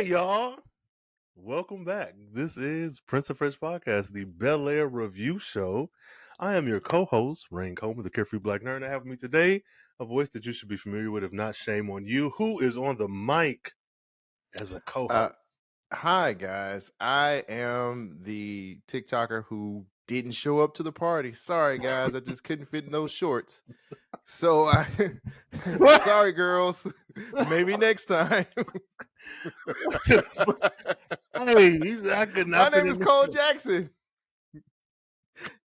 right, y'all. Welcome back. This is Prince of Fresh Podcast, the Bel-Air review show. I am your co-host, Rhayne Coleman, the Carefree Black Nerd. I have with me today a voice that you should be familiar with, if not, shame on you, who is on the mic as a Uh, co-host. Hi guys, I am the TikToker who didn't show up to the party. Sorry guys, I just couldn't fit in those shorts. So I sorry girls. Maybe next time. Hey, I could My not fit name in is the Cole show. Jackson.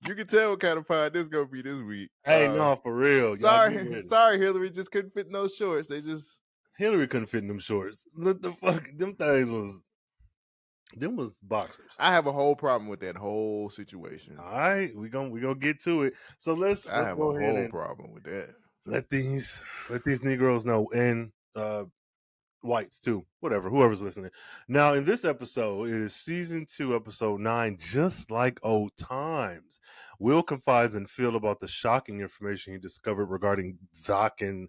You can tell what kind of pod this is gonna be this week. Hey, no, for real. Y'all get ready. Sorry, Hillary, just couldn't fit in those shorts. They just Hillary couldn't fit in them shorts. Look, the fuck, them things was, them was boxers. I have a whole problem with that whole situation. All right, we gonna get to it. So let's I have a go ahead whole and problem with that. let these Negroes know, and whites too, whoever's listening. Now, in this episode, it is season 2, episode 9, just like old times. Will confides in Phil about the shocking information he discovered regarding Doc and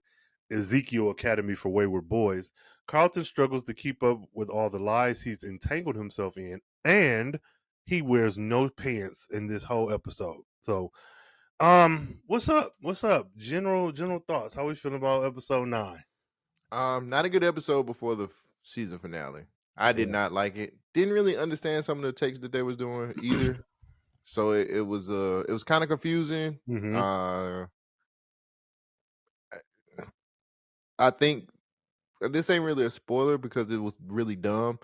Ezekiel Academy for Wayward Boys. Carlton struggles to keep up with all the lies he's entangled himself in, and he wears no pants in this whole episode. So, what's up? General thoughts. How we feeling about episode 9? Not a good episode before the season finale. I did not like it. Didn't really understand some of the takes that they was doing either. So it was kind of confusing. Mm-hmm. I think this ain't really a spoiler because it was really dumb.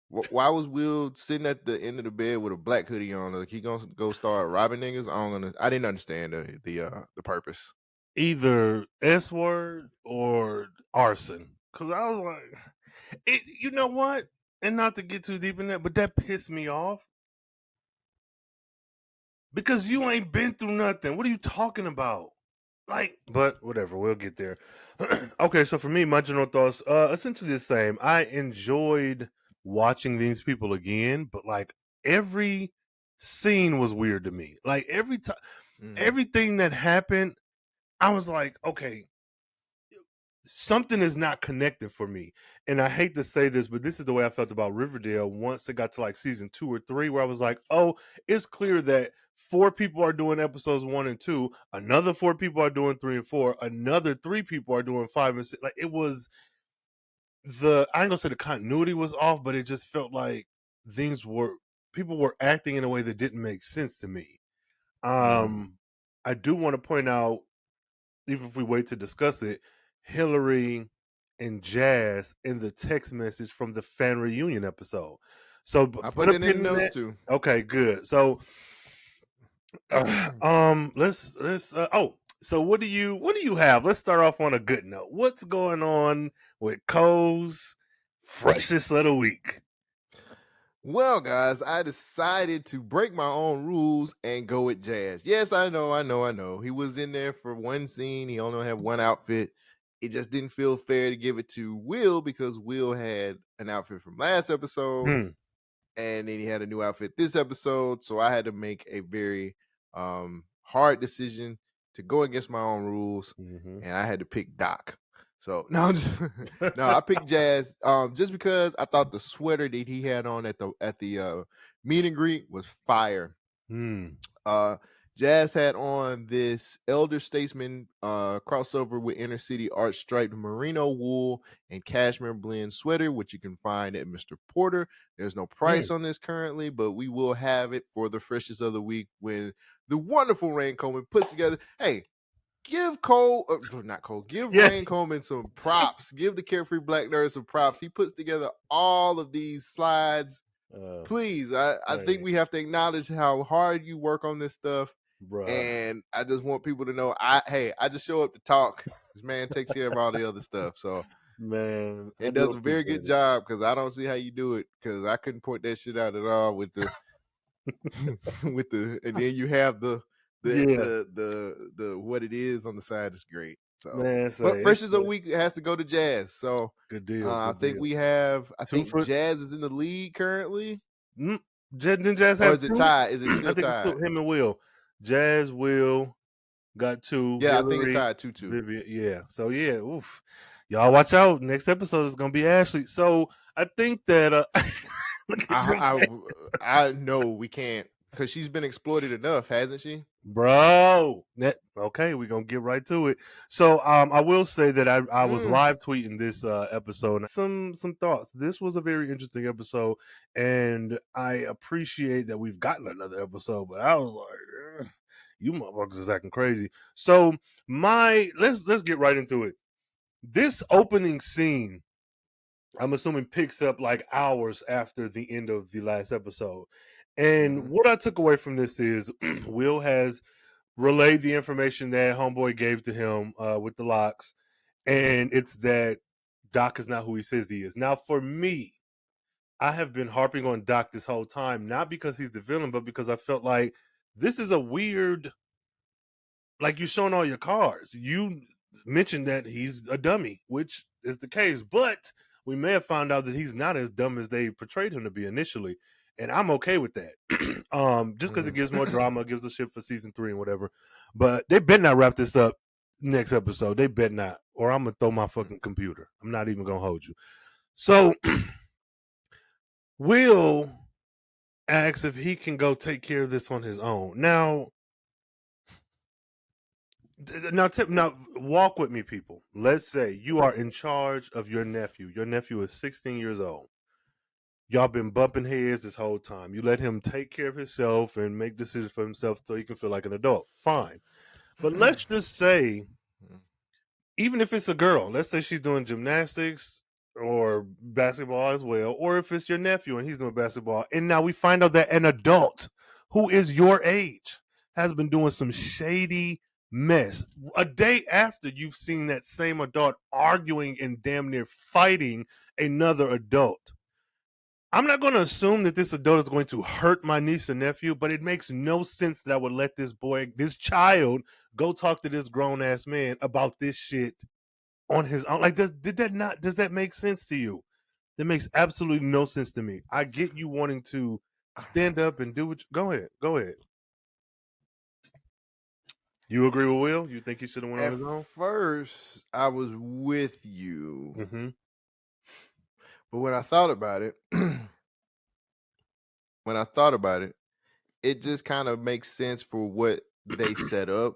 Why was Will sitting at the end of the bed with a black hoodie on? Like he gonna go start robbing niggas? I didn't understand the purpose. Either S word or arson. Cause I was like, you know what? And not to get too deep in that, but that pissed me off. Because you ain't been through nothing. What are you talking about? Like, but whatever, we'll get there. Okay, so for me, my general thoughts, essentially the same. I enjoyed watching these people again, but like every scene was weird to me. Like every time, everything that happened, I was like, okay, something is not connected for me. And I hate to say this, but this is the way I felt about Riverdale once it got to like season 2 or 3, where I was like, oh, it's clear that 4 people are doing episodes 1 and 2, another 4 people are doing 3 and 4, another 3 people are doing 5 and 6. Like it was I ain't gonna say the continuity was off, but it just felt like people were acting in a way that didn't make sense to me. I do want to point out, even if we wait to discuss it, Hillary and Jazz in the text message from the fan reunion episode. So I put it in those two. Okay, good. So so what do you have? Let's start off on a good note. What's going on with Cole's freshest of the week? Well, guys, I decided to break my own rules and go with Jazz. Yes, I know. He was in there for one scene. He only had one outfit. It just didn't feel fair to give it to Will because Will had an outfit from last episode, and then he had a new outfit this episode. So I had to make a very hard decision to go against my own rules, and I had to pick Doc. So no, I picked Jazz just because I thought the sweater that he had on at the meet and greet was fire. Jazz had on this Elder Statesman crossover with inner city art striped merino wool and cashmere blend sweater, which you can find at Mr. Porter. There's no price on this currently, but we will have it for the freshest of the week when the wonderful Rhayne Coleman puts together. Hey, give Rhayne Coleman some props. Give the Carefree Black Nerd some props. He puts together all of these slides. Please, I think we have to acknowledge how hard you work on this stuff. Bruh. And I just want people to know, I just show up to talk. This man takes care of all the other stuff. So, man, it does a very good job because I don't see how you do it because I couldn't point that shit out at all with the and then you have the what it is on the side is great. So, man, but freshest of the week has to go to Jazz. So good deal. I think Jazz is in the lead currently. Didn't Jazz have, or is it tied? Is it still tied? Him and Will. Jazz, Will got 2. Yeah, Hillary, I think it's tied 2-2. Vivian, yeah. So yeah, oof. Y'all watch out. Next episode is gonna be Ashley. So I think that look at I know we can't because she's been exploited enough, hasn't she? bro. Okay, we're gonna get right to it. So I will say that I was live tweeting this episode. Some thoughts. This was a very interesting episode, and I appreciate that we've gotten another episode, but I was like, "Ugh, you motherfuckers is acting crazy." So let's get right into it. This opening scene, I'm assuming, picks up like hours after the end of the last episode. And what I took away from this is Will has relayed the information that Homeboy gave to him with the locks, and it's that Doc is not who he says he is. Now, for me, I have been harping on Doc this whole time, not because he's the villain, but because I felt like this is a weird, like, you're showing all your cards. You mentioned that he's a dummy, which is the case, but we may have found out that he's not as dumb as they portrayed him to be initially, and I'm okay with that. Just because it gives more drama, gives a shit for season 3 and whatever. But they better not wrap this up next episode. They better not, or I'm gonna throw my fucking computer. I'm not even gonna hold you. So Will asks if he can go take care of this on his own. Now, walk with me, people. Let's say you are in charge of your nephew. Your nephew is 16 years old. Y'all been bumping heads this whole time. You let him take care of himself and make decisions for himself so he can feel like an adult. Fine. But let's just say, even if it's a girl, let's say she's doing gymnastics or basketball as well, or if it's your nephew and he's doing basketball, and now we find out that an adult who is your age has been doing some shady mess a day after you've seen that same adult arguing and damn near fighting another adult. I'm not going to assume that this adult is going to hurt my niece or nephew, but it makes no sense that I would let this child, go talk to this grown ass man about this shit on his own. Like, does that make sense to you? That makes absolutely no sense to me. I get you wanting to stand up and do what go ahead. You agree with Will? You think he should have went on his own? At first, I was with you, but when I thought about it, it just kind of makes sense for what they set up.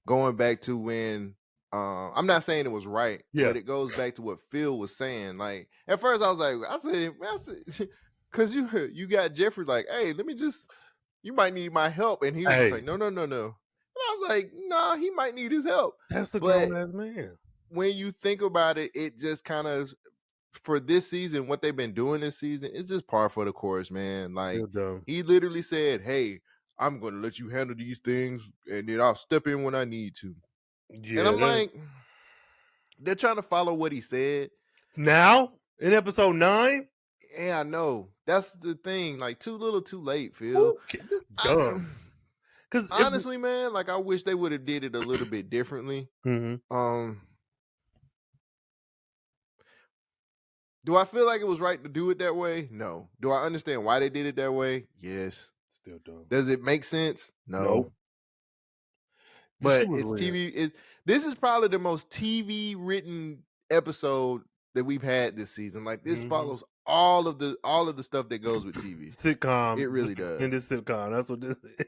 Going back to when I'm not saying it was right, but it goes back to what Phil was saying. Like, at first I was like, I said, because you got Jeffrey like, hey, you might need my help, and he was just like, no. And I was like, nah, he might need his help. That's the grown ass man. When you think about it, it just kind of, for this season, what they've been doing this season, it's just par for the course, man. Like, he literally said, hey, I'm going to let you handle these things, and then I'll step in when I need to. Yeah, and I'm like, they're trying to follow what he said. Now, in episode 9? Yeah, I know. That's the thing. Like, too little, too late, Phil. Dumb. Because honestly, man, like, I wish they would have did it a little bit differently. Do I feel like it was right to do it that way? No. Do I understand why they did it that way? Yes. Still dumb. Does it make sense? No. But it's TV. This is probably the most TV written episode that we've had this season. Like, this follows all of the stuff that goes with TV. Sitcom. It really does. Extended sitcom. That's what this is.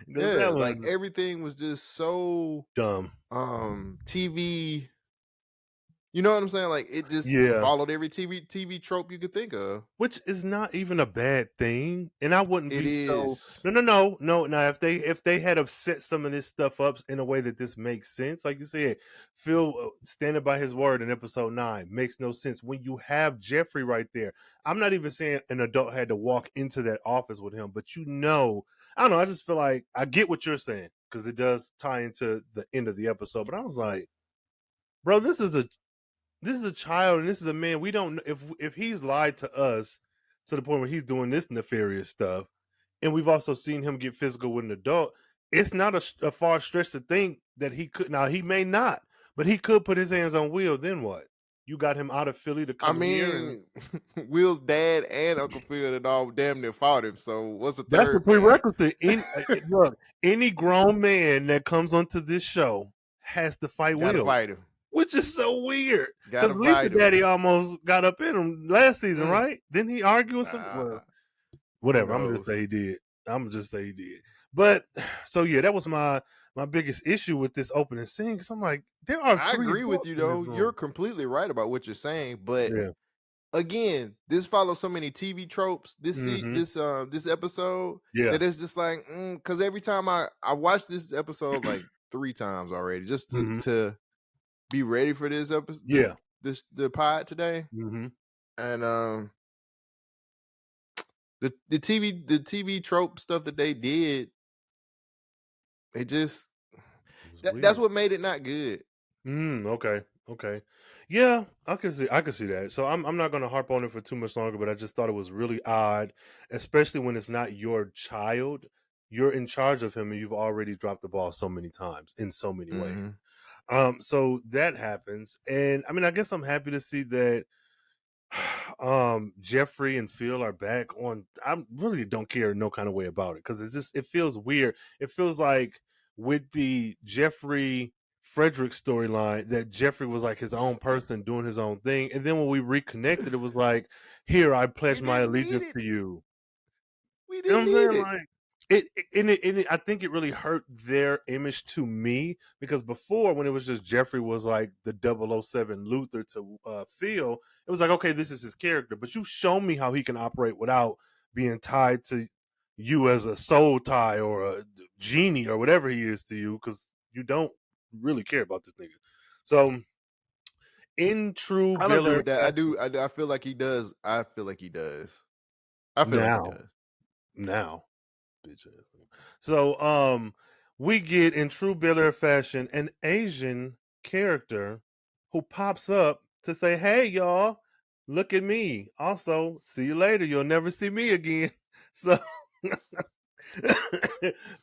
Yeah, like, everything was just so dumb. TV. You know what I'm saying? Like, it just followed every TV trope you could think of. Which is not even a bad thing. And I wouldn't be so... No. Now, if they had set some of this stuff up in a way that this makes sense, like you said, Phil standing by his word in episode 9 makes no sense. When you have Jeffrey right there, I'm not even saying an adult had to walk into that office with him, but I don't know, I just feel like I get what you're saying, because it does tie into the end of the episode. But I was like, bro, this is a child, and this is a man. We don't know if he's lied to us to the point where he's doing this nefarious stuff, and we've also seen him get physical with an adult. It's not a far stretch to think that he could. Now, he may not, but he could put his hands on Will. Then what? You got him out of Philly to come here. Will's dad and Uncle Phil and all damn near fought him. So what's the third? That's the prerequisite. Look, any grown man that comes onto this show has to fight Will. Fight him. which is so weird. Because Gotta Lisa fight him. Daddy almost got up in him last season, right? Didn't he argue with some? Well, Who whatever. I'm gonna just knows? say he did. I'm gonna just say he did. But so yeah, that was my biggest issue with this opening scene. Because I'm like, there are I 3 agree with adults you in this though. You're room. completely right about what you're saying, but Yeah. again, this follows so many TV tropes Mm-hmm. this episode Yeah. that it's just like because every time I watched this episode like 3 times already just Mm-hmm. to be ready for this episode Yeah. the pod today. Mm-hmm. And the TV trope stuff that they did, it just It was that's weird. what made it not good. Okay. Okay. Yeah, I can see that. So I'm not gonna harp on it for too much longer, but I just thought it was really odd, especially when it's not your child. You're in charge of him and you've already dropped the ball so many times in so many ways. Mm-hmm. So that happens. And I mean, I guess I'm happy to see that Jeffrey and Phil are back on. I really don't care no kind of way about it because it feels weird. It feels like with the Jeffrey Frederick storyline that Jeffrey was like his own person doing his own thing, and then when we reconnected, it was like, here I We pledge my didn't need allegiance it. to you. We You know what didn't I'm need saying? it. Like I think it really hurt their image to me because before when it was just Jeffrey was like the 007 Luther to Phil, it was like, okay, this is his character, but you've shown me how he can operate without being tied to you as a soul tie or a genie or whatever he is to you because you don't really care about this nigga. So in true I don't agree Bel-Air with that. fashion, I feel like he does. I feel like he does. I feel like he now, does. now. Bitch ass. So we get in true Bel-Air fashion an Asian character who pops up to say, "Hey y'all, look at me. Also, see you later. You'll never see me again." So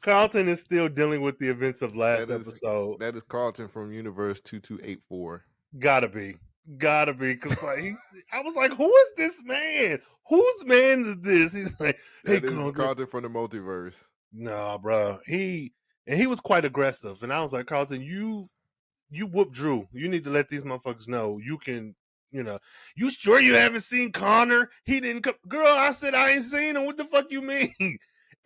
Carlton is still dealing with the events of last episode. That is Carlton from Universe 2284. Gotta be. Gotta be. Cause like I was like, who is this man? Whose man is this? He's like, hey That is Carlton. Carlton from the multiverse. No, bro. He was quite aggressive, and I was like, Carlton, you whoop Drew. You need to let these motherfuckers know you can. You know, you sure you haven't seen Connor? He didn't come. Girl, I said I ain't seen him. What the fuck you mean?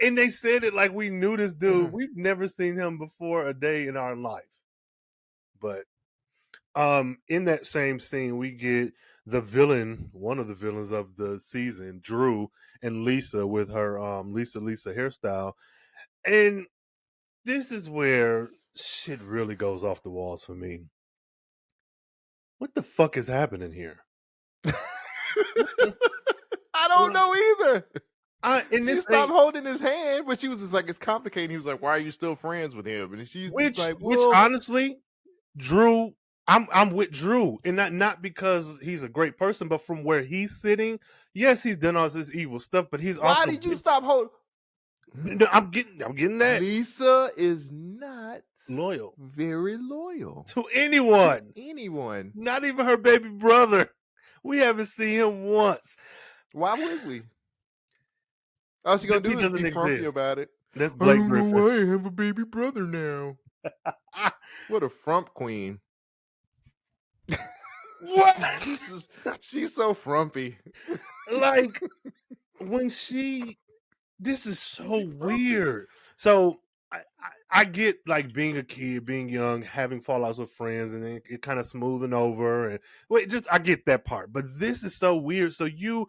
And they said it like we knew this dude. We've never seen him before a day in our life. But in that same scene, we get the villain, one of the villains of the season, Drew and Lisa with her Lisa hairstyle. And this is where shit really goes off the walls for me. What the fuck is happening here? I don't know either. And She this stopped ain't holding his hand, but she was just like, it's complicated. He was like, why are you still friends with him? And she's just like, which well, honestly, Drew, I'm with Drew, and not because he's a great person, but from where he's sitting, yes, he's done all this evil stuff, but he's why also did you stop holding? no, I'm getting that Lisa is not loyal very loyal to anyone, anyone. not even her baby brother. We haven't seen him once. Why would we? All she gonna do is be frumpy about it. That's I Blake don't know Griffin. why I have a baby brother now. What a frump queen. What? She's so frumpy. Like when this is so weird. So I get like being a kid, being young, having fallouts with friends, and then it kind of smoothing over. And wait, just I get that part, but this is so weird. So you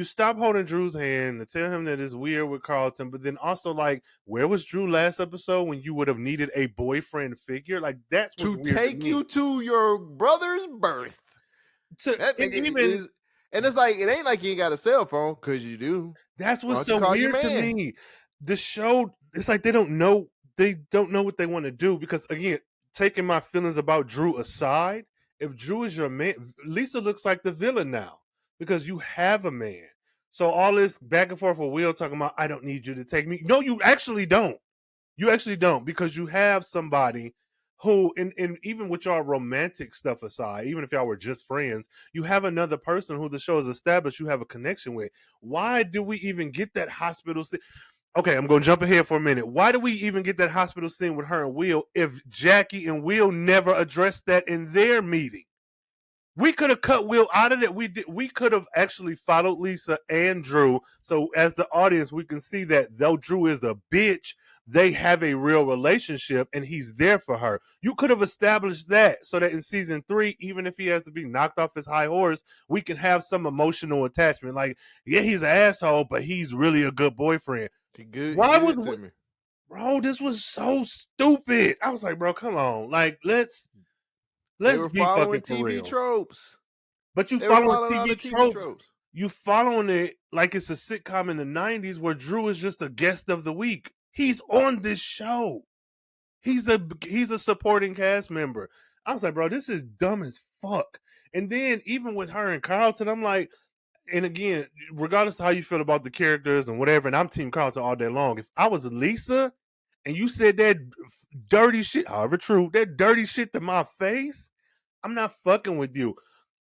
stop holding Drew's hand to tell him that it's weird with Carlton, but then also like, where was Drew last episode when you would have needed a boyfriend figure? Like that's what's To weird take to you to your brother's birth. That nigga even is, and it's like it ain't like you ain't got a cell phone because you do. that's Why what's don't you so call your weird to man? me. The show, it's like they don't know what they want to do because again, taking my feelings about Drew aside, if Drew is your man, Lisa looks like the villain now because you have a man. So all this back and forth with Will talking about I don't need you to take me. No, you actually don't. You actually don't because you have somebody who, and even with y'all romantic stuff aside, even if y'all were just friends, you have another person who the show has established you have a connection with. Why do we even get that hospital? Okay, I'm gonna jump ahead for a minute. Why do we even get that hospital scene with her and Will if Jackie and Will never addressed that in their meeting? We could have cut Will out of it. We could have actually followed Lisa and Drew. So as the audience, we can see that though Drew is a bitch, they have a real relationship and he's there for her. You could have established that so that in season 3, even if he has to be knocked off his high horse, we can have some emotional attachment. Like, yeah, he's an asshole, but he's really a good boyfriend. He good. He Why good was to me. bro? This was so stupid. I was like, bro, come on. Like, let's They were be following fucking for TV real. tropes. But you They were following following all TV the TV tropes. tropes. You following it like it's a sitcom in the 90s where Drew is just a guest of the week. He's on this show. He's a supporting cast member. I was like, bro, this is dumb as fuck. And then even with her and Carlton, I'm like, and again, regardless of how you feel about the characters and whatever, and I'm Team Carlton all day long. If I was Lisa and you said that dirty shit, however true, that dirty shit to my face, I'm not fucking with you.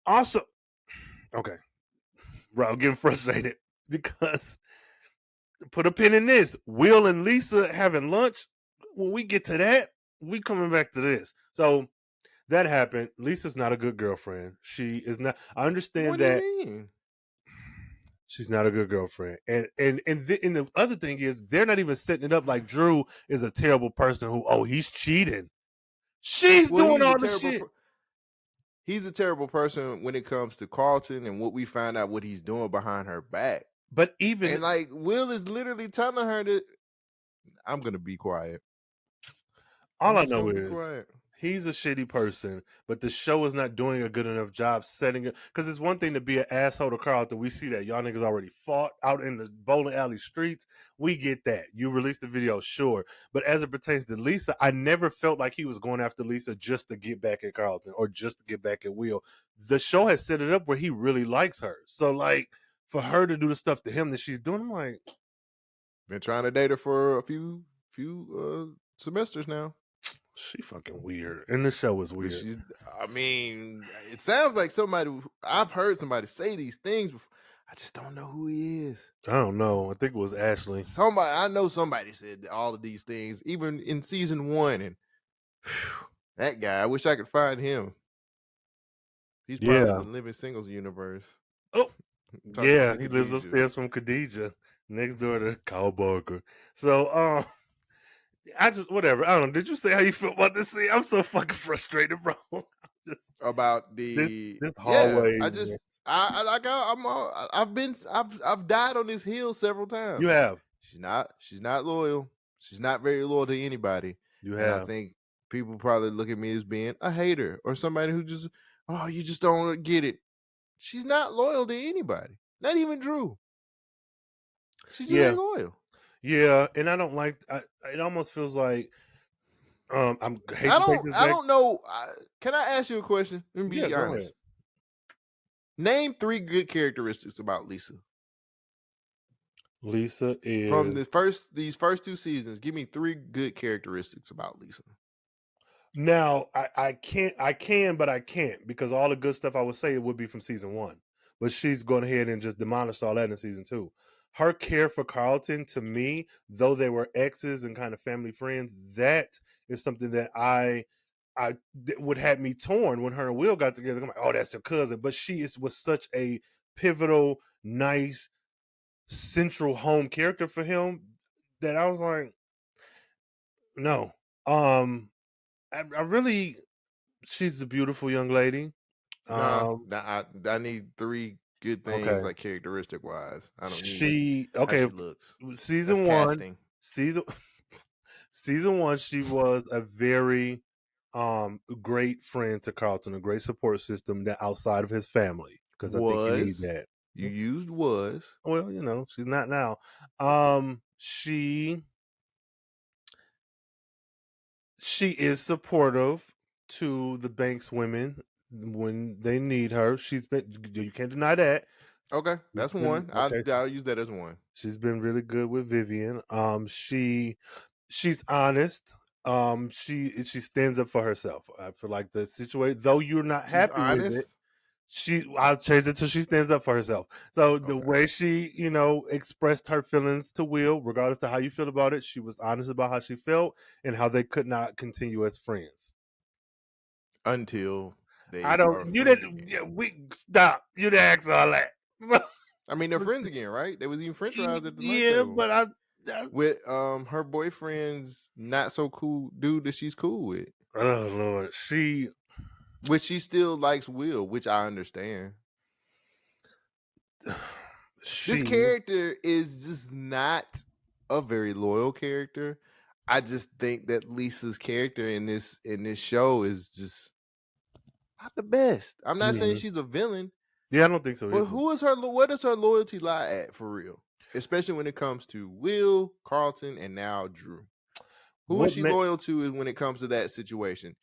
Also, okay, bro, I'm getting frustrated because put a pin in this. Will and Lisa having lunch. When we get to that, we coming back to this. So that happened. Lisa's not a good girlfriend. She is not. I understand What do you that mean? she's not a good girlfriend. And the other thing is they're not even setting it up like Drew is a terrible person who he's cheating. She's Well, doing he's a all the terrible. shit. He's a terrible person when it comes to Carlton and what we find out what he's doing behind her back. But even And like Will is literally telling her that I'm gonna be quiet. all I just know gonna be is quiet. he's a shitty person, but the show is not doing a good enough job setting it. Because it's one thing to be an asshole to Carlton. We see that y'all niggas already fought out in the bowling alley streets. We get that. You released the video, sure. But as it pertains to Lisa, I never felt like he was going after Lisa just to get back at Carlton or just to get back at Will. The show has set it up where he really likes her. So like for her to do the stuff to him that she's doing, I'm like, been trying to date her for a few semesters now. she fucking weird. And the show is But weird. she's, I mean, it sounds like somebody, I've heard somebody say these things before. I just don't know who he is. I don't know. I think it was Ashley. I know somebody said all of these things, even in season 1. And that guy, I wish I could find him. He's probably in the Living Singles universe. Oh, yeah, he lives upstairs from Khadijah, next door to Kyle Barker. So, I just whatever. I don't know. Did you say how you feel about this scene? I'm so fucking frustrated, bro. About the this hallway. I've died on this hill several times. You have. She's not loyal. She's not very loyal to anybody. You have. And I think people probably look at me as being a hater or somebody who just, you just don't get it. She's not loyal to anybody. Not even Drew. She's very loyal. Yeah, and I don't like. It almost feels like I don't know. Can I ask you a question? Let me be honest. Name 3 good characteristics about Lisa. Lisa is from these first 2 seasons. Give me 3 good characteristics about Lisa. Now I can, but I can't because all the good stuff I would say it would be from season 1. But she's going ahead and just demolished all that in season 2. Her care for Carlton, to me, though they were exes and kind of family friends, that is something that I would have me torn when her and Will got together. I'm like, oh, that's her cousin. But she was such a pivotal, nice, central home character for him that I was like, no. I really, she's a beautiful young lady. I need 3 good things, like characteristic wise. I don't need how she looks. Season 1, season 1, she was a very great friend to Carlton, a great support system that outside of his family, because I think you need that. You used was. Well, she's not now. She is supportive to the Banks women when they need her. You can't deny that. Okay, that's one. I'll use that as one. She's been really good with Vivian. She's honest. She stands up for herself. I feel like the situation, though you're not happy with it, I'll change it till she stands up for herself. So the Okay. way she, expressed her feelings to Will, regardless to how you feel about it, she was honest about how she felt and how they could not continue as friends. Until I they are don't. You friends didn't. again. Yeah, we stop. You didn't ask all that. I mean, they're friends again, right? They was eating French fries at the lunch Yeah, table but with her boyfriend's not so cool dude that she's cool with, oh Lord, which she still likes Will, which I understand. This she character is just not a very loyal character. I just think that Lisa's character in this show is just not the best. I'm not saying Mhm. she's a villain, Yeah, I don't think so but either. where does her loyalty lie at for real? Especially when it comes to Will, Carlton, and now Drew. Who is What she meant loyal to when it comes to that situation?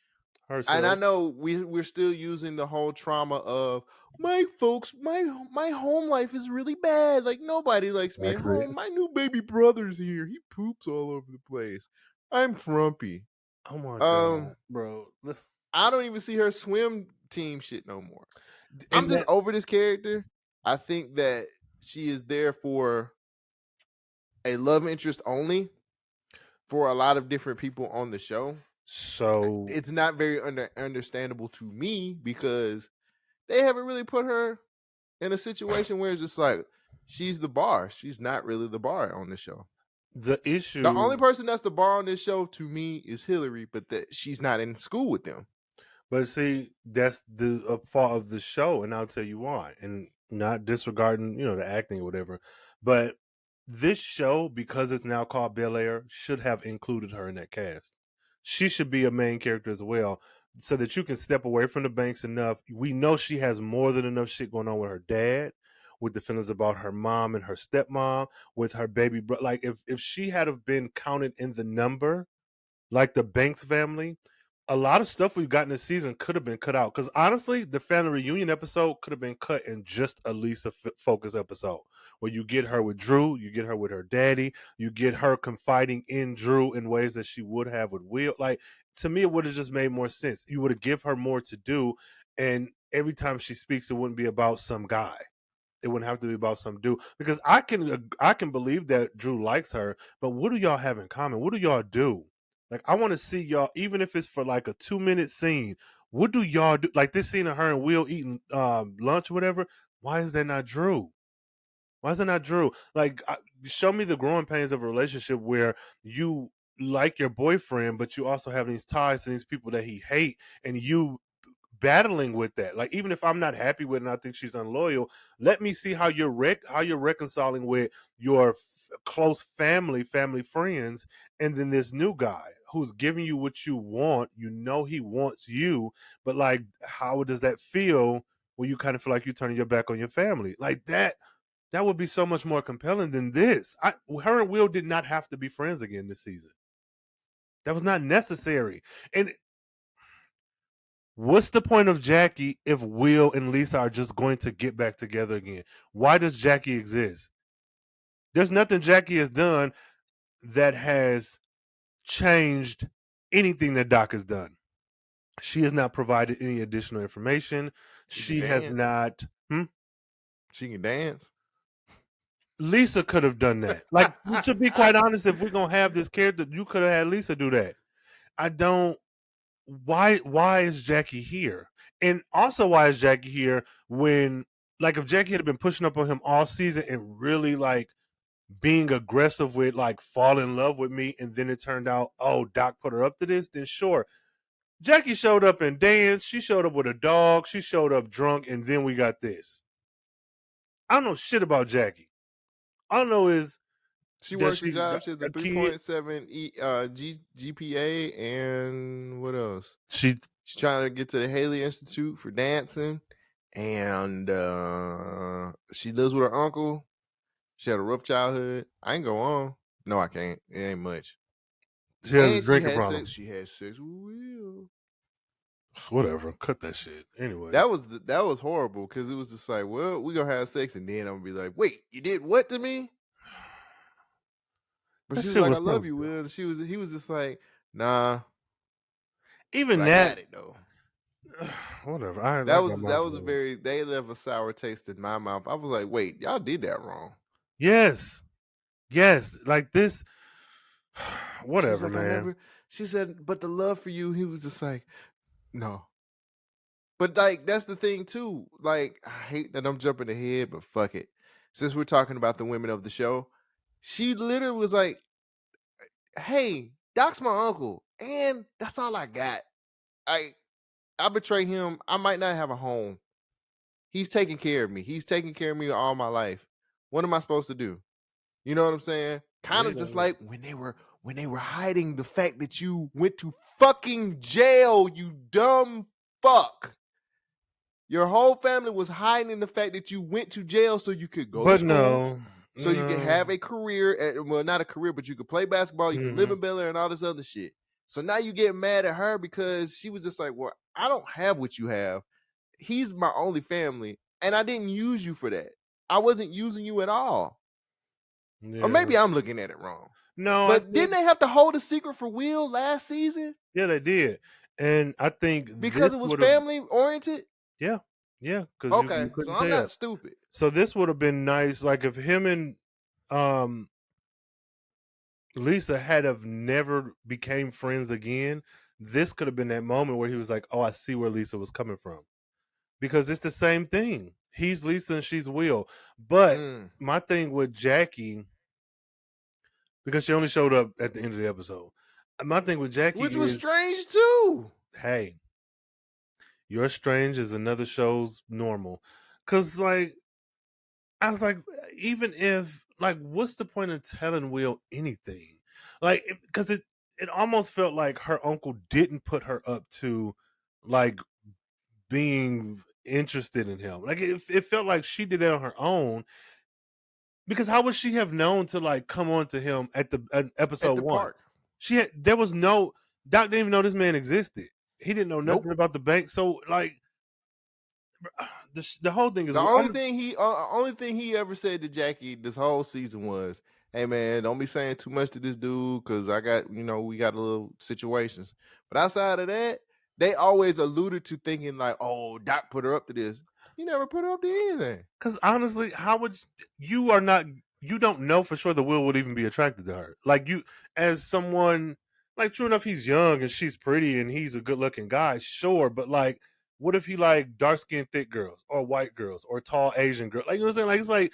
And I herself? know we're still using the whole trauma of my folks, my home life is really bad. Like nobody likes me at Accident. home. My new baby brother's here. He poops all over the place. I'm frumpy. Oh my Um, god, bro. I don't even see her swim team shit no more. I'm And just that over this character. I think that she is there for a love interest only for a lot of different people on the show. so It's not very understandable to me because they haven't really put her in a situation where it's just like she's the bar. She's not really the bar on the show. the The only issue, person that's the bar on this show to me is Hillary, but that she's not in school with them. but see, that's the fault of the show, and I'll tell you why. And not disregarding, the acting or whatever, but this show, because it's now called Bel Air, should have included her in that cast. She should be a main character as well, so that you can step away from the banks enough. We know she has more than enough shit going on with her dad, with the feelings about her mom and her stepmom, with her baby brother. Like if she had have been counted in the number, like the Banks family, a lot of stuff we've gotten this season could have been cut out. Because honestly, the family reunion episode could have been cut in just a Lisa focus episode, where you get her with Drew, you get her with her daddy, you get her confiding in Drew in ways that she would have with Will. Like, to me, it would have just made more sense. You would have give her more to do, and every time she speaks, it wouldn't be about some guy. It wouldn't have to be about some dude, because I can believe that Drew likes her, but what do y'all have in common? What do y'all do? Like, I want to see y'all, even if it's for like a 2-minute scene. What do y'all do? Like this scene of her and Will eating lunch or whatever. Why is that not Drew? Why is that not Drew? Like, show me the growing pains of a relationship where you like your boyfriend, but you also have these ties to these people that he hate, and you battling with that. Like, even if I'm not happy with it and I think she's unloyal, let me see how you're reconciling with your close family friends, and then this new guy who's giving you what you want. He wants you, but like, how does that feel when you kind of feel like you're turning your back on your family? Like that would be so much more compelling than this. Her and Will did not have to be friends again this season. That was not necessary. And what's the point of Jackie if Will and Lisa are just going to get back together again? Why does Jackie exist? There's nothing Jackie has done that has changed anything that Doc has done. She has not provided any additional information. She can She has dance. not. She can dance. Lisa could have done that. Like, to be quite honest, if we're gonna have this character, you could have had Lisa do that. I don't. Why is Jackie here? And also, why is Jackie here when, like, if Jackie had been pushing up on him all season and really like being aggressive with, like, fall in love with me, and then it turned out, oh, Doc put her up to this, then sure. Jackie showed up and danced. She showed up with a dog. She showed up drunk, and then we got this. I don't know shit about Jackie. All I know is She that works a she got job. She has a a kid. 3.7 GPA, and what else? She She's trying to get to the Haley Institute for dancing, and she lives with her uncle. She had a rough childhood. I ain't go on. No, I can't. It ain't much. she has a And she drinking had problem. sex. She had sex with Will. Whatever, cut that shit. Anyways, That was horrible because it was just like, well, we gonna have sex, and then I'm gonna be like, wait, you did what to me? But that she was shit like, I was love so you, dumb. Will. And he was just like, nah. But Even I that, got it though. Whatever. I That got was my a feelings. very, they left a sour taste in my mouth. I was like, wait, y'all did that wrong. Yes. Like this. She was Whatever, like, I man. never. She said, but the love for you. He was just like, no. But like that's the thing too. Like I hate that I'm jumping ahead, but fuck it. Since we're talking about the women of the show, she literally was like, "Hey, Doc's my uncle, and that's all I got. I betray him. I might not have a home. He's taking care of me. He's taking care of me all my life. What am I supposed to do? You know what I'm saying? Kind of just like when they were hiding the fact that you went to fucking jail, you dumb fuck. Your whole family was hiding the fact that you went to jail so you could go to school, so you could have a career. Well, not a career, but you could play basketball, you could live in Bel-Air and all this other shit. So now you get mad at her because she was just like, well, I don't have what you have. He's my only family, and I didn't use you for that. I wasn't using you at all. Yeah. Or maybe I'm looking at it wrong. No, but didn't they have to hold a secret for Will last season? Yeah, they did, and I think because it was family oriented. Yeah, because okay, you couldn't so I'm tell. not stupid. So this would have been nice, like if him and Lisa had have never became friends again. This could have been that moment where he was like, "Oh, I see where Lisa was coming from," because it's the same thing. He's Lisa and she's Will. But my thing with Jackie, because she only showed up at the end of the episode. My thing with Jackie, which was strange too. Hey, You're Strange is another show's normal, because like I was like, even if like, what's the point of telling Will anything? Like, because it almost felt like her uncle didn't put her up to like being interested in him. Like it felt like she did it on her own. Because how would she have known to like come on to him at the episode at the 1? Park. There was no Doc didn't even know this man existed. He didn't know nothing about the bank. So like the whole thing is the only thing he ever said to Jackie this whole season was, "Hey man, don't be saying too much to this dude because I got we got a little situations." But outside of that, they always alluded to thinking like, "Oh, Doc put her up to this." He never put her up to anything. Because honestly, how would you are not you don't know for sure that Will would even be attracted to her. Like you, as someone like true enough, he's young and she's pretty and he's a good looking guy, sure. But like, what if he like dark skinned thick girls or white girls or tall Asian girls? Like you know what I'm saying? Like it's like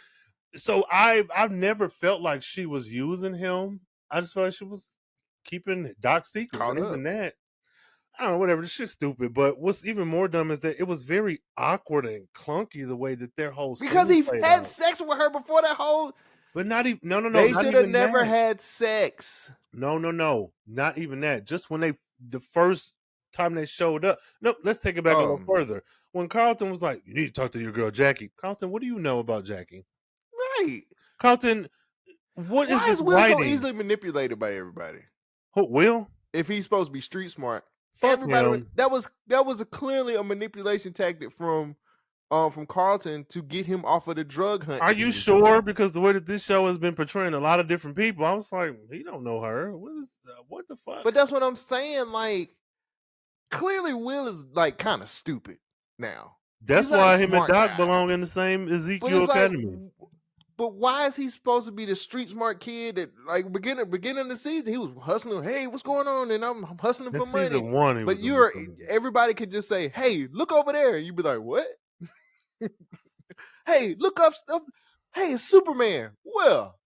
so I've never felt like she was using him. I just felt like she was keeping Doc secrets, and even that. I don't know, whatever. This shit's stupid. But what's even more dumb is that it was very awkward and clunky the way that their whole because he had sex with her before that whole. But not even no. They should have never had sex. No, not even that. Just when the first time they showed up. No, let's take it back a little further. When Carlton was like, "You need to talk to your girl Jackie." Carlton, what do you know about Jackie? Right, Carlton. Why is Will so easily manipulated by everybody? Who, Will? If he's supposed to be street smart, everybody that was clearly a manipulation tactic from Carlton to get him off of the drug hunt. Are you sure? Doing. Because the way that this show has been portraying a lot of different people, I was like, he don't know her. What the fuck? But that's what I'm saying. Like, clearly, Will is like kind of stupid now. That's why him and Doc belong in the same Ezekiel Academy. Like, but why is he supposed to be the street smart kid that like beginning of the season he was hustling? Hey, what's going on? And I'm hustling for money. Season 1, but everybody could just say, "Hey, look over there," and you'd be like, "What?" Hey, look up stuff. Hey, it's Superman. Well,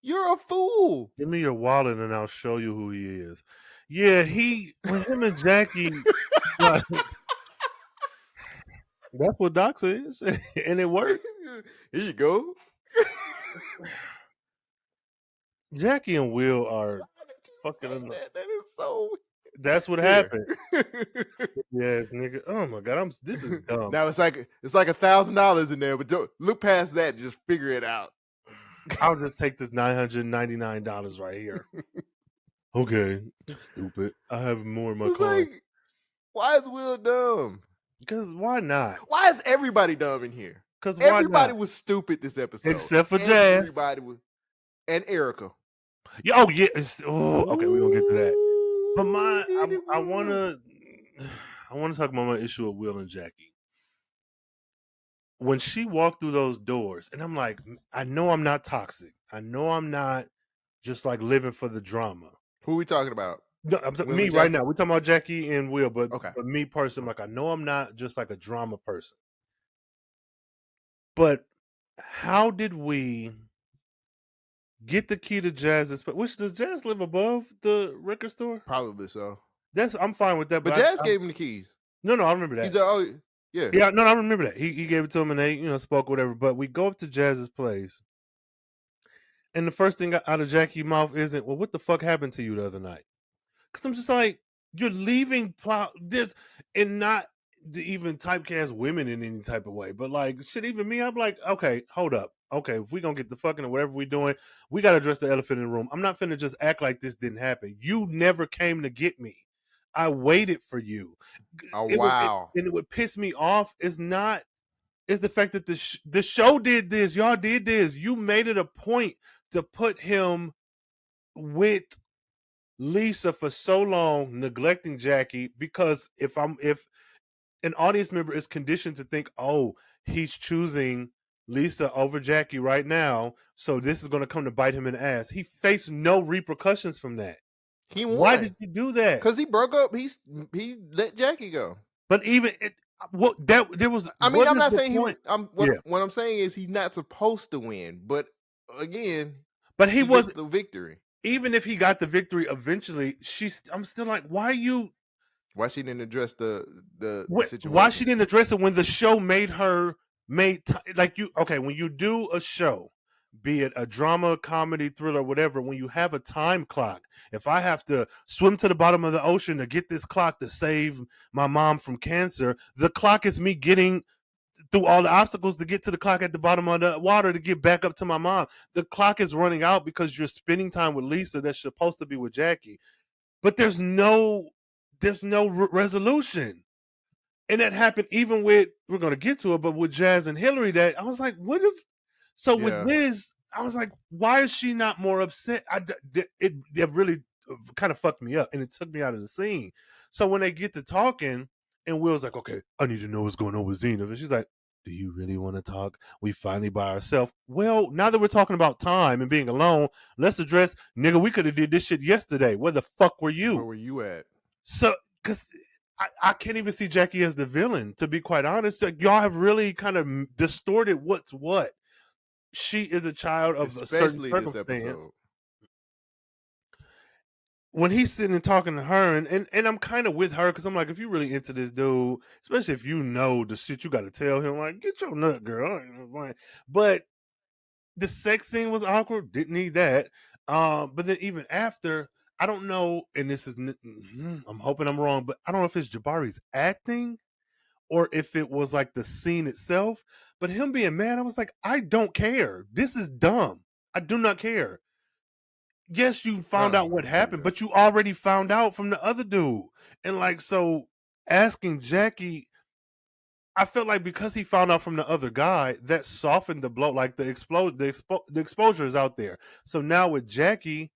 you're a fool. Give me your wallet and I'll show you who he is. Yeah, when him and Jackie. Like, that's what Doc says, and it worked. Here you go. Jackie and Will are fucking. That is so. That's what happened. Yeah, nigga. Oh my god, this is dumb. Now it's like $1,000 in there, but don't look past that. Just figure it out. I'll just take this $999 right here. Okay, it's stupid. I have more in my car. Like, why is Will dumb? Because why not? Why is everybody dumb in here? Because everybody was stupid this episode, except for Jazz. Everybody was, and Erica. Yeah, okay, we're gonna get to that. But I want want to talk about my issue with Will and Jackie. When she walked through those doors, and I'm like, I know I'm not toxic. I know I'm not just like living for the drama. Who are we talking about? No, Will me and right Jackie? now. We're talking about Jackie and Will, but Okay. me personally, like I know I'm not just like a drama person. But how did we get the key to Jazz's? Which does Jazz live above the record store? Probably so. I'm fine with that. But But Jazz gave him the keys. no, I remember that. He's like, oh yeah. Yeah, no, I remember that. He gave it to him and they, spoke whatever. But we go up to Jazz's place. And the first thing out of Jackie's mouth isn't, well, what the fuck happened to you the other night? Because I'm just like, you're leaving this and not to even typecast women in any type of way. But like, shit, even me, I'm like, okay, hold up. Okay, if we're going to get the fucking or whatever we're doing, we got to address the elephant in the room. I'm not finna just act like this didn't happen. You never came to get me. I waited for you. Oh, wow. And it would piss me off. It's the fact that the show did this. Y'all did this. You made it a point to put him with Lisa for so long, neglecting Jackie, because if an audience member is conditioned to think, oh, he's choosing Lisa over Jackie right now, so this is going to come to bite him in the ass. He faced no repercussions from that. He won. Why did you do that? Because he broke up. He let Jackie go. But even there was. I mean, I'm not saying point? what I'm saying is he's not supposed to win. But again, but he was the victory. Even if he got the victory eventually, I'm still like, why she didn't address the situation? Why she didn't address it when the show made her like you? Okay, when you do a show, be it a drama, comedy, thriller, whatever, when you have a time clock, if I have to swim to the bottom of the ocean to get this clock to save my mom from cancer, the clock is me getting through all the obstacles to get to the clock at the bottom of the water to get back up to my mom. The clock is running out because you're spending time with Lisa that's supposed to be with Jackie. But there's no resolution. And that happened even with, we're going to get to it, but with Jazz and Hillary, that I was like, what is, so with Liz, I was like, why is she not more upset? It really kind of fucked me up and it took me out of the scene. So when they get to talking, and Will's like, okay, I need to know what's going on with Zenith. And she's like, do you really want to talk? We finally by ourselves. Well, now that we're talking about time and being alone, let's address, nigga, we could have did this shit yesterday. Where the fuck were you? Where were you at? So, because I can't even see Jackie as the villain, to be quite honest. Like, y'all have really kind of distorted what's what. She is a child of a certain circumstance. This episode. When he's sitting and talking to her, and I'm kind of with her, because I'm like, if you really into this dude, especially if you know the shit you got to tell him, like, get your nut, girl. But the sex scene was awkward. Didn't need that. But then even after, I don't know, and this is, I'm hoping I'm wrong, but I don't know if it's Jabari's acting or if it was like the scene itself. But him being mad, I was like, I don't care. This is dumb. I do not care. Yes, you found out what happened, but you already found out from the other dude. And like, so asking Jackie, I felt like because he found out from the other guy, that softened the blow. Like the exposure is out there. So now with Jackie,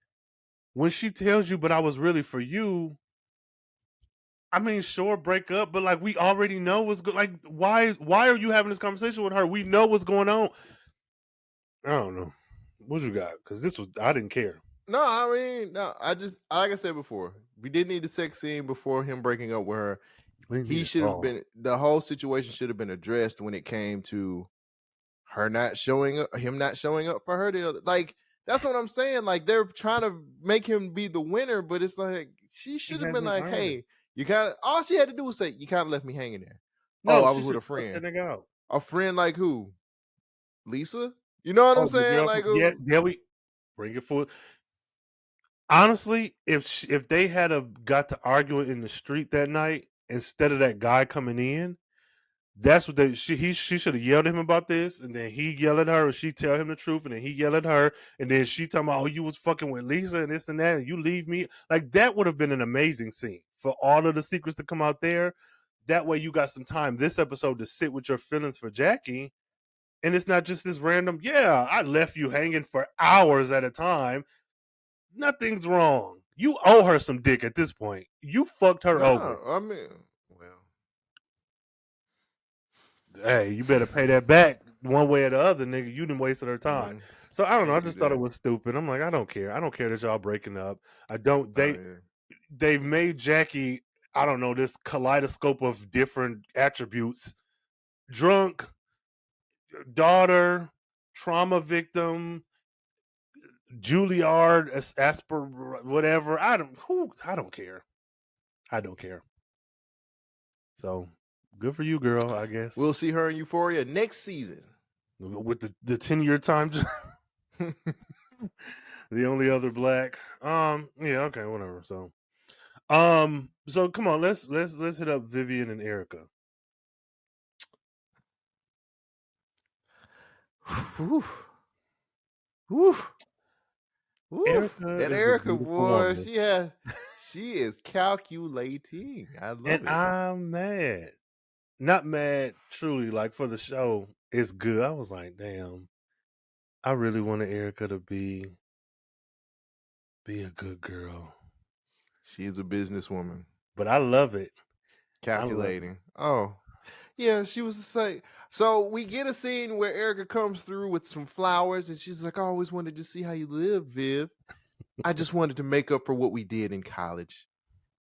when she tells you, but I was really for you, I mean, sure, break up, but like we already know what's good. Like, why are you having this conversation with her? We know what's going on. I don't know. What you got? Because I didn't care. No, I mean, I just, like I said before, we did need the sex scene before him breaking up with her. He should have been, the whole situation should have been addressed when it came to him not showing up for her. Like, that's what I'm saying. Like, they're trying to make him be the winner, but it's like, she should have been like, hey, you kind of, all she had to do was say, you kind of left me hanging there. No, I was with a friend. A friend like who? Lisa? You know what I'm saying? Like, yeah, we bring it forward. Honestly, if they had got to arguing in the street that night instead of that guy coming in, that's what she should have yelled at him about this, and then he yelled at her, and she tell him the truth, and then he yelled at her, and then she talking about, oh, you was fucking with Lisa and this and that, and you leave me. Like, that would have been an amazing scene for all of the secrets to come out there. That way you got some time this episode to sit with your feelings for Jackie, and it's not just this random, yeah, I left you hanging for hours at a time. Nothing's wrong. You owe her some dick at this point. You fucked her over. I mean, well, hey, you better pay that back one way or the other, nigga. You done wasted her time. So I don't know. I Can't do just thought it that. was stupid. I'm like, I don't care. I don't care that y'all breaking up. I don't. Oh yeah. They've made Jackie, I don't know, this kaleidoscope of different attributes: drunk, daughter, trauma victim, Juilliard, Asper, whatever. I don't care. I don't care. So good for you, girl. I guess We'll see her in Euphoria next season. with the 10-year time. The only other black. Yeah. Okay. Whatever. So. So come on. Let's hit up Vivian and Erica. Oof. Oof. Oof. Erica That is a Erica beautiful boy, woman. she is calculating. I And love it. I'm mad. Not mad, truly, like for the show, it's good. I was like, damn, I really wanted Erica to be a good girl. She's a businesswoman. But I love it. Calculating. Oh. Yeah, she was just like, so we get a scene where Erica comes through with some flowers and she's like, I always wanted to see how you live, Viv. I just wanted to make up for what we did in college.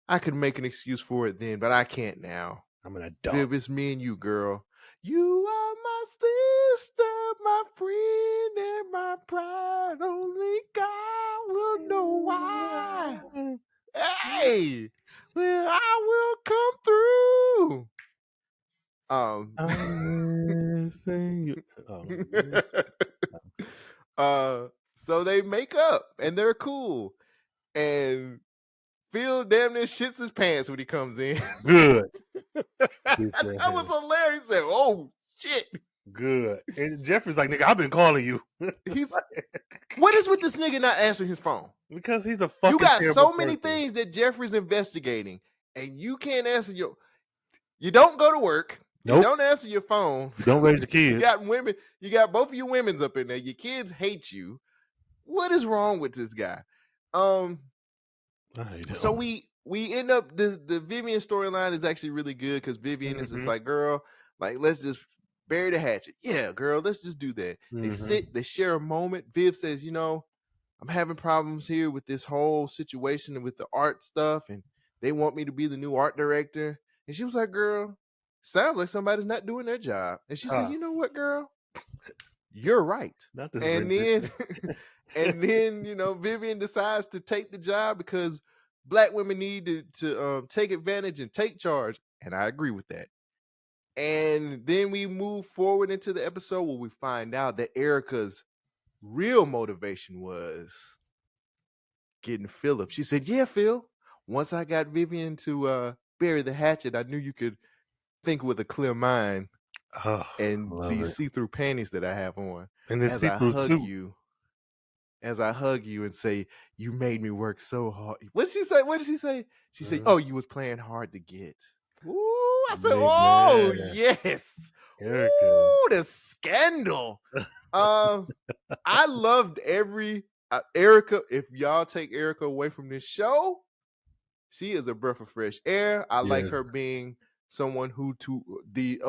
I could make an excuse for it then, but I can't now. I'm an adult. Viv, it's me and you, girl. You are my sister, my friend, and my pride. Only God will know why. Hey, well, I will come through. I'm missing you. So they make up and they're cool. And Phil damn near shits his pants when he comes in. Good. That was hilarious. He said, oh shit. Good. And Jeffrey's like, nigga, I've been calling you. What is with this nigga not answering his phone? Because he's a fucking You got so many person. things that Jeffrey's investigating, and you can't answer your. You don't go to work. Nope. You don't answer your phone. You don't raise the kids. You got women. You got both of your women's up in there. Your kids hate you. What is wrong with this guy? I hate him. So we end up the Vivian storyline is actually really good because Vivian is just like, girl, like let's just bury the hatchet. Yeah, girl, let's just do that. They sit, they share a moment. Viv says, you know, I'm having problems here with this whole situation and with the art stuff, and they want me to be the new art director. And she was like, girl, sounds like somebody's not doing their job. And she said, you know what, girl? You're right. Not this and then, you know, Vivian decides to take the job because black women need to take advantage and take charge. And I agree with that. And then we move forward into the episode where we find out that Erica's real motivation was getting Philip. She said, yeah, Phil, once I got Vivian to bury the hatchet, I knew you could think with a clear mind. And these see-through panties that I have on. And this see-through suit. As I hug you and say, you made me work so hard. What did she say? What did she say? She said, oh, you was playing hard to get. Ooh, I said, oh, yes. Erica. Ooh, the scandal. I loved every Erica. If y'all take Erica away from this show, she is a breath of fresh air. I like her being someone who the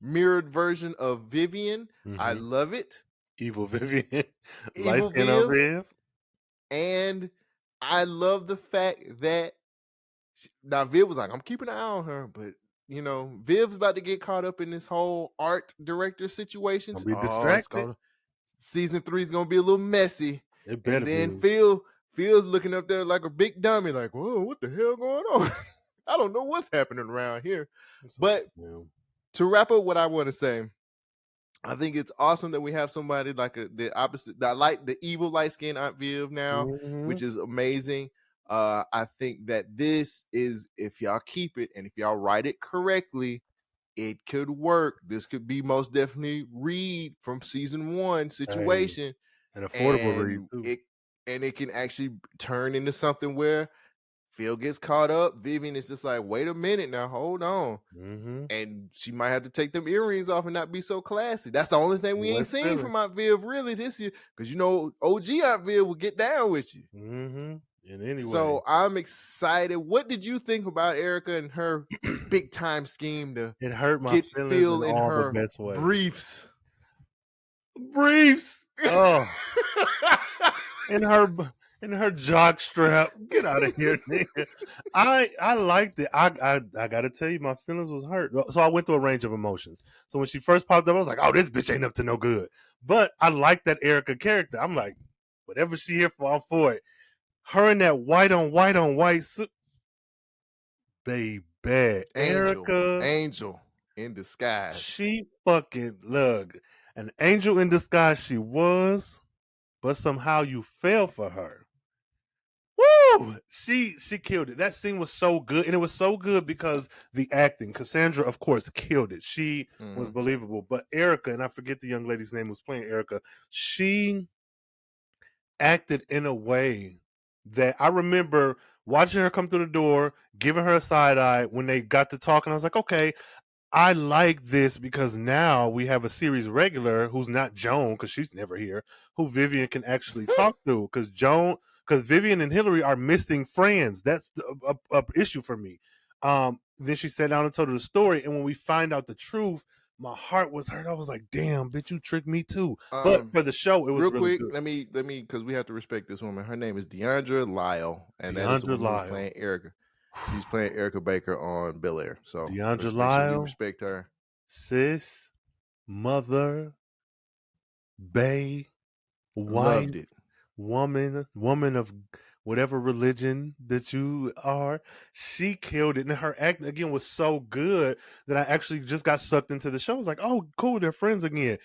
mirrored version of Vivian. I love it. Evil Vivian. Evil Viv. And I love the fact that now Viv was like, I'm keeping an eye on her, but you know, Viv's about to get caught up in this whole art director situation. Be distracted. Season 3 is gonna be a little messy. It better and then be. Phil's looking up there like a big dummy, like, whoa, what the hell going on? I don't know what's happening around here. But to wrap up what I want to say, I think it's awesome that we have somebody like the opposite, the evil light-skinned Aunt Viv now, which is amazing. I think that this is, if y'all keep it and if y'all write it correctly, it could work. This could be most definitely Reed from season 1 situation. An affordable Reed too. And it can actually turn into something where Phil gets caught up. Vivian is just like, wait a minute now, hold on. And she might have to take them earrings off and not be so classy. That's the only thing we ain't seen from Aunt Viv really this year. Because, you know, OG Aunt Viv will get down with you. in any way. So I'm excited. What did you think about Erica and her big time scheme to It hurt my get feelings in Phil in all the her best ways. briefs? Briefs. Oh, in her jock strap. Get out of here, nigga. I liked it. I gotta tell you, my feelings was hurt. So I went through a range of emotions. So when she first popped up, I was like, oh, this bitch ain't up to no good. But I like that Erica character. I'm like, whatever she here for, I'm for it. Her in that white on white suit, baby. Erica, Angel in disguise. she fucking look, an angel in disguise she was, but somehow you fell for her. Woo! She killed it. That scene was so good, and it was so good because the acting. Cassandra, of course, killed it. She was believable. But Erica, and I forget the young lady's name who's playing Erica, she acted in a way that I remember watching her come through the door, giving her a side eye when they got to talking. I was like, okay, I like this because now we have a series regular who's not Joan because she's never here, who Vivian can actually talk to because Vivian and Hillary are missing friends. That's a issue for me. Then she sat down and told her the story, and when we find out the truth, my heart was hurt. I was like, "Damn, bitch, you tricked me too." But for the show, it was real really quick, good. let me because we have to respect this woman. Her name is Deandra Lyle, and that is the Deandra woman who's Lyle. playing Erica. She's playing Erica Baker on Bel-Air. So Deandra let's make sure we Lyle, respect her. sis, mother, bae, wife, Loved it. woman of whatever religion that you are. She killed it, and her acting again was so good that I actually just got sucked into the show. I was like, "Oh, cool, they're friends again."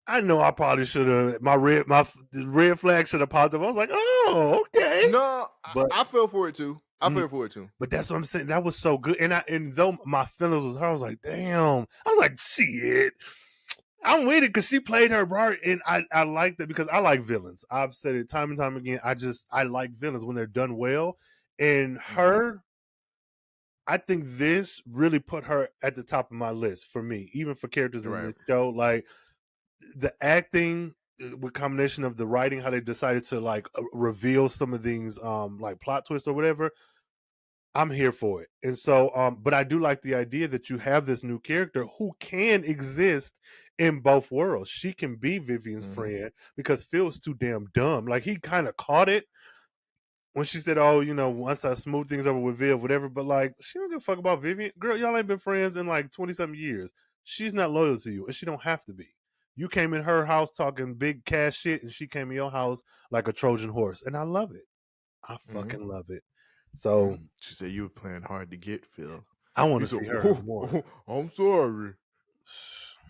I know I probably should have my red flag should have popped up. I was like, "Oh, okay," No, but I fell for it too. I fell for it too. but that's what I'm saying. That was so good, and though my feelings was hurt, I was like, "Damn," I was like, "Shit." I'm with it because she played her part, and I like that because I like villains. I've said it time and time again. I like villains when they're done well, and her, I think this really put her at the top of my list for me, even for characters in this show. Like the acting, with combination of the writing, how they decided to like reveal some of these like plot twists or whatever. I'm here for it. And so, but I do like the idea that you have this new character who can exist in both worlds. She can be Vivian's friend because Phil's too damn dumb. Like he kind of caught it when she said, "Oh, once I smooth things over with Viv, whatever." But like, she don't give a fuck about Vivian. Girl, y'all ain't been friends in like 20-something years. She's not loyal to you, and she don't have to be. You came in her house talking big cash shit, and she came in your house like a Trojan horse, and I love it. I fucking love it. So she said you were playing hard to get, Phil. I want to see her more. I'm sorry.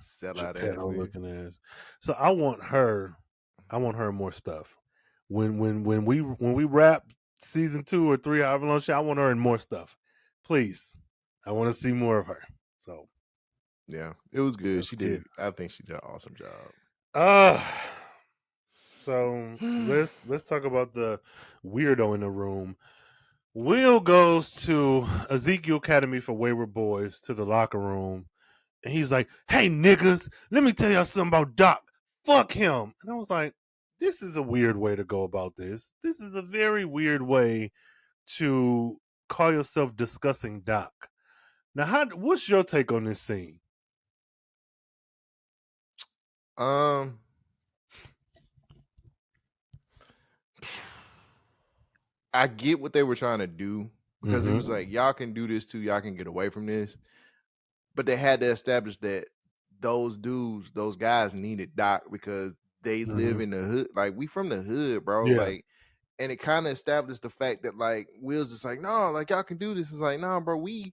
Sell out ass. Looking ass. So I want her more stuff. When we wrap season 2 or 3, however long I want her in more stuff. Please. I want to see more of her. So yeah, it was good. She did. I think she did an awesome job. So let's talk about the weirdo in the room. Will goes to Ezekiel Academy for Wayward Boys to the locker room, and he's like, "Hey niggas, let me tell y'all something about Doc. Fuck him." And I was like, "This is a weird way to go about this. This is a very weird way to call yourself discussing Doc." Now, what's your take on this scene? I get what they were trying to do because it was like, y'all can do this too, y'all can get away from this. But they had to establish that those dudes, those guys needed Doc because they live in the hood. Like, we from the hood, bro. Yeah. Like, and it kind of established the fact that like Will's just like, no, like y'all can do this. It's like, nah, bro, we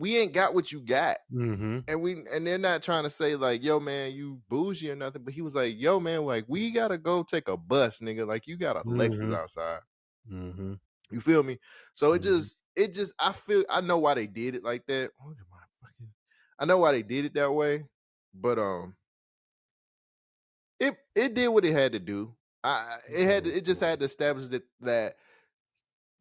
ain't got what you got. And they're not trying to say like, yo, man, you bougie or nothing. But he was like, yo, man, like we gotta go take a bus, nigga. Like you got a Lexus outside. You feel me? So it just I know why they did it like that. I know why they did it that way, but it did what it had to do. It just had to establish that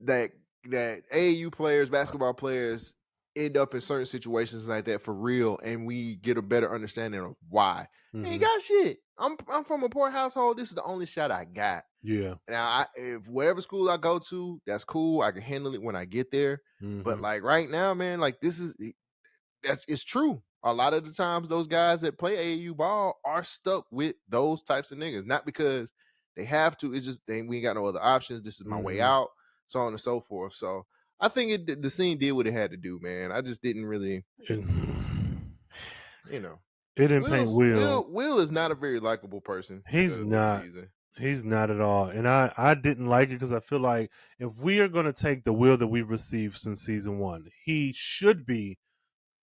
AAU players, basketball players end up in certain situations like that for real, and we get a better understanding of why. Ain't got shit. I'm from a poor household. This is the only shot I got. Yeah. Now, if wherever school I go to, that's cool. I can handle it when I get there. But like right now, man, like it's true. A lot of the times, those guys that play AAU ball are stuck with those types of niggas, not because they have to. It's just we ain't got no other options. This is my way out, so on and so forth. So I think the scene did what it had to do, man. I just didn't really, you know. It didn't paint Will. Will is not a very likable person. He's not. This season. He's not at all. And I didn't like it because I feel like if we are going to take the Will that we've received since season 1, he should be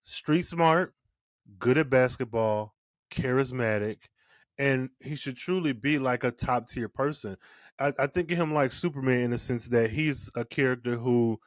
street smart, good at basketball, charismatic, and he should truly be like a top tier person. I think of him like Superman in the sense that he's a character who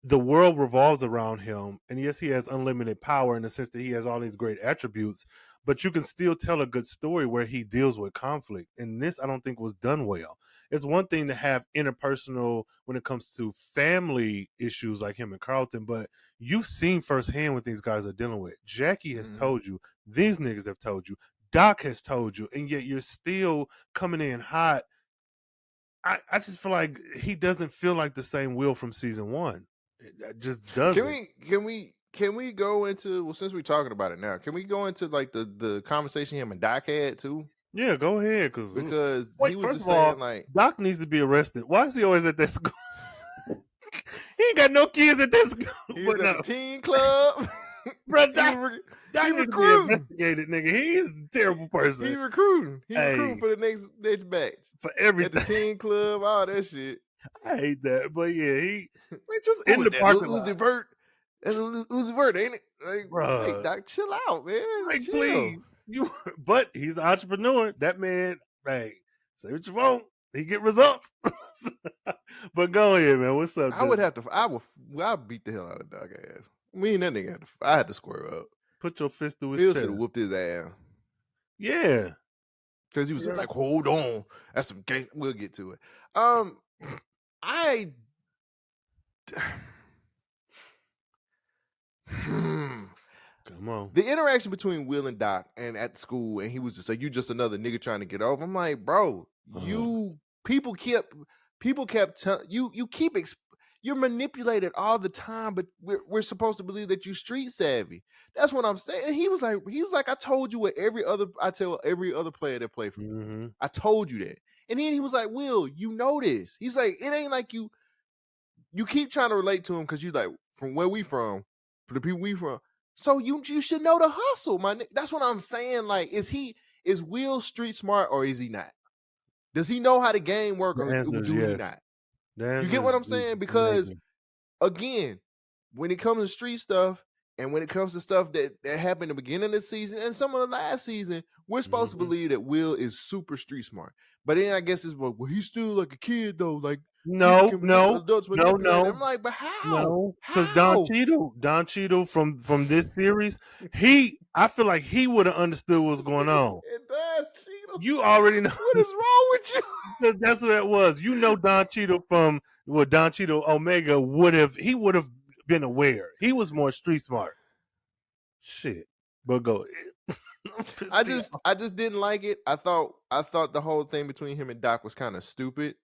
the world revolves around him, and yes, he has unlimited power in the sense that he has all these great attributes, but you can still tell a good story where he deals with conflict, and this I don't think was done well. It's one thing to have interpersonal when it comes to family issues like him and Carlton, but you've seen firsthand what these guys are dealing with. Jackie has told you, these niggas have told you, Doc has told you, and yet you're still coming in hot. I just feel like he doesn't feel like the same Will from season 1. It just doesn't. Can we go into, well, since we're talking about it now, can we go into like the conversation him and Doc had too? Yeah, go ahead. Because wait, he was first just of all, saying like Doc needs to be arrested. Why is he always at that school? He ain't got no kids at that school. He was at the teen club. Bro, Doc needs to be investigated, nigga. He is a terrible person. He recruiting. Recruiting for the next batch. For everything. At the teen club, all that shit. I hate that. But yeah, he just in the parking lot. Uzi Vert. That's Uzi Vert, ain't it? Like, bro, hey, Doc, chill out, man. Like, chill. please. But he's an entrepreneur. That man, hey, say what you want. He get results. But go ahead, man. What's up? I'll beat the hell out of Doc ass. Me and that nigga I had to square up. Put your fist through his Phil chest. should have whooped his ass. Yeah. Because he was just like, hold on. That's some gang. We'll get to it. Come on. The interaction between Will and Doc and at school, and he was just like, you just another nigga trying to get over. I'm like, bro, people kept telling you're manipulated all the time, but we're supposed to believe that you street savvy. That's what I'm saying. And he was like, I told you I tell every other player that play for me. I told you that. And then he was like, Will, you know this. He's like, it ain't like you keep trying to relate to him because you like from where we from, for the people we from. So you should know the hustle, my nigga. That's what I'm saying. Like, is Will street smart or is he not? Does he know how the game work or do he not? You get what I'm saying? Because again, when it comes to street stuff and when it comes to stuff that happened in the beginning of the season and some of the last season, we're supposed to believe that Will is super street smart. But then I guess it's well, he's still like a kid though. Like no. I'm like, but how? No, because Don Cheadle from this series, I feel like he would have understood what's going on. You already know what is wrong with you. Because that's what it was. You know, Don Cheadle from Don Cheadle Omega would have been aware. He was more street smart. Shit, but go. I just didn't like it. I thought the whole thing between him and Doc was kind of stupid.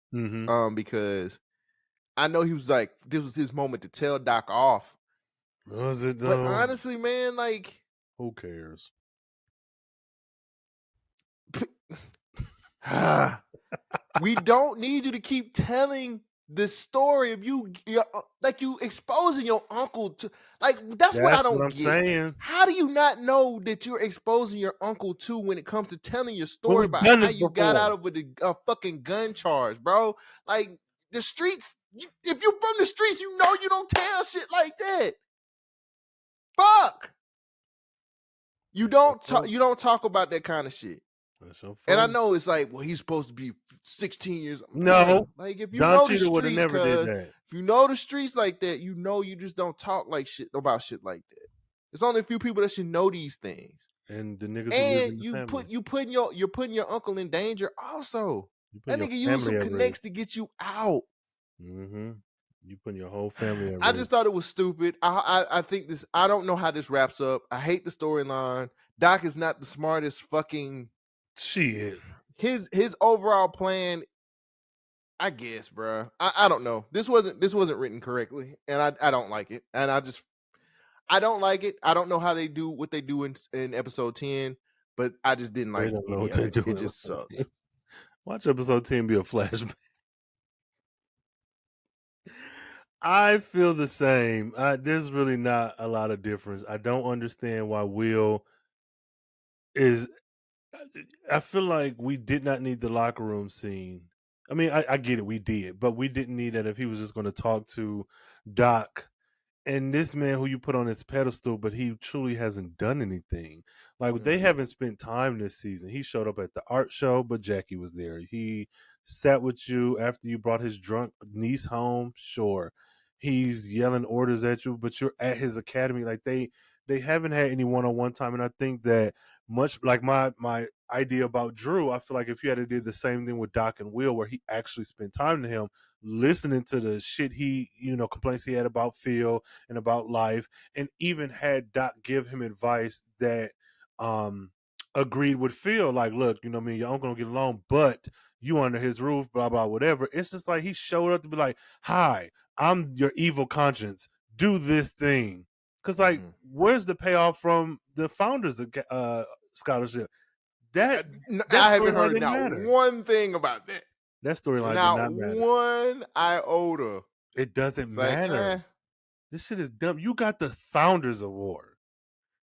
Because I know he was like, this was his moment to tell Doc off. Was it though? But honestly, man, like, who cares? We don't need you to keep telling the story of you exposing your uncle to, like, that's what I don't get. Saying. How do you not know that you're exposing your uncle to when it comes to telling your story about how you got out of a fucking gun charge, bro? Like, the streets, if you're from the streets, you know you don't tell shit like that. Fuck. You don't talk about that kind of shit. And I know it's like, well, he's supposed to be 16 years old. No. Like, if you Don know the Cheadle streets, never did that. if you know the streets like that, you know you just don't talk like shit about shit like that. There's only a few people that should know these things. And the niggas and you're putting your uncle in danger also. That nigga used some connects to get you out. You putting your whole family at I just thought it was stupid. I think this, I don't know how this wraps up. I hate the storyline. Doc is not the smartest fucking Shit. His overall plan, I guess, bro. I don't know. This wasn't written correctly, and I don't like it. And I don't like it. I don't know how they do what they do in episode 10, but I just didn't They like don't know any what of they're it. doing. It just sucked. Watch episode 10 be a flashback. I feel the same. There's really not a lot of difference. I don't understand why Will is. I feel like we did not need the locker room scene. I mean, I get it, we did, but we didn't need that if he was just going to talk to Doc and this man who you put on his pedestal, but he truly hasn't done anything. Like they haven't spent time this season. He showed up at the art show, but Jackie was there. He sat with you after you brought his drunk niece home. Sure, he's yelling orders at you, but you're at his academy. Like they haven't had any one on one time, and I think that much like my idea about Drew, I feel like if you had to do the same thing with Doc and Will, where he actually spent time to him, listening to the shit he complaints he had about Phil and about life, and even had Doc give him advice that um agreed with Phil, like, look, me and your uncle don't get along, but you under his roof, blah blah whatever. It's just like he showed up to be like, hi, I'm your evil conscience, do this thing. Because like, where's the payoff from the founders of scholarship? That that I haven't storyline heard didn't not matter. one thing about that. That storyline did Not not matter. one iota. It doesn't It's like, matter. This shit is dumb. You got the Founders Award.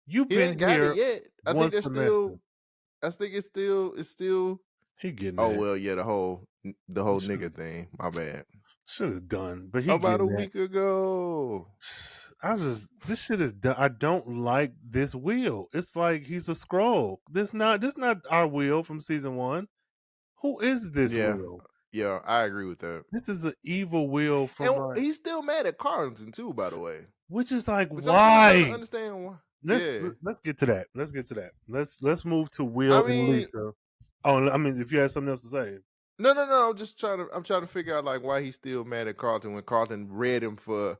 You've he been ain't got it here yet. I think one they're semester. still. I think it's still. He getting Oh that. well, yeah, the whole nigga thing. My bad. Shit is done, but he About a getting that. week ago. This shit is done. I don't like this Will. It's like he's a scroll. This not our Will from season 1. Who is this Yeah, Will? yeah, I agree with that. This is an evil Will from And like, he's still mad at Carlton too, by the way. which is like, Which I'm still trying to why? understand why. Let's Yeah, let's get to that. Let's move to I Will and mean, Lisa. Oh, I mean, if you had something else to say. no. I'm trying to figure out like why he's still mad at Carlton when Carlton read him for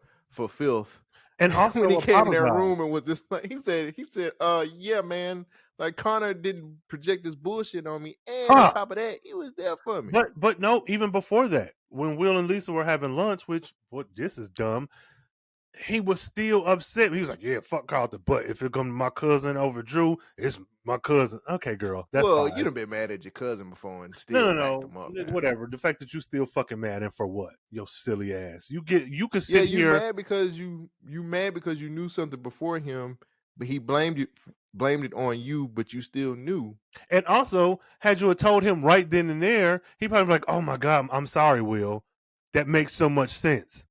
filth. And When also he came in their apologize. room and was just like he said, yeah, man, like Connor didn't project this bullshit on me, and on top of that, he was there for me. But no, even before that, when Will and Lisa were having lunch, which this is dumb, he was still upset. He was like, "Yeah, fuck Carlton, but if it comes to my cousin over Drew, it's my cousin." Okay, girl, that's Well, fine. you done been mad at your cousin before and No, still no, backed no, him up. Now. whatever. The fact that you still fucking mad and for what? Your silly ass. You could Yeah, sit you here. mad because you mad because you knew something before him, but he blamed it on you, but you still knew. And also, had you have told him right then and there, he probably be like, "Oh my god, I'm sorry, Will. That makes so much sense."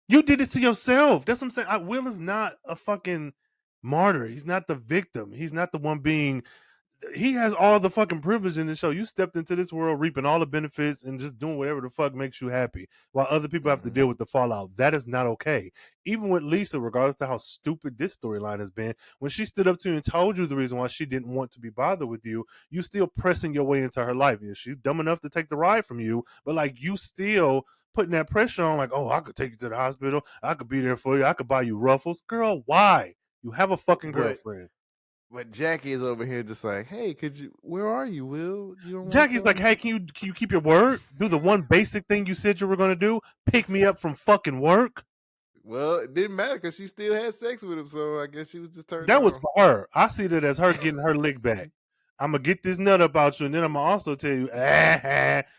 You did it to yourself. That's what I'm saying. Will is not a fucking martyr. He's not the victim. He's not the one being. He has all the fucking privilege in the show. You stepped into this world reaping all the benefits and just doing whatever the fuck makes you happy, while other people have to deal with the fallout. That is not okay. Even with Lisa, regardless of how stupid this storyline has been, when she stood up to you and told you the reason why she didn't want to be bothered with you, you still pressing your way into her life. She's dumb enough to take the ride from you, but like you still putting that pressure on, like, oh, I could take you to the hospital. I could be there for you. I could buy you ruffles. Girl, why? You have a fucking girlfriend. But Jackie is over here just like, hey, where are you, Will? You don't Jackie's like, hey, can you keep your word? Do the one basic thing you said you were going to do? Pick me up from fucking work? Well, it didn't matter because she still had sex with him, so I guess she was just turned That on. was for her. I see that as her getting her lick back. I'm going to get this nut up out you, and then I'm going to also tell you,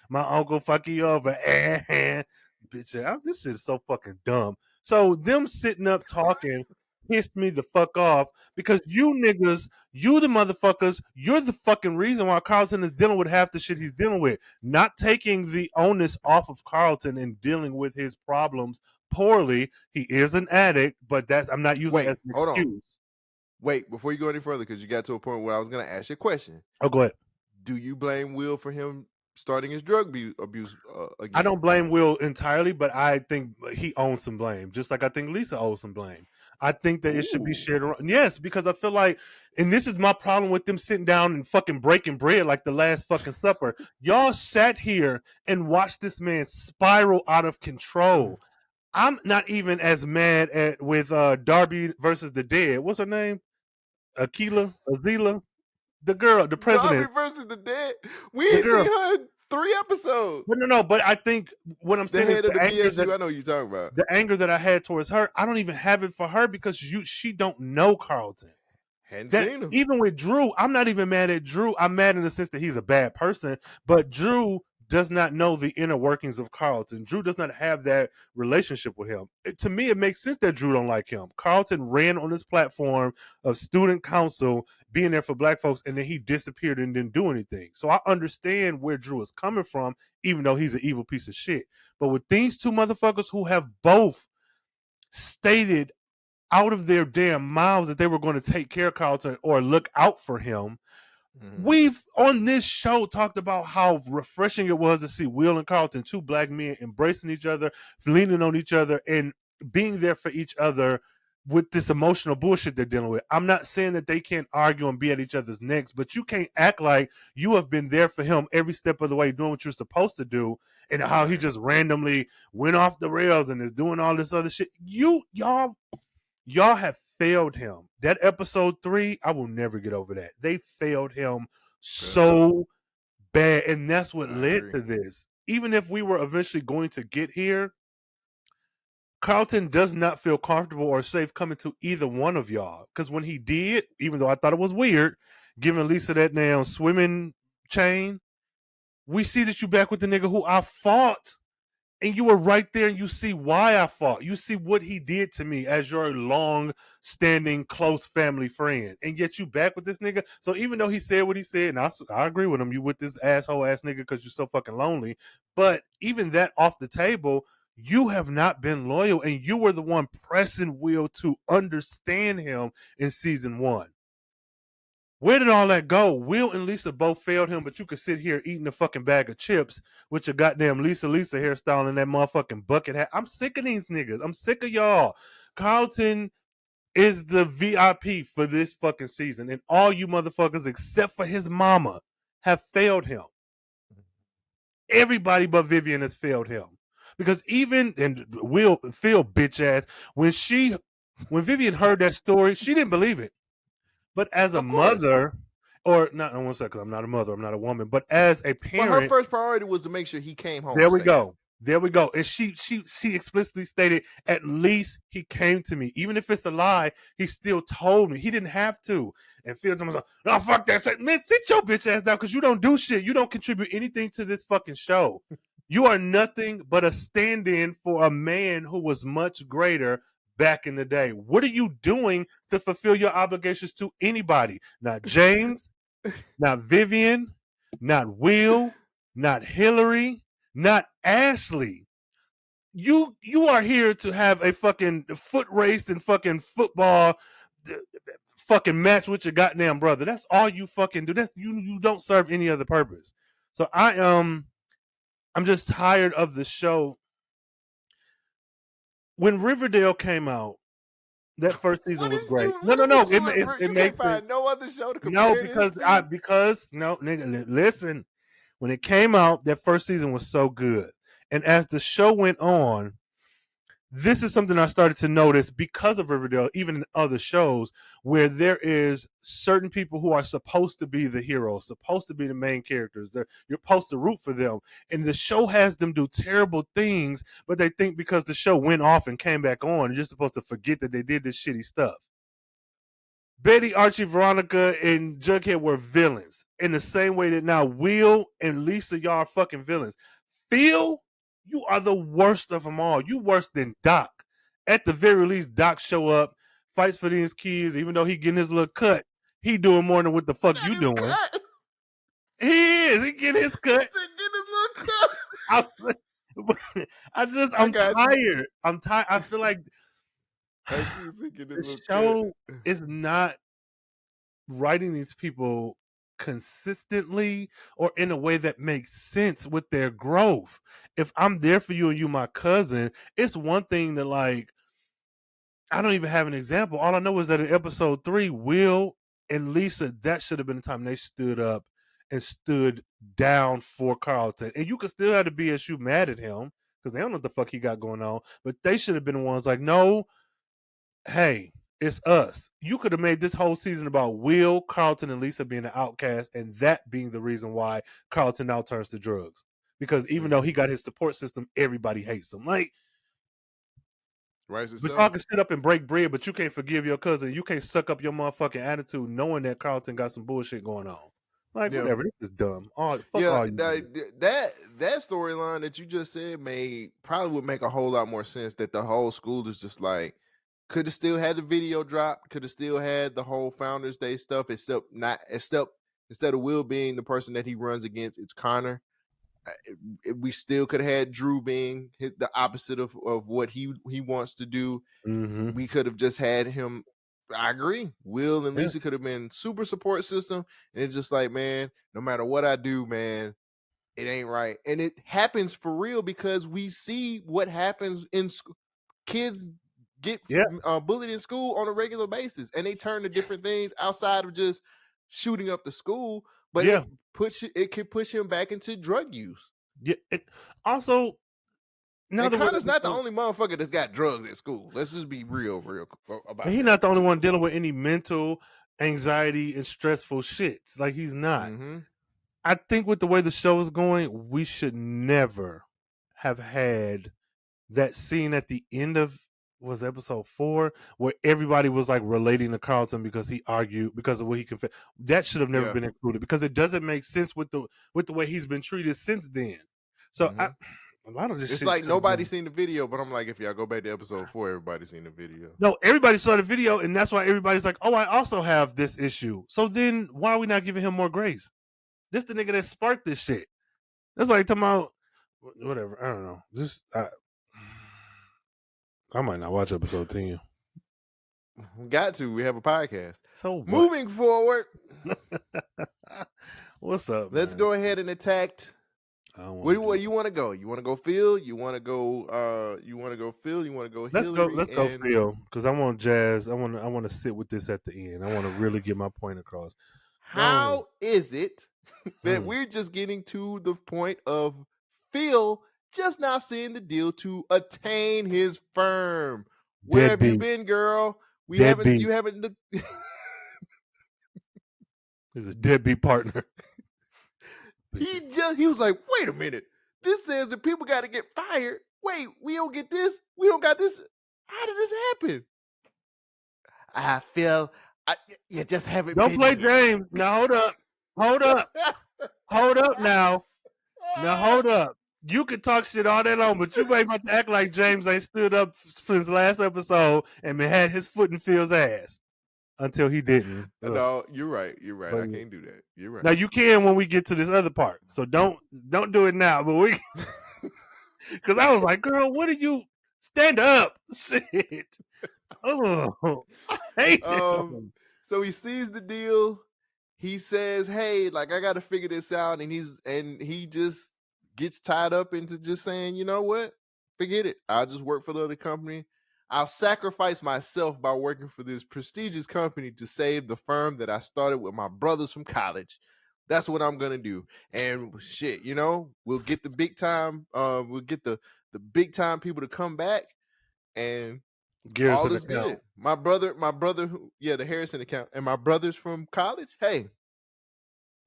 my uncle fucking you over. Bitch, this shit is so fucking dumb. So them sitting up talking pissed me the fuck off because you niggas, you the motherfuckers, you're the fucking reason why Carlton is dealing with half the shit he's dealing with. Not taking the onus off of Carlton and dealing with his problems poorly. He is an addict, but I'm not using it as an excuse. Wait, before you go any further, because you got to a point where I was going to ask you a question. Oh, go ahead. Do you blame Will for him starting his drug abuse again? I don't blame Will entirely, but I think he owns some blame, just like I think Lisa owes some blame. I think that it should be shared around. Yes, because I feel like, and this is my problem with them sitting down and fucking breaking bread like the last fucking supper. Y'all sat here and watched this man spiral out of control. I'm not even as mad with Darby versus the Dead. What's her name? Azila? The girl, the president, Zombie versus the dead. We the ain't seen girl. her in 3 episodes. But no. But I think what I'm The saying is head of the BSU. I know what you're talking about. the anger that I had towards her, I don't even have it for her because she don't know Carlton. Hadn't That seen him. even with Drew, I'm not even mad at Drew. I'm mad in the sense that he's a bad person, but Drew does not know the inner workings of Carlton. Drew does not have that relationship with him. To me, it makes sense that Drew don't like him. Carlton ran on this platform of student council, being there for black folks, and then he disappeared and didn't do anything. So I understand where Drew is coming from, even though he's an evil piece of shit. But with these two motherfuckers who have both stated out of their damn mouths that they were going to take care of Carlton or look out for him. We've on this show talked about how refreshing it was to see Will and Carlton, two black men, embracing each other, leaning on each other, and being there for each other with this emotional bullshit they're dealing with. I'm not saying that they can't argue and be at each other's necks, but you can't act like you have been there for him every step of the way, doing what you're supposed to do, and how he just randomly went off the rails and is doing all this other shit. Y'all have failed him. That episode 3, I will never get over that. They failed him so bad, and that's what led to this. Even if we were eventually going to get here, Carlton does not feel comfortable or safe coming to either one of y'all. Because when he did, even though I thought it was weird, giving Lisa that damn swimming chain, we see that you back with the nigga who I fought. And you were right there and you see why I fought. You see what he did to me as your long-standing close family friend. And yet you back with this nigga. So even though he said what he said, and I agree with him, you with this asshole ass nigga because you're so fucking lonely. But even that off the table, you have not been loyal. And you were the one pressing Will to understand him in season 1. Where did all that go? Will and Lisa both failed him, but you could sit here eating a fucking bag of chips with your goddamn Lisa hairstyle and that motherfucking bucket hat. I'm sick of these niggas. I'm sick of y'all. Carlton is the VIP for this fucking season, and all you motherfuckers, except for his mama, have failed him. Everybody but Vivian has failed him. Because even, and Will, Phil, bitch ass, when Vivian heard that story, she didn't believe it. But as a mother, or not, I won't say because I'm not a mother, I'm not a woman, but as a parent. But her first priority was to make sure he came home. There we go. There we go. And she explicitly stated, at least he came to me. Even if it's a lie, he still told me. He didn't have to. And Phil's almost like, no, fuck that. Man, sit your bitch ass down because you don't do shit. You don't contribute anything to this fucking show. You are nothing but a stand-in for a man who was much greater back in the day. What are you doing to fulfill your obligations to anybody? Not James, not Vivian, not Will, not Hillary, not Ashley. You are here to have a fucking foot race and fucking football fucking match with your goddamn brother. That's all you fucking do. That's you don't serve any other purpose. So I'm just tired of the show. When Riverdale came out, that first season was great. No. It makes find no other show to compare. No, because no, nigga, listen. When it came out, that first season was so good, and as the show went on, this is something I started to notice because of Riverdale, even in other shows, where there is certain people who are supposed to be the heroes, supposed to be the main characters. You're supposed to root for them. And the show has them do terrible things, but they think because the show went off and came back on, you're supposed to forget that they did this shitty stuff. Betty, Archie, Veronica, and Jughead were villains in the same way that now Will and Lisa, y'all are fucking villains. Phil, you are the worst of them all. You worse than Doc. At the very least, Doc show up, fights for these kids, even though he getting his little cut. He doing more than what the fuck you doing. Cut. He is. He getting his cut. He getting his little cut. I'm tired. I'm tired. I feel like the show is not writing these people consistently or in a way that makes sense with their growth. If I'm there for you and you my cousin, it's one thing to like, I don't even have an example. All I know is that in episode 3, Will and Lisa, that should have been the time they stood up and stood down for Carlton. And you could still have the BSU mad at him because they don't know what the fuck he got going on, but they should have been the ones like, no, hey, It's us. You could have made this whole season about Will, Carlton, and Lisa being an outcast, and that being the reason why Carlton now turns to drugs. Because even though he got his support system, everybody hates him. Like, Right but y'all yourself. can sit up and break bread, but you can't forgive your cousin. You can't suck up your motherfucking attitude knowing that Carlton got some bullshit going on. Like, Yeah. whatever. This is dumb. Fuck Yeah, all you. that storyline that you just said probably would make a whole lot more sense. That the whole school is just like could have still had the video drop, could have still had the whole Founders Day stuff, except instead of Will being the person that he runs against, it's Connor. We still could have had Drew being the opposite of what he wants to do. Mm-hmm. We could have just had him. I agree. Will and Yeah. Lisa could have been super support system, and it's just like, man, no matter what I do, man, it ain't right. And it happens for real because we see what happens in school. Kids get bullied in school on a regular basis, and they turn to different things outside of just shooting up the school. But it can push him back into drug use. Yeah. Also, now Connor's not the only motherfucker that's got drugs at school. Let's just be real about it. He's not the only one dealing with any mental anxiety and stressful shits. Like, he's not. Mm-hmm. I think with the way the show is going, we should never have had that scene at the end of episode 4 where everybody was like relating to Carlton because he argued because of what he confessed. That should have never been included because it doesn't make sense with the way he's been treated since then. So a lot of this it's shit like nobody's seen the video, but I'm like, if y'all go back to episode 4, everybody's seen the video. No, everybody saw the video, and that's why everybody's like, "Oh, I also have this issue." So then, why are we not giving him more grace? This the nigga that sparked this shit. That's like talking about whatever. I don't know. Just I might not watch episode 10. We got to. We have a podcast. So what? Moving forward. What's up? Let's go ahead and attack. Where do you want to go? You want to go Phil? You want to go? You want to go Phil? You want to go Hillary? Let's go Phil because I want Jazz. I want to sit with this at the end. I want to really get my point across. How is it that we're just getting to the point of Phil just now seeing the deal to attain his firm? Where have you been, girl? You haven't. He's a deadbeat partner. He was like, wait a minute. This says that people got to get fired. Wait, we don't get this. We don't got this. How did this happen? I feel you just haven't. Don't play James. Now hold up. Hold up now. Now hold up. You can talk shit all day long, but you ain't about to act like James ain't stood up for his last episode and had his foot in Phil's ass until he didn't. No, you're right. You're right. I can't do that. You're right. Now you can when we get to this other part. So don't do it now. But we, because I was like, girl, what are you? Stand up, shit. Oh, I hate him. So he sees the deal. He says, "Hey, like I got to figure this out," and he just gets tied up into just saying, "You know what? Forget it. I'll just work for the other company. I'll sacrifice myself by working for this prestigious company to save the firm that I started with my brothers from college. That's what I'm gonna do. And shit, we'll get the big time. We'll get the big time people to come back, and all is good. My brother, the Harrison account, and my brothers from college. Hey,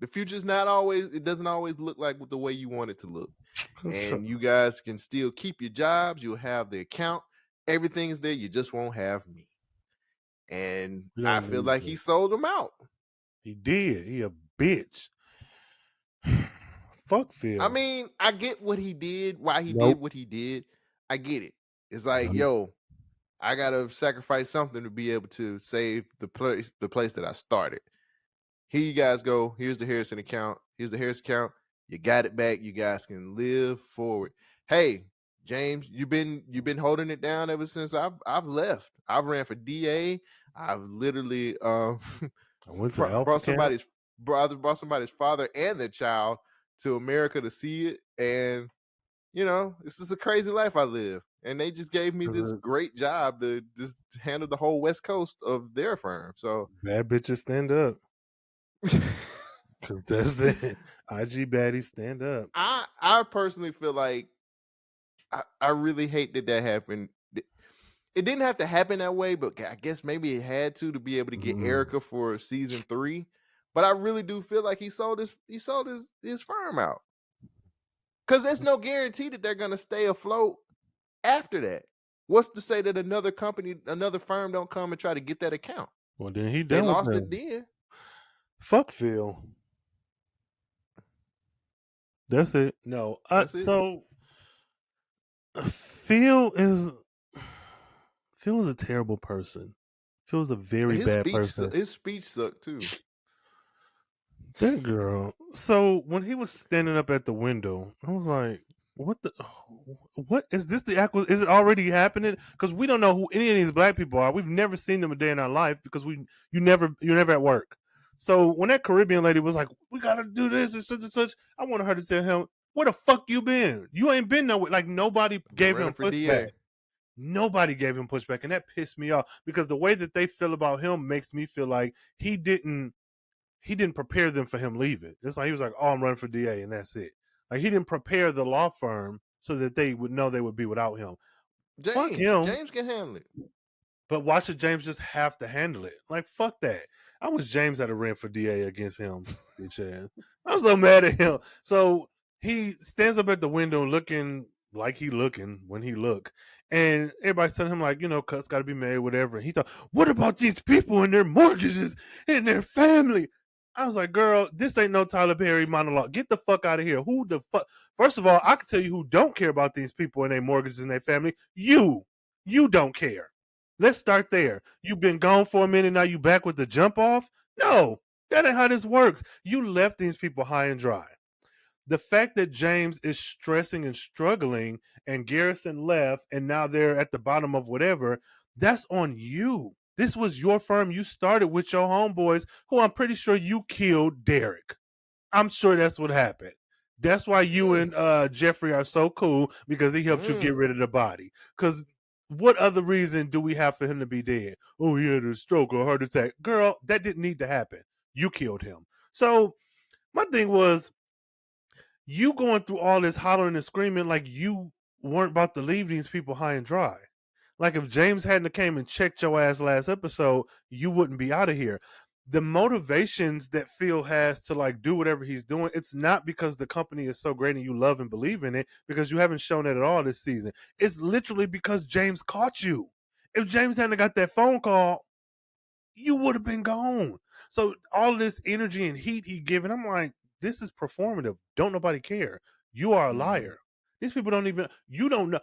the future's not always. It doesn't always look like the way you want it to look, and you guys can still keep your jobs. You'll have the account. Everything is there. You just won't have me. And I feel like he sold them out. He did. He a bitch. Fuck Phil. I mean, I get what he did, why he did what he did. I get it. It's like, yo, I gotta sacrifice something to be able to save the place that I started. Here you guys go. Here's the Harrison account. Here's the Harrison account. You got it back. You guys can live forward. Hey, James, you've been holding it down ever since I've left. I've ran for DA. I've literally brought somebody's father and their child to America to see it, and this is a crazy life I live. And they just gave me this great job to just handle the whole West Coast of their firm. So bad bitches stand up. Because that's it. IG baddies stand up. I personally feel like I really hate that happened. it didn't have to happen that way, but I guess maybe it had to be able to get Erica for season 3. But I really do feel like he sold his firm out. Because there's no guarantee that they're gonna stay afloat after that. What's to say that another company, another firm don't come and try to get that account? Well, then he They done with lost them. it then. Fuck Phil. That's it. No. That's it. So Phil is a terrible person. Phil's a very bad person. His speech sucked too. That girl. So when he was standing up at the window, I was like, what is this? Is it already happening? Because we don't know who any of these black people are. We've never seen them a day in our life because you're never at work. So when that Caribbean lady was like, we gotta do this and such and such, I wanted her to tell him, where the fuck you been? You ain't been nowhere. Like nobody gave him pushback. Nobody gave him pushback, and that pissed me off because the way that they feel about him makes me feel like he didn't prepare them for him leaving. It's like he was like, "Oh, I'm running for DA," and that's it. Like he didn't prepare the law firm so that they would know they would be without him. Fuck him. James can handle it. But why should James just have to handle it? Like fuck that. I wish James had a ran for DA against him. Bitch ass. I'm so mad at him. So he stands up at the window looking like he looking when he look. And everybody's telling him like, cuts got to be made, whatever. And he thought, what about these people and their mortgages and their family? I was like, girl, this ain't no Tyler Perry monologue. Get the fuck out of here. Who the fuck? First of all, I can tell you who don't care about these people and their mortgages and their family. You don't care. Let's start there. You've been gone for a minute. Now you back with the jump off? No, that ain't how this works. You left these people high and dry. The fact that James is stressing and struggling and Garrison left and now they're at the bottom of whatever, that's on you. This was your firm. You started with your homeboys who I'm pretty sure you killed Derek. I'm sure that's what happened. That's why you and Jeffrey are so cool because he helped you get rid of the body. Because what other reason do we have for him to be dead? Oh, he had a stroke or a heart attack. Girl, that didn't need to happen. You killed him. So my thing was, you going through all this hollering and screaming like you weren't about to leave these people high and dry. Like if James hadn't came and checked your ass last episode, you wouldn't be out of here. The motivations that Phil has to like do whatever he's doing, it's not because the company is so great and you love and believe in it, because you haven't shown it at all this season. It's literally because James caught you. If James hadn't got that phone call, you would have been gone. So all this energy and heat he giving, I'm like, this is performative. Don't nobody care. You are a liar. These people don't even, you don't know.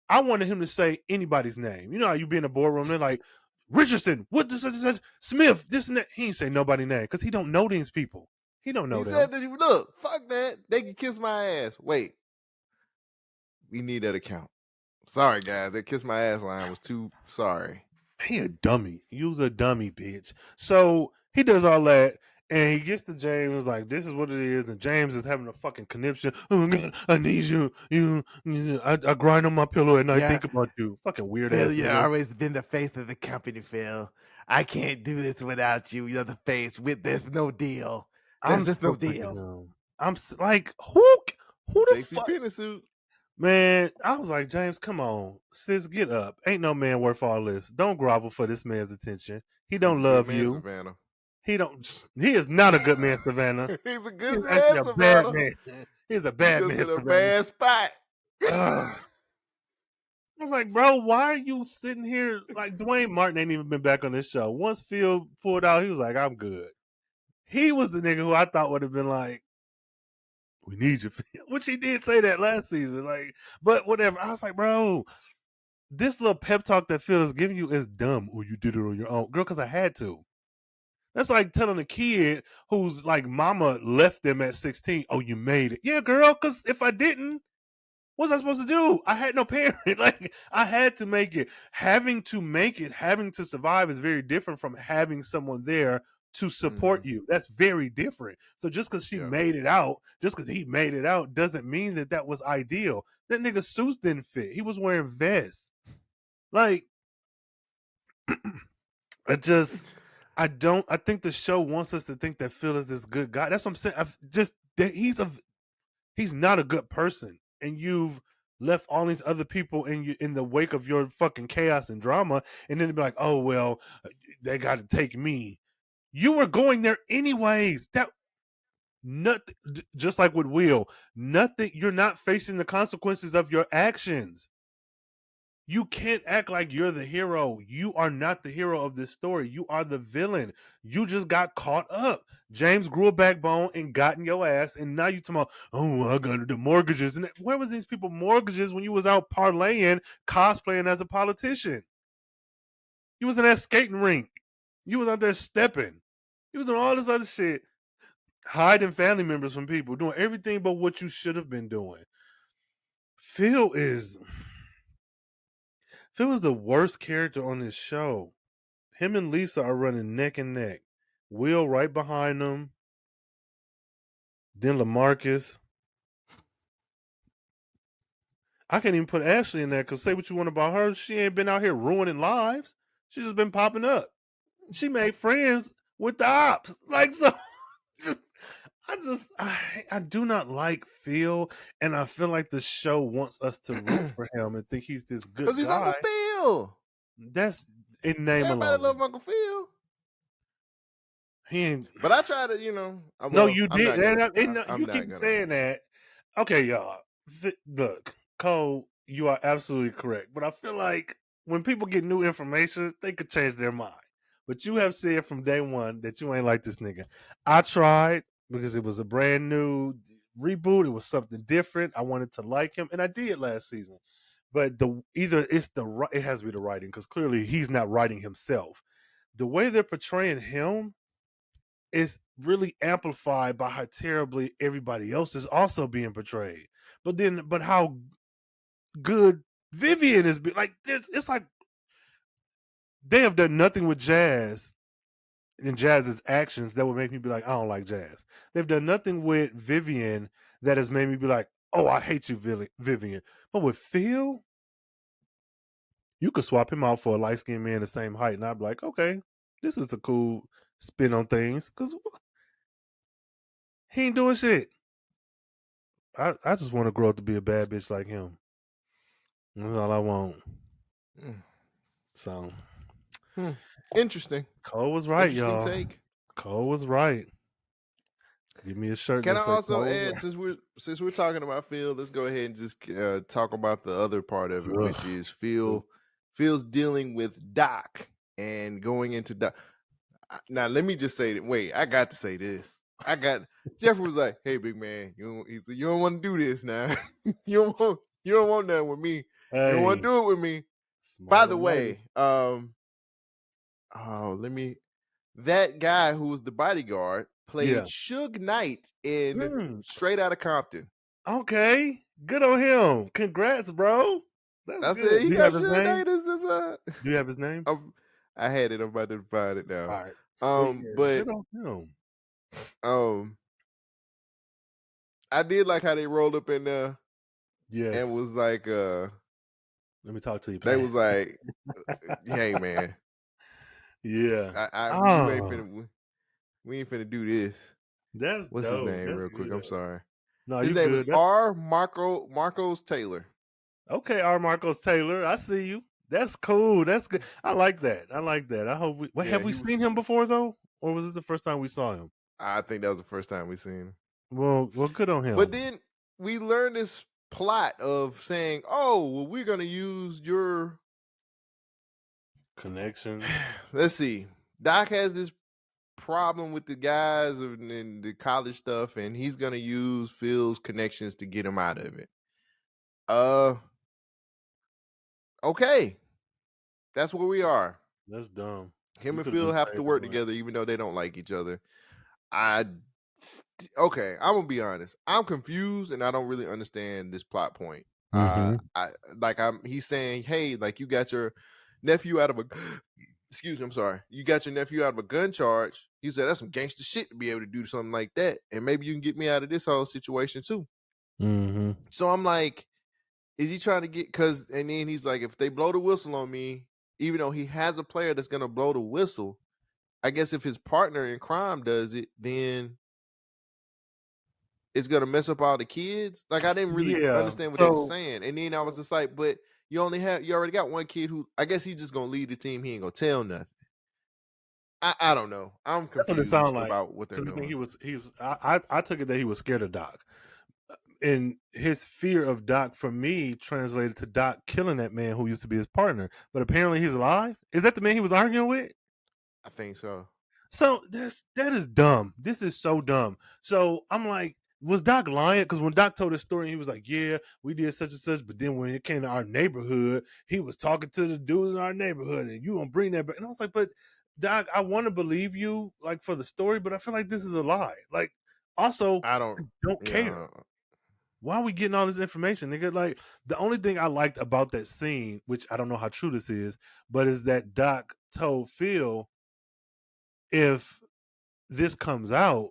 I wanted him to say anybody's name. You know how you be in a boardroom, they're like, Richardson, what this, Smith, this and that. He ain't say nobody name because he don't know these people. He don't know them. He said, look, fuck that. They can kiss my ass. Wait. We need that account. Sorry, guys. That kiss my ass line was too sorry. He a dummy. You was a dummy, bitch. So he does all that. And he gets to James like, this is what it is. And James is having a fucking conniption. Oh, my God, I need you. I grind on my pillow and I think about you. Fucking weird Phil, ass. You've always been the face of the company, Phil. I can't do this without you. You're the face. There's no deal. There's just no deal. I'm like, who the JC fuck? Penny suit. Man, I was like, James, come on. Sis, get up. Ain't no man worth all this. Don't grovel for this man's attention. He don't love you. Savannah. He is not a good man, Savannah. He's a good man, a Savannah. Bad man. He's a bad man. He's in a bad spot. I was like, bro, why are you sitting here? Like, Dwayne Martin ain't even been back on this show. Once Phil pulled out, he was like, I'm good. He was the nigga who I thought would have been like, we need you, Phil. Which he did say that last season. Like, but whatever. I was like, bro, this little pep talk that Phil is giving you is dumb. Oh, you did it on your own. Girl, because I had to. That's like telling a kid whose like mama left them at 16, oh, you made it. Yeah, girl, because if I didn't, what's I supposed to do? I had no parent. Like, I had to make it. Having to make it, having to survive is very different from having someone there to support you. That's very different. So just because she made it out, just because he made it out, doesn't mean that was ideal. That nigga suits didn't fit. He was wearing vests. Like, I think the show wants us to think that Phil is this good guy. That's what I'm saying. He's not a good person. And you've left all these other people in the wake of your fucking chaos and drama, and then be like, oh well, they got to take me. You were going there anyways. That nothing, just like with Will, nothing. You're not facing the consequences of your actions. You can't act like you're the hero. You are not the hero of this story. You are the villain. You just got caught up. James grew a backbone and got in your ass, and now you talking about, oh, I got the mortgages. And where was these people mortgages when you was out parlaying, cosplaying as a politician? You was in that skating rink. You was out there stepping. You was doing all this other shit, hiding family members from people, doing everything but what you should have been doing. Phil is the worst character on this show. Him and Lisa are running neck and neck. Will right behind them. Then LaMarcus. I can't even put Ashley in there because say what you want about her, she ain't been out here ruining lives. She's just been popping up. She made friends with the ops. Like, so I do not like Phil, and I feel like the show wants us to root for him and think he's this good Because he's guy. Uncle Phil. That's in name Everybody alone. love Uncle Phil. He ain't. But I try to, No, you I'm did. not And I'm you not keep gonna. saying that. Okay, y'all. Look, Cole, you are absolutely correct. But I feel like when people get new information, they could change their mind. But you have said from day one that you ain't like this nigga. I tried because it was a brand new reboot. It was something different. I wanted to like him, and I did last season. But it has to be the writing because clearly he's not writing himself. The way they're portraying him is really amplified by how terribly everybody else is also being portrayed. But how good Vivian is like, it's like they have done nothing with Jazz and Jazz's actions that would make me be like, I don't like Jazz. They've done nothing with Vivian that has made me be like, oh, I hate you, Vivian. But with Phil, you could swap him out for a light skinned man the same height, and I'd be like, okay, this is a cool spin on things because he ain't doing shit. I just want to grow up to be a bad bitch like him. That's all I want. So Interesting. Cole was right, Interesting y'all. take. Cole was right. Give me a shirt. Can I That say also Cole was add, right. since we're talking about Phil, let's go ahead and just talk about the other part of it, which is Phil's dealing with Doc and going into Doc. Now, let me just say that. Wait, I got to say this. Jeffrey was like, "Hey, big man, he said, you don't want to do this now. you don't want nothing with me. Hey, you don't want to do it with me." By the way, that guy who was the bodyguard played Suge Knight in Straight Outta Compton. Okay, good on him. Congrats, bro. That's good. Said he Do you got have his Suge name? Knight as his. Do you have his name? I had it. I'm about to find it now. All right. But good on him. I did like how they rolled up in there. Yes. And was like, let me talk to you. They was like, hey man. Yeah. We ain't finna do this. That's What's dope. his name, That's real quick? good. I'm sorry. No, his you name good. is R. Marcos Taylor. Okay, R. Marcos Taylor. I see you. That's cool. That's good. I like that. I hope we have we seen him before though? Or was this the first time we saw him? I think that was the first time we seen him. Well, good on him. But then we learned this plot of saying, oh, well, we're gonna use your connection. Let's see. Doc has this problem with the guys and the college stuff, and he's gonna use Phil's connections to get him out of it. Okay. That's where we are. That's dumb. Him and Phil have to work together, even though they don't like each other. Okay, I'm gonna be honest. I'm confused, and I don't really understand this plot point. He's saying, "Hey, like you got your nephew out of a." Excuse me, I'm sorry. You got your nephew out of a gun charge. He said that's some gangster shit to be able to do something like that, and maybe you can get me out of this whole situation too. So I'm like, is he trying to get? And then he's like, if they blow the whistle on me, even though he has a player that's gonna blow the whistle, I guess if his partner in crime does it, then it's gonna mess up all the kids. Like I didn't really Yeah. understand what they were So saying, and then I was just like, but you already got one kid who I guess he's just gonna lead the team. He ain't gonna tell nothing. I don't know. I'm that's what it sounded confused like. about what they're Because I think doing. he was. I took it that he was scared of Doc, and his fear of Doc for me translated to Doc killing that man who used to be his partner. But apparently he's alive. Is that the man he was arguing with? I think so. So that is dumb. This is so dumb. So I'm like, was Doc lying? Because when Doc told his story, he was like, "Yeah, we did such and such," but then when it came to our neighborhood, he was talking to the dudes in our neighborhood, and you gonna bring that back? And I was like, "But Doc, I want to believe you, like for the story, but I feel like this is a lie. Like, also, I don't. I don't care. Yeah, Why are we getting all this information, nigga? Like, the only thing I liked about that scene, which I don't know how true this is, but is that Doc told Phil, if this comes out,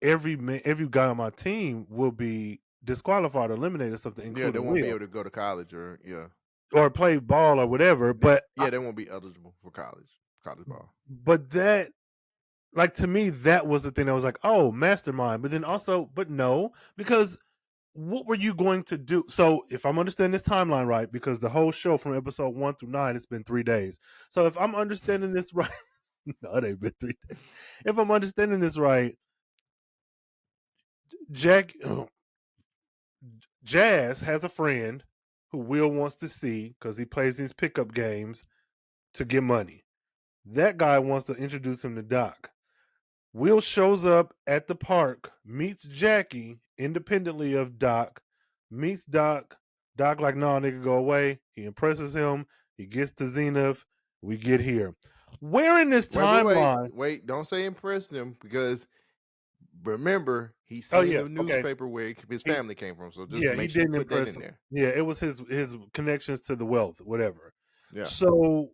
every guy on my team will be disqualified or eliminated, something, yeah. They including won't be Will, able to go to college or yeah. or play ball or whatever. They won't be eligible for college ball. But that, like, to me, that was the thing that was like, oh, mastermind. But then also, but no, because what were you going to do? So if I'm understanding this timeline right, because the whole show from episode 1 through 9, it's been 3 days. So if I'm understanding this right, no, it ain't been 3 days. If I'm understanding this right, Jack Jazz has a friend who Will wants to see because he plays these pickup games to get money. That guy wants to introduce him to Doc. Will shows up at the park, meets Jackie independently of Doc, meets Doc. Doc like, no, nigga, go away. He impresses him. He gets to Zenith. We get here. Where in this timeline? Wait! Don't say impress them because remember he's Oh seen yeah, the okay. newspaper where his He family came from. So just Yeah, he make sure you didn't put that impress in him. there. Yeah, it was his connections to the wealth, whatever. Yeah. So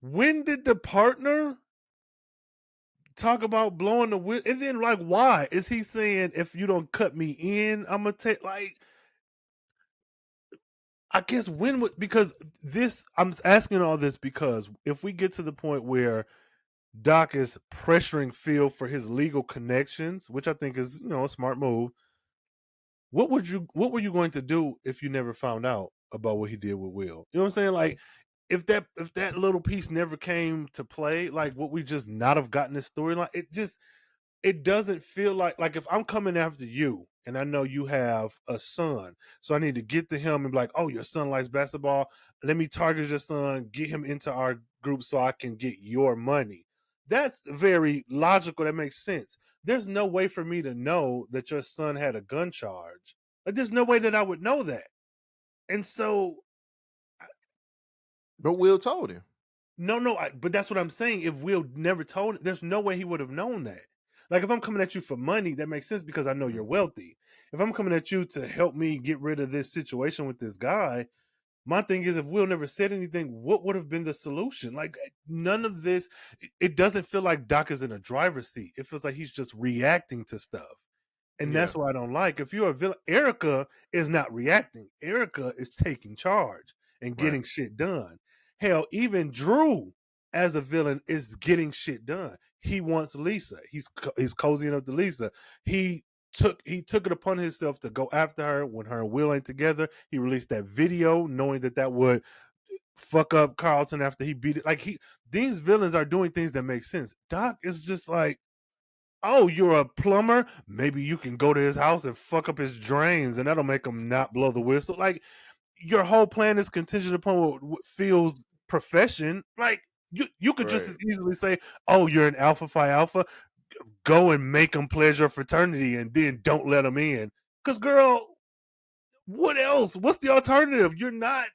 when did the partner talk about blowing the whistle? And then, like, why is he saying, if you don't cut me in, I'm gonna take, like, I guess when would, because this, I'm asking all this because if we get to the point where Doc is pressuring Phil for his legal connections, which I think is, a smart move, what were you going to do if you never found out about what he did with Will? You know what I'm saying? Like, if that little piece never came to play, like, would we just not have gotten this storyline? It doesn't feel like if I'm coming after you and I know you have a son, so I need to get to him and be like, oh, your son likes basketball. Let me target your son, get him into our group so I can get your money. That's very logical. That makes sense. There's no way for me to know that your son had a gun charge. Like, there's no way that I would know that. And so, But Will told him. no, but that's what I'm saying. If Will never told, there's no way he would have known that. Like, if I'm coming at you for money, that makes sense because I know you're wealthy. If I'm coming at you to help me get rid of this situation with this guy, my thing is, if Will never said anything, what would have been the solution? Like, none of this, it doesn't feel like Doc is in a driver's seat. It feels like he's just reacting to stuff. And Yeah. that's what I don't like. If you're a villain, Erica is not reacting. Erica is taking charge and Right. getting shit done. Hell, even Drew as a villain is getting shit done. He wants Lisa. He's cozying up to Lisa. He took it upon himself to go after her when her and Will ain't together. He released that video knowing that would fuck up Carlton after he beat it. Like, these villains are doing things that make sense. Doc is just like, oh, you're a plumber? Maybe you can go to his house and fuck up his drains, and that'll make him not blow the whistle. Like, your whole plan is contingent upon what Phil's profession. Like, you could just Right. as easily say, oh, you're an Alpha Phi Alpha. Go and make him pledge your fraternity, and then don't let him in. Because, girl, what else? What's the alternative? You're not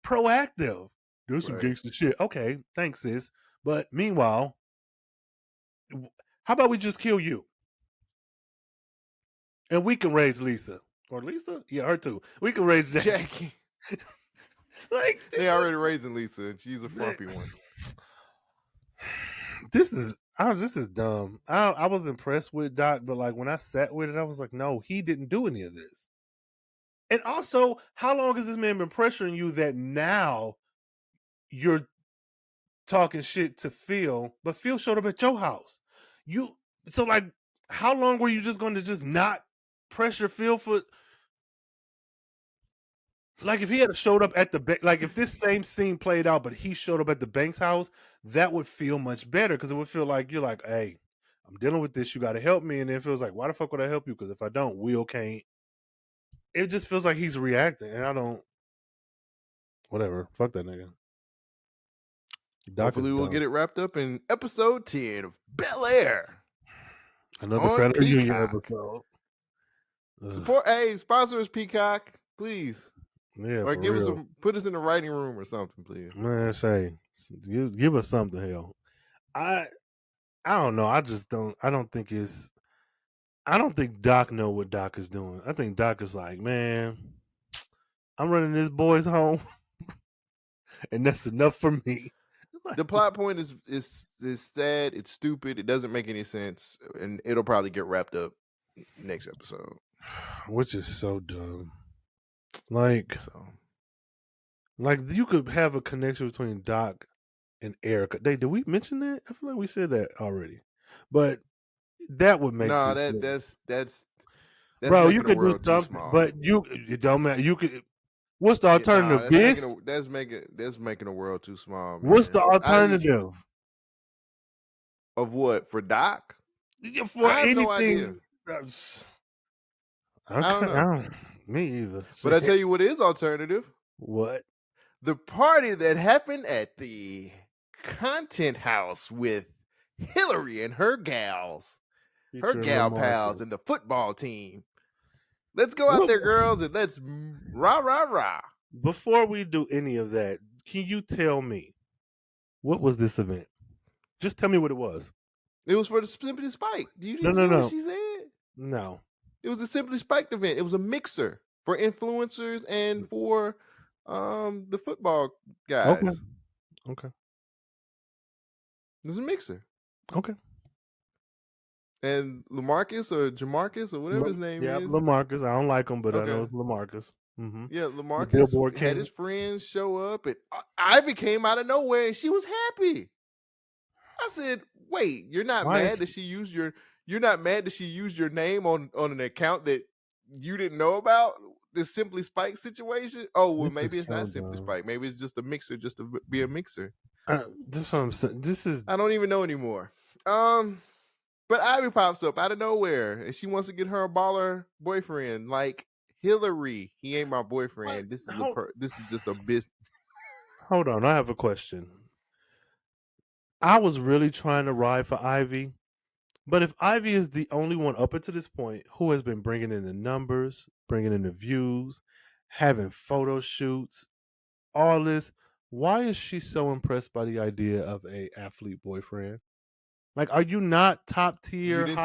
proactive. Do some Right. gangster shit. Okay, thanks, sis. But meanwhile, how about we just kill you? And we can raise Lisa. Or Lisa? Yeah, her too. We can raise Jackie. Jackie. Like, They already raising Lisa, and she's a frumpy one. this is dumb. I was impressed with Doc, but like when I sat with it, I was like, no, he didn't do any of this. And also, how long has this man been pressuring you that now you're talking shit to Phil, but Phil showed up at your house? You so like how long were you just going to just not press your feel for? Like if he had showed up at the bank, like if this same scene played out, but he showed up at the bank's house, that would feel much better because it would feel like you're like, hey, I'm dealing with this. You got to help me, and then it feels like, why the fuck would I help you? Because if I don't, Will can't. It just feels like he's reacting, and I don't. Whatever, fuck that nigga. Doc Hopefully, we'll get it wrapped up in episode 10 of Bel-Air. Another family reunion episode. Support, sponsor us, Peacock, please. Yeah, or for give real. us put us in the writing room or something, please. Man, say give us something. Hell, I don't know. I just don't. I don't think Doc know what Doc is doing. I think Doc is like, man, I'm running this boy's home, and that's enough for me. The plot point is sad. It's stupid. It doesn't make any sense, and it'll probably get wrapped up next episode. Which is so dumb. Like you could have a connection between Doc and Erica. Did we mention that? I feel like we said that already, but that would make that's bro. You could do something, but it don't matter. You could. What's the alternative? That's making the world too small. Man. What's the alternative of what for Doc? For I have anything? No idea. I don't know. Me either. But I tell you what is alternative. What? The party that happened at the content house with Hillary and her gals, her gal pals, and the football team. Let's go out there, girls, and let's rah, rah, rah. Before we do any of that, can you tell me what was this event? Just tell me what it was. It was for the Simply Spike. Do you know what she said? No. It was a Simply Spiked event. It was a mixer for influencers and for the football guys. Okay. It was a mixer. Okay. And LaMarcus or Jamarcus or whatever his name is. Yeah, LaMarcus. I don't like him, but I know it's LaMarcus. Mm-hmm. Yeah, LaMarcus had his friends show up, and Ivy came out of nowhere, and she was happy. I said, "Wait, you're not mad that she used your name on an account that you didn't know about the Simply Spike situation? Oh, well, maybe it's not Simply Spike. Maybe it's just a mixer, just to be a mixer." That's what I'm saying. I don't even know anymore. But Ivy pops up out of nowhere, and she wants to get her a baller boyfriend like Hillary. He ain't my boyfriend. This is just a business. Hold on, I have a question. I was really trying to ride for Ivy, but if Ivy is the only one up until this point who has been bringing in the numbers, bringing in the views, having photo shoots, all this, why is she so impressed by the idea of a athlete boyfriend? Like, are you not top tier? You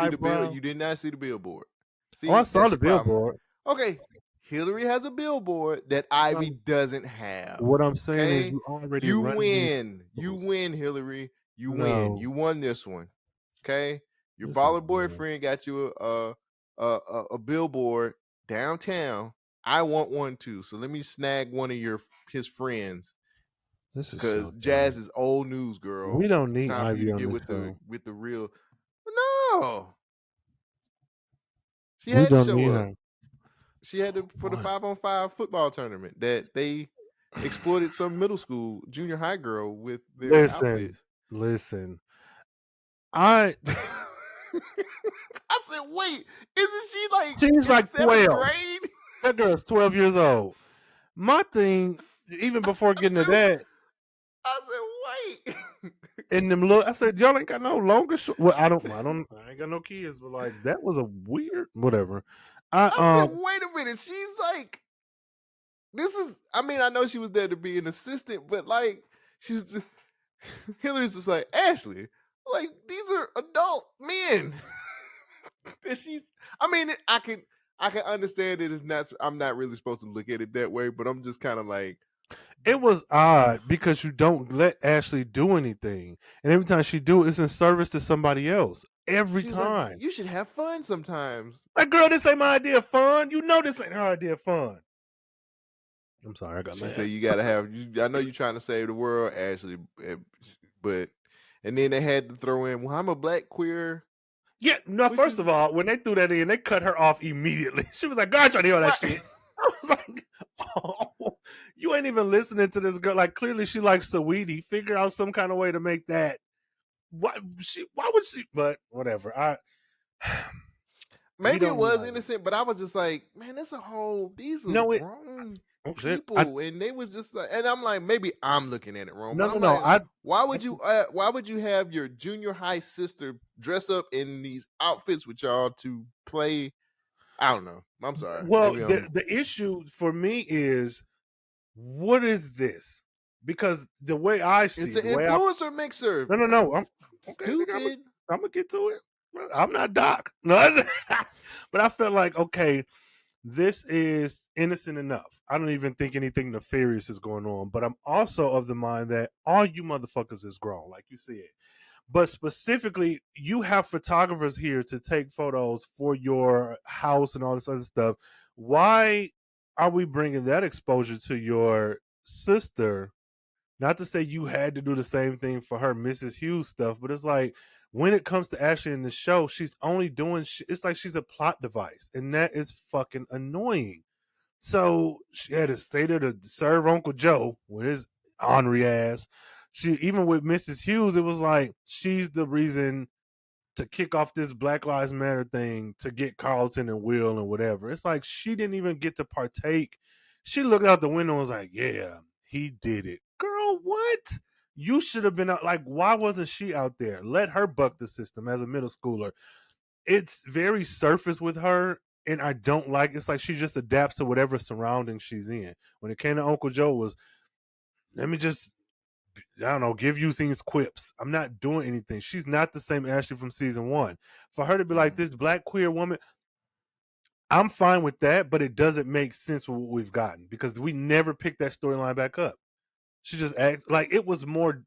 did not see the billboard. See, I saw the billboard. Okay, Hillary has a billboard that Ivy doesn't have. What I'm saying is, you already win. You win, Hillary. You win. You won this one. Okay, your baller boyfriend got you a billboard downtown. I want one too. So let me snag one of his friends. Because Jazz is old news, girl. We don't need Ivy on with show. with the real. No, she had to show up. She had to for the 5-on-5 football tournament that they exploited some middle school, junior high girl with their outfits. Listen, I said, wait, isn't she like? She's like 12. Grade? That girl's 12 years old. My thing, even before getting to that. I said, wait. And them I said, y'all ain't got no longer. Well, I ain't got no kids, but like that was a weird, whatever. I said, wait a minute. She's like, I know she was there to be an assistant, but like, Hillary's just like, Ashley, like, these are adult men. And I can understand it is not, I'm not really supposed to look at it that way, but I'm just kind of like, it was odd because you don't let Ashley do anything, and every time she do, it's in service to somebody else. Every time, like, you should have fun sometimes. Like, girl, this ain't my idea of fun. You know, this ain't her idea of fun. I'm sorry, I got mad. She said you gotta have. I know you're trying to save the world, Ashley, but and then they had to throw in. Well, I'm a black queer Yeah, no. Which First is of all, when they threw that in, they cut her off immediately. She was like, "God, trying to hear all that right. shit." I was like, "Oh, you ain't even listening to this girl. Like, clearly she likes Saweetie. Figure out some kind of way to make that. Why would she? But whatever. We Maybe it don't need was all this. innocent, but I was just like, man, these are No, it. grown Oh shit. people, and they was just like, and I'm like, maybe I'm looking at it wrong, No, but no, I'm no. like, why would you have your junior high sister dress up in these outfits with y'all to play? I don't know. I'm sorry. Well, Maybe the issue for me is what is this? Because the way I see it's it, an the way I influencer mixer. no. I'm okay. Nigga, Stupid. I'm gonna get to it. I'm not Doc. No, but I felt like okay, this is innocent enough. I don't even think anything nefarious is going on. But I'm also of the mind that all you motherfuckers is grown, like you said. But specifically, you have photographers here to take photos for your house and all this other stuff. Why are we bringing that exposure to your sister? Not to say you had to do the same thing for her Mrs. Hughes stuff, but it's like when it comes to Ashley in the show, she's only doing it's like she's a plot device, and that is fucking annoying. So she had to stay there to serve Uncle Joe with his ornery ass. She even with Mrs. Hughes, it was like she's the reason to kick off this Black Lives Matter thing to get Carlton and Will and whatever. It's like she didn't even get to partake. She looked out the window and was like, "Yeah, he did it." Girl, what? You should have been out. Like, why wasn't she out there? Let her buck the system as a middle schooler. It's very surface with her, and I don't like. It's like she just adapts to whatever surroundings she's in. When it came to Uncle Joe, was let me just I don't know, give you these quips. I'm not doing anything. She's not the same Ashley from season one. For her to be like this black queer woman, I'm fine with that, but it doesn't make sense with what we've gotten because we never picked that storyline back up. She just acts like it was more.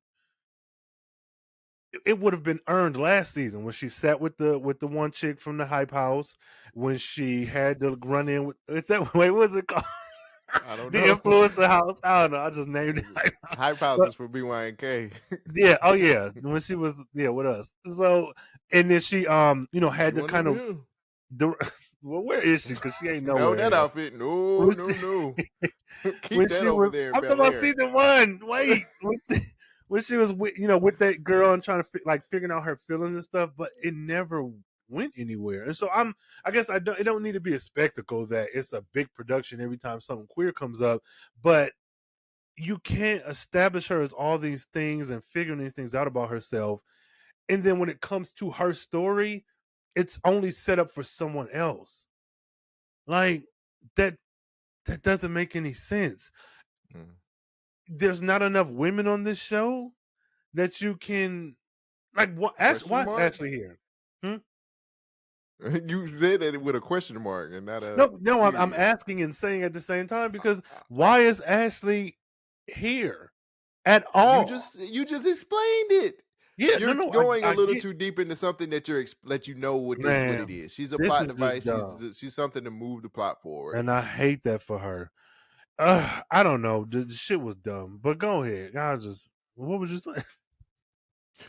It would have been earned last season when she sat with the one chick from the hype house when she had to run in with. Is that wait? What was it called? I don't The know. influencer house. I don't know. I just named it. Hype House But is for BYNK. yeah, oh yeah, when she was with us. So and then she She had to wasn't kind even of here. well, where is she? Because she ain't No, nowhere that here. outfit. No, When no, she, no. when Keep that she over was, there in I'm talking Bel about Air. season one. Wait, when she was with that girl and trying to like figuring out her feelings and stuff, but it never went anywhere. And so I guess I don't. It don't need to be a spectacle that it's a big production every time something queer comes up, but you can't establish her as all these things and figuring these things out about herself. And then when it comes to her story, it's only set up for someone else. Like that that doesn't make any sense. Mm. There's not enough women on this show that you can like what Question why's mark? Ashley here? Hmm? You said that with a question mark and not a No, I'm period. asking and saying at the same time because why is Ashley here at all? You just explained it. Yeah, You're no, going a I little get too deep into something that let you know what it man, is. She's a this plot is just device. dumb. She's something to move the plot forward. And I hate that for her. I don't know. The shit was dumb. But go ahead. What was you saying?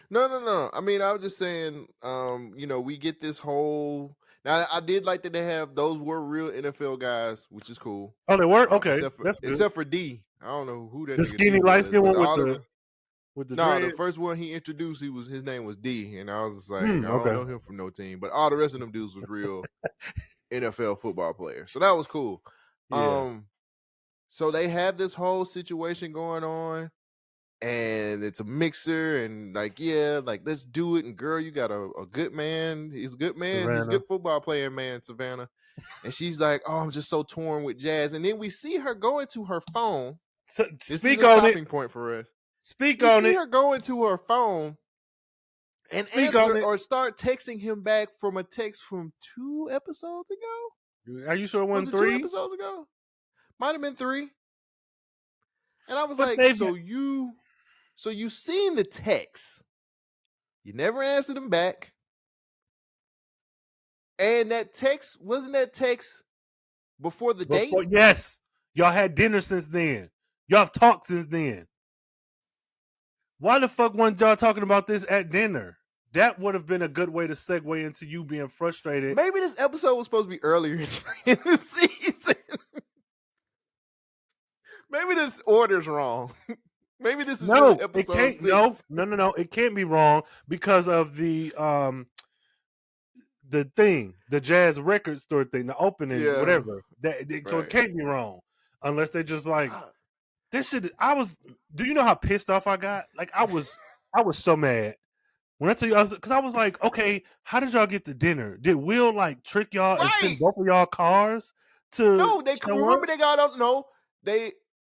No, no, no. I mean, I was just saying, we get this whole. Now, I did like that they have those were real NFL guys, which is cool. Oh, they were? Okay. That's good. Except for D. I don't know who that The nigga D skinny light was, skin but one all the with the no, the dread. first one he introduced, his name was D, and I was just like, I don't Okay. know him from no team, but all the rest of them dudes was real NFL football players, so that was cool. Yeah. So they have this whole situation going on, and it's a mixer, and like, yeah, like let's do it. And girl, you got a good man. He's a good man. He's a Savannah. good football playing man, Savannah. And she's like, oh, I'm just so torn with Jazz. And then we see her go into her phone. So, This is speak a on it. stopping point for us. Speak We on see it. her go into her phone and Speak on answer it. or start texting him back from a text from 2 episodes ago. Are you sure it Was wasn't it 2 3? episodes ago? Might have been 3. And I was But like, they've so you seen the text. You never answered him back. And that text, wasn't that text before the date? before yes. Y'all had dinner since then. Y'all have talked since then. Why the fuck weren't y'all talking about this at dinner? that would have been a good way to segue into you being frustrated. Maybe this episode was supposed to be earlier in the season. Maybe this order's wrong. Maybe this is really It episode can't. 6. No. It can't be wrong because of the thing, the jazz record store thing, the opening, whatever. So it can't be wrong unless they just like this shit. Do you know how pissed off I got? Like I was so mad when I tell you because I was like, okay, how did y'all get to dinner? Did Will like trick y'all and send both of y'all cars to? No, they remember they got up. No,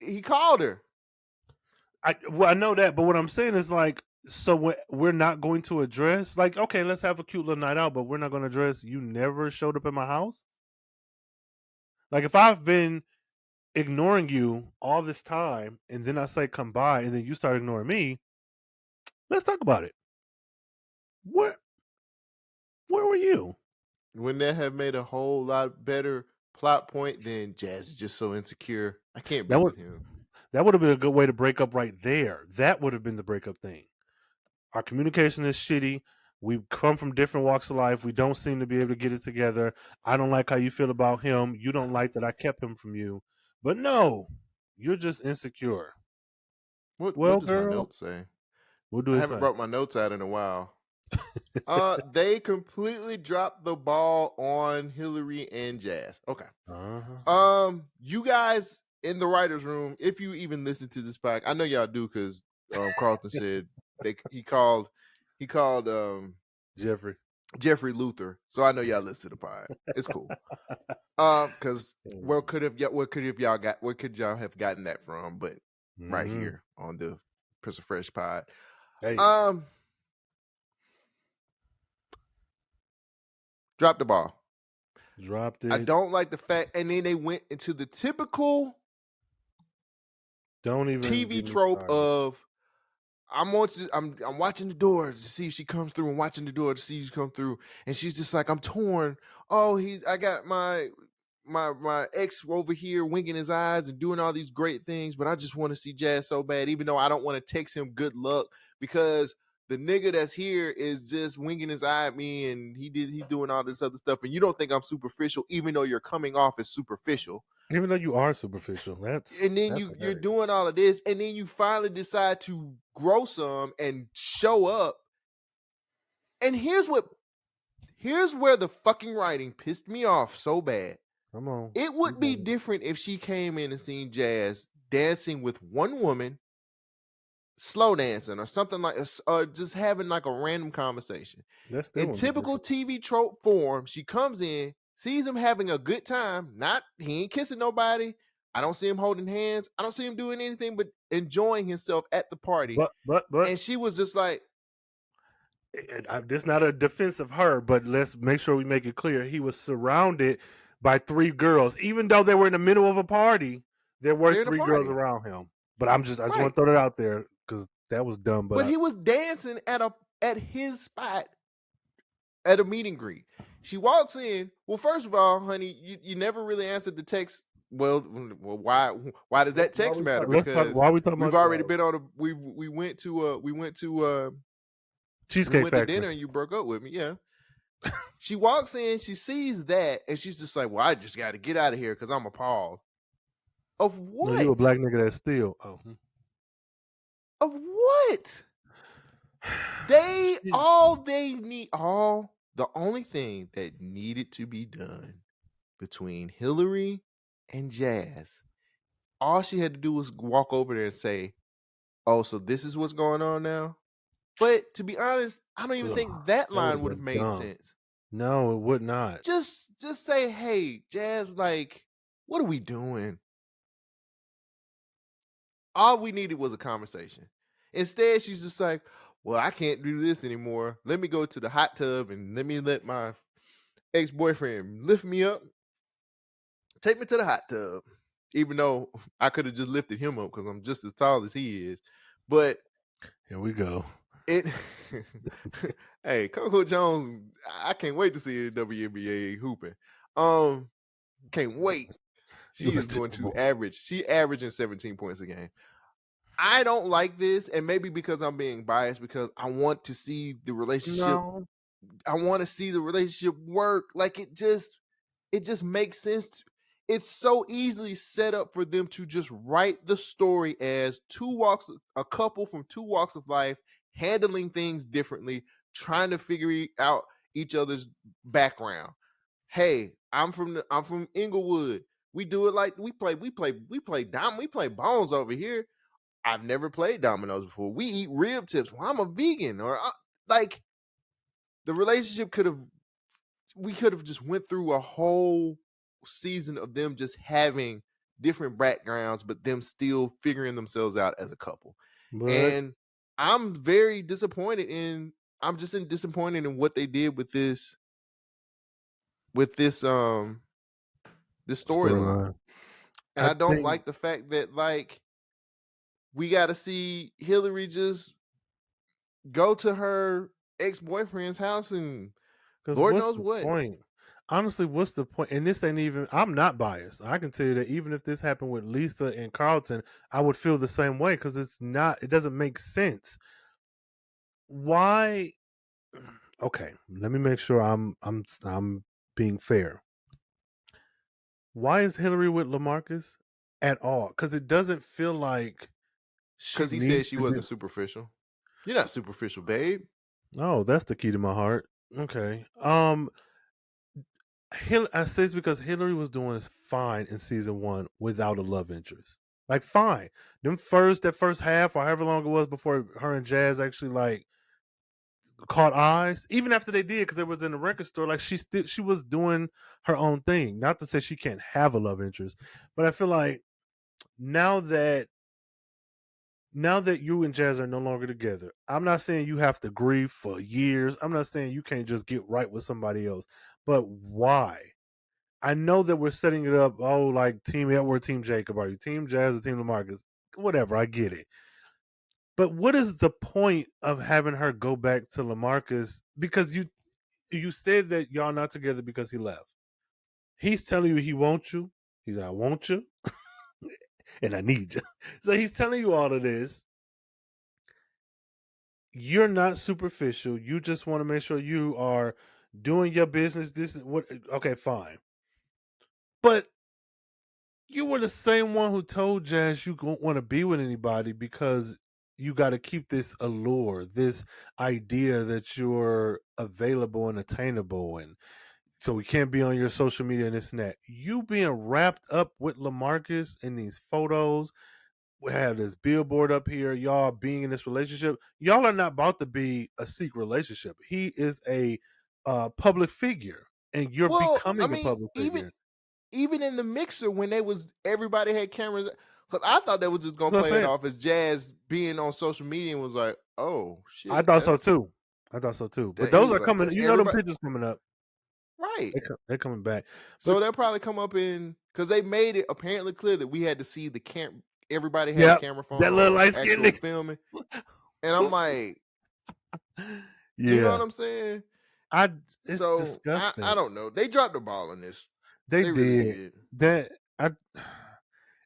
he called her. I know that, but what I'm saying is like, so we're not going to address like, okay, let's have a cute little night out, but we're not going to address you never showed up at my house. Like if I've been ignoring you all this time and then I say come by and then you start ignoring me, let's talk about it. Where were you? Wouldn't that have made a whole lot better plot point than Jazz is just so insecure? I can't be with him. That would have been a good way to break up right there. That would have been the breakup thing. Our communication is shitty. We come from different walks of life. We don't seem to be able to get it together. I don't like how you feel about him. You don't like that I kept him from you. But no, you're just insecure. What does girl, my notes say? What do I haven't brought my notes out in a while. They completely dropped the ball on Hillary and Jazz. Okay. You guys in the writer's room, if you even listen to this podcast, I know y'all do because Carlton said he called Jeffrey Luther. So I know y'all listen to the pod. It's cool. Because where could y'all have gotten that from? But right here on the Prince of Fresh pod. Hey. Dropped the ball. Dropped it. I don't like the fact, and then they went into the typical TV trope of I'm watching the door to see if she comes through, and watching the door to see if she comes through, and she's just like, I'm torn. Oh, I got my ex over here winking his eyes and doing all these great things, but I just want to see Jazz so bad, even though I don't want to text him good luck because the nigga that's here is just winking his eye at me and he's doing all this other stuff, and you don't think I'm superficial, even though you're coming off as superficial. Even though you are superficial. You're doing all of this, and then you finally decide to grow some and show up. And here's where the fucking writing pissed me off so bad. Come on. It would be different if she came in and seen Jazz dancing with one woman, slow dancing or something like, or just having like a random conversation. In typical TV trope form, she comes in, sees him having a good time. He ain't kissing nobody. I don't see him holding hands. I don't see him doing anything but enjoying himself at the party. But and she was just like, this not a defense of her, but let's make sure we make it clear. He was surrounded by 3 girls, even though they were in the middle of a party. There were 3 girls around him. But I just want to throw that out there because that was dumb. But he was dancing at his spot at a meet and greet. She walks in. Well, first of all, honey, you never really answered the text. Well, why does that text matter? Because why are we talking we've about already been on a we went to Cheesecake Factory. To dinner and you broke up with me. Yeah. She walks in, she sees that, and she's just like, well, I just got to get out of here because I'm appalled. Of what? No, you a black nigga that steal. Oh. Of what? The only thing that needed to be done between Hillary and Jazz, all she had to do was walk over there and say, oh, so this is what's going on now? But to be honest, I don't even think that line would have made sense. No, it would not. Just say, hey, Jazz, like, what are we doing? All we needed was a conversation. Instead, she's just like, well, I can't do this anymore. Let me go to the hot tub and let my ex-boyfriend lift me up. Take me to the hot tub. Even though I could have just lifted him up because I'm just as tall as he is. But here we go. Hey, Coco Jones, I can't wait to see the WNBA hooping. Can't wait. She is going to average. She averaging 17 points a game. I don't like this, and maybe because I'm being biased, because I want to see the relationship. No, I want to see the relationship work. Like it just makes sense. It's so easily set up for them to just write the story as a couple from two walks of life, handling things differently, trying to figure out each other's background. Hey, I'm from Inglewood. We do it like we play bones over here. I've never played dominoes before. We eat rib tips. Well, I'm a vegan, or like the relationship we could have just went through a whole season of them just having different backgrounds, but them still figuring themselves out as a couple. but And I'm very disappointed in. I'm just disappointed in what they did with this this storyline. storyline. And I I don't think like the fact that like we got to see Hillary just go to her ex-boyfriend's house and because Lord what's knows the what. point? Honestly, what's the point? And this ain't even. I'm not biased. I can tell you that even if this happened with Lisa and Carlton, I would feel the same way because it's not. It doesn't make sense. Why? Okay, let me make sure I'm being fair. Why is Hillary with LaMarcus at all? Because it doesn't feel like she Because he needs said she to be. wasn't superficial. You're not superficial, babe. Oh, that's the key to my heart. Okay. I say it's because Hillary was doing fine in season one without a love interest. Like fine. That first half or however long it was before her and Jazz actually like caught eyes. Even after they did, because it was in the record store, like she was doing her own thing. Not to say she can't have a love interest, but I feel like now that you and Jazz are no longer together, I'm not saying you have to grieve for years. I'm not saying you can't just get right with somebody else. But why? I know that we're setting it up, oh, like Team Edward, Team Jacob, are you Team Jazz or Team Lamarcus? Whatever, I get it. But what is the point of having her go back to Lamarcus? Because you said that y'all not together because he left. He's telling you he wants you. He's like, I want you and I need you. So he's telling you all of this. You're not superficial. You just want to make sure you are doing your business. This is what okay, fine. But you were the same one who told Jazz you don't want to be with anybody because you got to keep this allure, this idea that you're available and attainable, and so we can't be on your social media and this and that. You being wrapped up with LaMarcus in these photos, we have this billboard up here, y'all being in this relationship. Y'all are not about to be a secret relationship. He is a public figure, and you're Well, I becoming a mean, public even figure. even in the mixer when everybody had cameras, because I thought they was just gonna That's what play I'm it saying. off as Jazz being on social media and was like, oh I shit, thought so too. I thought so too. But that he those was are like, coming. You know, them everybody pictures coming up. right. They're coming back. So But they'll probably come up in because they made it apparently clear that we had to see the everybody had a yeah, camera that phone little or light skinned actual nigga. filming. And I'm like, you know what Yeah, I'm saying? I. It's So I disgusting. don't know. They dropped the ball on this. They They really did did. that. I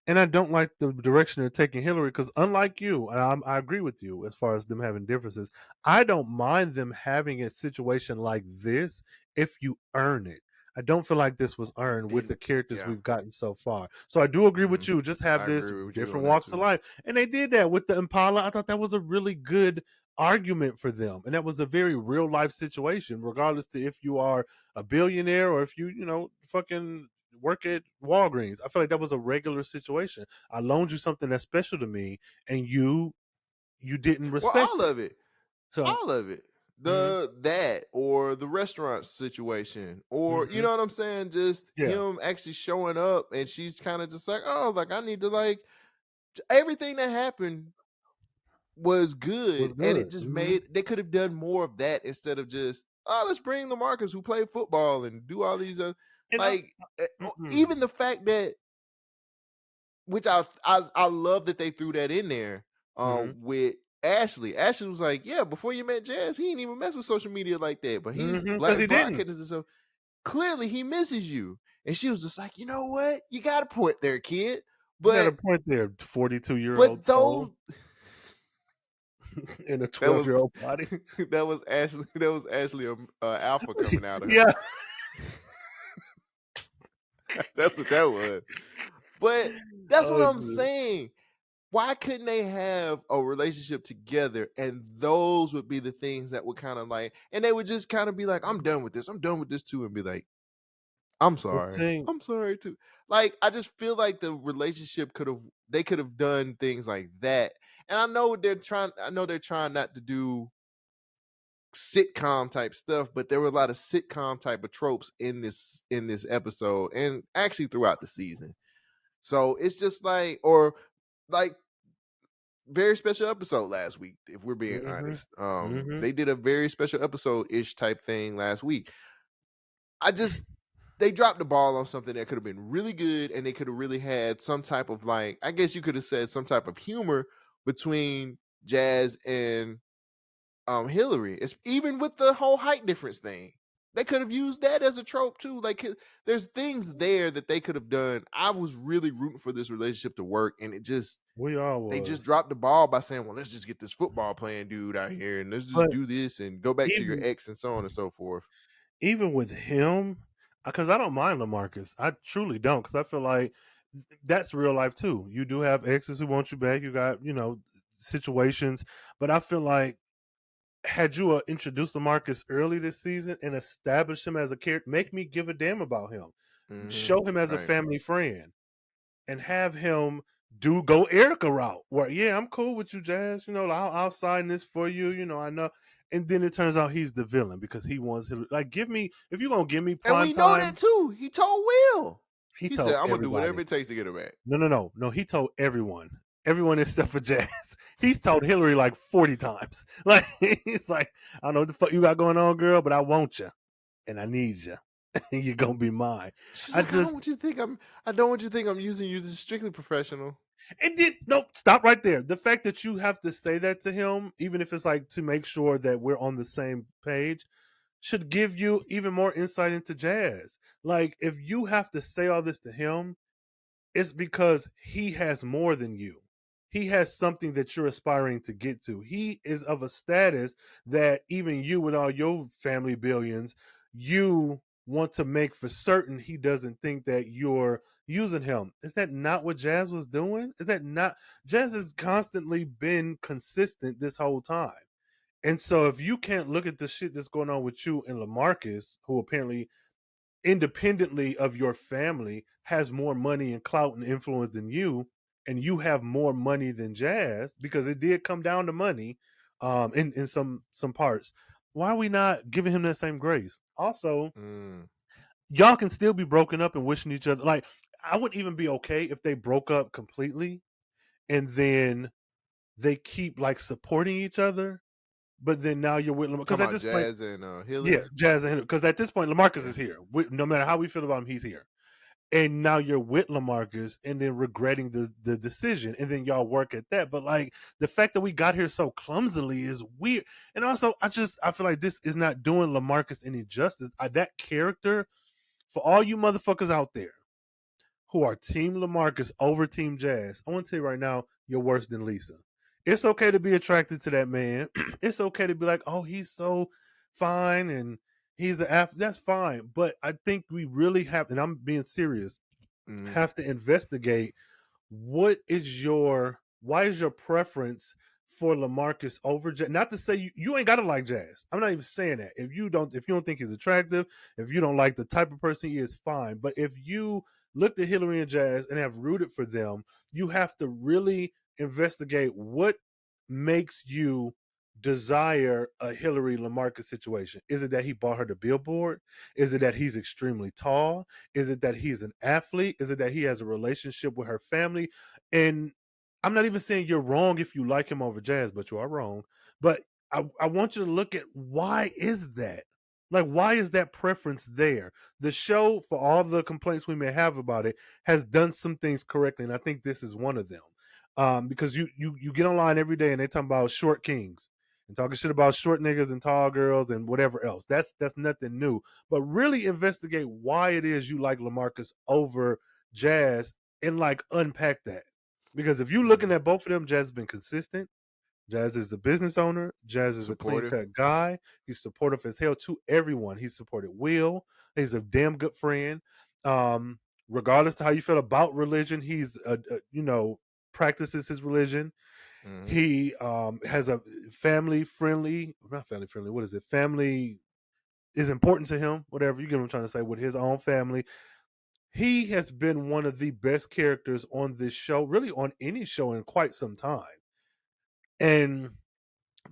and I don't like the direction they're taking Hillary because, unlike you, and I agree with you as far as them having differences. I don't mind them having a situation like this if you earn it. I don't feel like this was earned with the And characters yeah, we've gotten so far. So I do agree hmm with you. Just have I this agree with you on different that walks of too. life, and they did that with the Impala. I thought that was a really good argument for them, and that was a very real life situation, regardless to if you are a billionaire or if you fucking work at Walgreens. I feel like that was a regular situation. I loaned you something that's special to me, and you didn't Well, respect it. So, all of it. mhm, That or the restaurant situation, or you mhm, know what I'm saying, just yeah, him actually showing up and she's kind of just like, oh, like I need to like everything that happened was good, was and it good. just made they could have done more of that instead of just let's bring the Marcus who play football and do all these And like mm-mm, even the fact that which I love that they threw that in there mhm, with Ashley. Ashley was like, yeah, before you met Jazz, he didn't even mess with social media like that, but he's mhm, because black he didn't. broadcasting and stuff. Clearly, he misses you, and she was just like, you know what, you got a point there, kid. You got a But point there, 42-year-old but those soul. in a That was 12-year-old body. that was actually a alpha coming out of her. Yeah. That's what that was. But that's what Oh, I'm dude. saying. Why couldn't they have a relationship together and those would be the things that would kind of like, and they would just kind of be like, I'm done with this. I'm done with this too. And be like, I'm The sorry. thing I'm sorry too. Like, I just feel like the relationship they could have done things like that. And I know they're trying not to do sitcom type stuff, but there were a lot of sitcom type of tropes in this episode and actually throughout the season. So it's just like, or like very special episode last week, if we're being Mhm. honest. Mhm. They did a very special episode ish type thing last week. I just they dropped the ball on something that could have been really good, and they could have really had some type of like, I guess you could have said some type of humor between Jazz and Hillary. It's even with the whole height difference thing. They could have used that as a trope too. Like, there's things there that they could have done. I was really rooting for this relationship to work, and We all they just was. dropped the ball by saying, "Well, let's just get this football playing dude out here, and let's just But do this and go back to your even ex and so on and so forth." even with him, because I don't mind LaMarcus. I truly don't, because I feel like that's real life too. You do have exes who want you back. You got, situations, but I feel like had you introduced LaMarcus early this season and established him as a character, make me give a damn about him. Mm-hmm. Show him as a Right. family friend and have him go Erica route where, yeah, I'm cool with you, Jazz. I'll sign this for you. I know. And then it turns out he's the villain because he wants him. Like, give me, if you're gonna give me And prime we know that time, too. He told Will. he He said, told "I'm gonna do whatever everybody. it takes to get her back." No, no, no, no. He told everyone, everyone except for Jazz. He's told Hillary like 40 times. Like, he's like, I don't know what the fuck you got going on, girl, but I want you and I need you. And you're gonna be mine. She's I like, "I don't just want you to think I'm. I don't want you to think I'm using you. This is strictly professional." It did no stop right there. The fact that you have to say that to him, even if it's like to make sure that we're on the same page, should give you even more insight into Jazz. Like, if you have to say all this to him, it's because he has more than you. He has something that you're aspiring to get to. He is of a status that even you, with all your family billions, you want to make for certain he doesn't think that you're using him. Is that not what Jazz was doing? Is that not? Jazz has constantly been consistent this whole time. And so if you can't look at the shit that's going on with you and LaMarcus, who apparently independently of your family has more money and clout and influence than you, and you have more money than Jazz, because it did come down to money in some parts, why are we not giving him that same grace? Also, Mm. y'all can still be broken up and wishing each other, like, I would even be okay if they broke up completely and then they keep like supporting each other, but then now you're with them because Talking at about this point, Jazz and yeah, Hillary. Jazz and because at this point LaMarcus Yeah. is here. No matter how we feel about him, he's here. And now you're with LaMarcus and then regretting the decision, and then y'all work at that. But like, the fact that we got here so clumsily is weird. And also, I feel like this is not doing LaMarcus any justice. That character, for all you motherfuckers out there who are Team LaMarcus over Team Jazz, I want to tell you right now, you're worse than Lisa. It's okay to be attracted to that man. It's okay to be like, oh, he's so fine and he's an athlete. That's fine. But I think we really have, and I'm being serious, Mm. have to investigate why is your preference for LaMarcus over Jazz? Not to say you ain't gotta like Jazz. I'm not even saying that. If you don't think he's attractive, if you don't like the type of person he is, fine. But if you looked at Hillary and Jazz and have rooted for them, you have to really investigate what makes you desire a Hillary LaMarcus situation. Is it that he bought her the billboard? Is it that he's extremely tall? Is it that he's an athlete? Is it that he has a relationship with her family? And I'm not even saying you're wrong if you like him over Jazz, but you are wrong. But I want you to look at, why is that? Like, why is that preference there? The show, for all the complaints we may have about it, has done some things correctly, and I think this is one of them. Because you get online every day and they talk about short kings and talking shit about short niggas and tall girls and whatever else. That's nothing new. But really investigate why it is you like LaMarcus over Jazz and like unpack that. Because if you're looking Mm. at both of them, Jazz has been consistent. Jazz is the business owner. Jazz is a Supportive. clean-cut guy. He's supportive as hell to everyone. He supported Will. He's a damn good friend. Regardless to how you feel about religion, he's practices his religion. Mhm. He has a family friendly, not family friendly. What is it? Family is important to him. Whatever you get what I'm trying to say with his own family. He has been one of the best characters on this show, really on any show in quite some time. And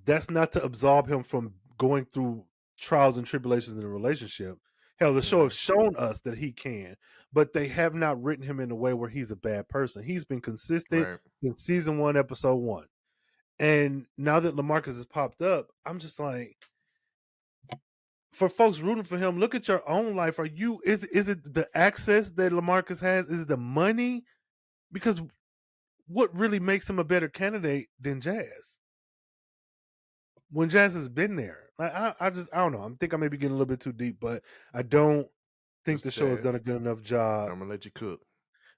that's not to absolve him from going through trials and tribulations in a relationship. Hell, the show has shown us that he can, but they have not written him in a way where he's a bad person. He's been consistent Right. since season 1, episode 1. And now that LaMarcus has popped up, I'm just like, for folks rooting for him, look at your own life. Is it the access that LaMarcus has? Is it the money? Because what really makes him a better candidate than Jazz? When Jazz has been there, like I don't know. I think I may be getting a little bit too deep, but I don't think Just the show has that. done a good enough job. I'm gonna let you cook.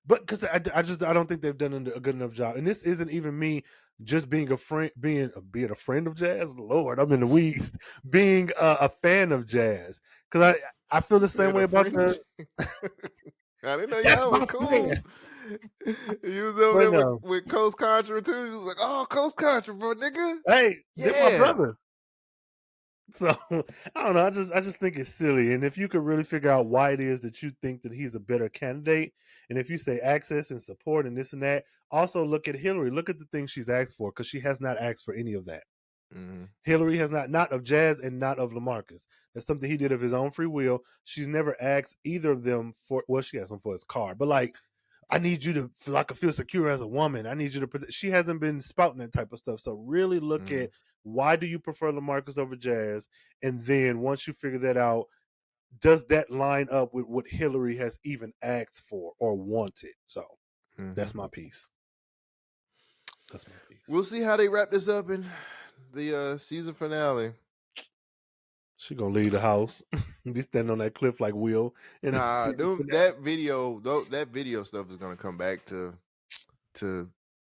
But because I don't think they've done a good enough job. And this isn't even me just being a friend, being a friend of Jazz. Lord, I'm in the weeds. Being a fan of Jazz, because I feel the same Being way a about friend. the. I didn't know That's y'all my was cool. friend. You was over But there no, with Coast Contra too. You was like, "Oh, Coast Contra, bro, nigga." hey, they're my Yeah. brother. So I don't know. I just think it's silly. And if you could really figure out why it is that you think that he's a better candidate, and if you say access and support and this and that, also look at Hillary. Look at the things she's asked for, because she has not asked for any of that. Mm-hmm. Hillary has not of Jazz and not of LaMarcus. That's something he did of his own free will. She's never asked either of them for. Well, she asked him for his car, but like, I need you to feel like I feel secure as a woman. I need you to. She hasn't been spouting that type of stuff. So really look Mm-hmm. at why do you prefer LaMarcus over Jazz, and then once you figure that out, does that line up with what Hillary has even asked for or wanted? So that's my piece. That's my piece. We'll see how they wrap this up in the season finale. She gonna leave the house, be standing on that cliff like Will. And Nah, that video stuff is gonna come back to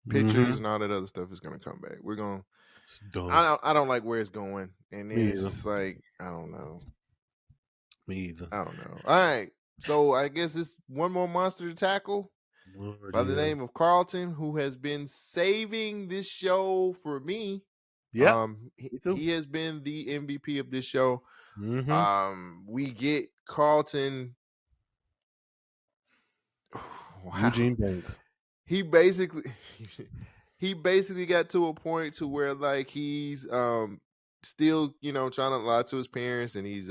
pictures and all that other stuff is gonna come back. We're gonna. It's dumb. I don't like where it's going, and then Me it's either. just like I don't know. Me either. I don't know. All right, so I guess it's one more monster to tackle by the name of Carlton, who has been saving this show for me. Yeah, he has been the MVP of this show. Mm-hmm. We get Carlton. Wow. Eugene Banks. He basically got to a point to where like he's still trying to lie to his parents, and he's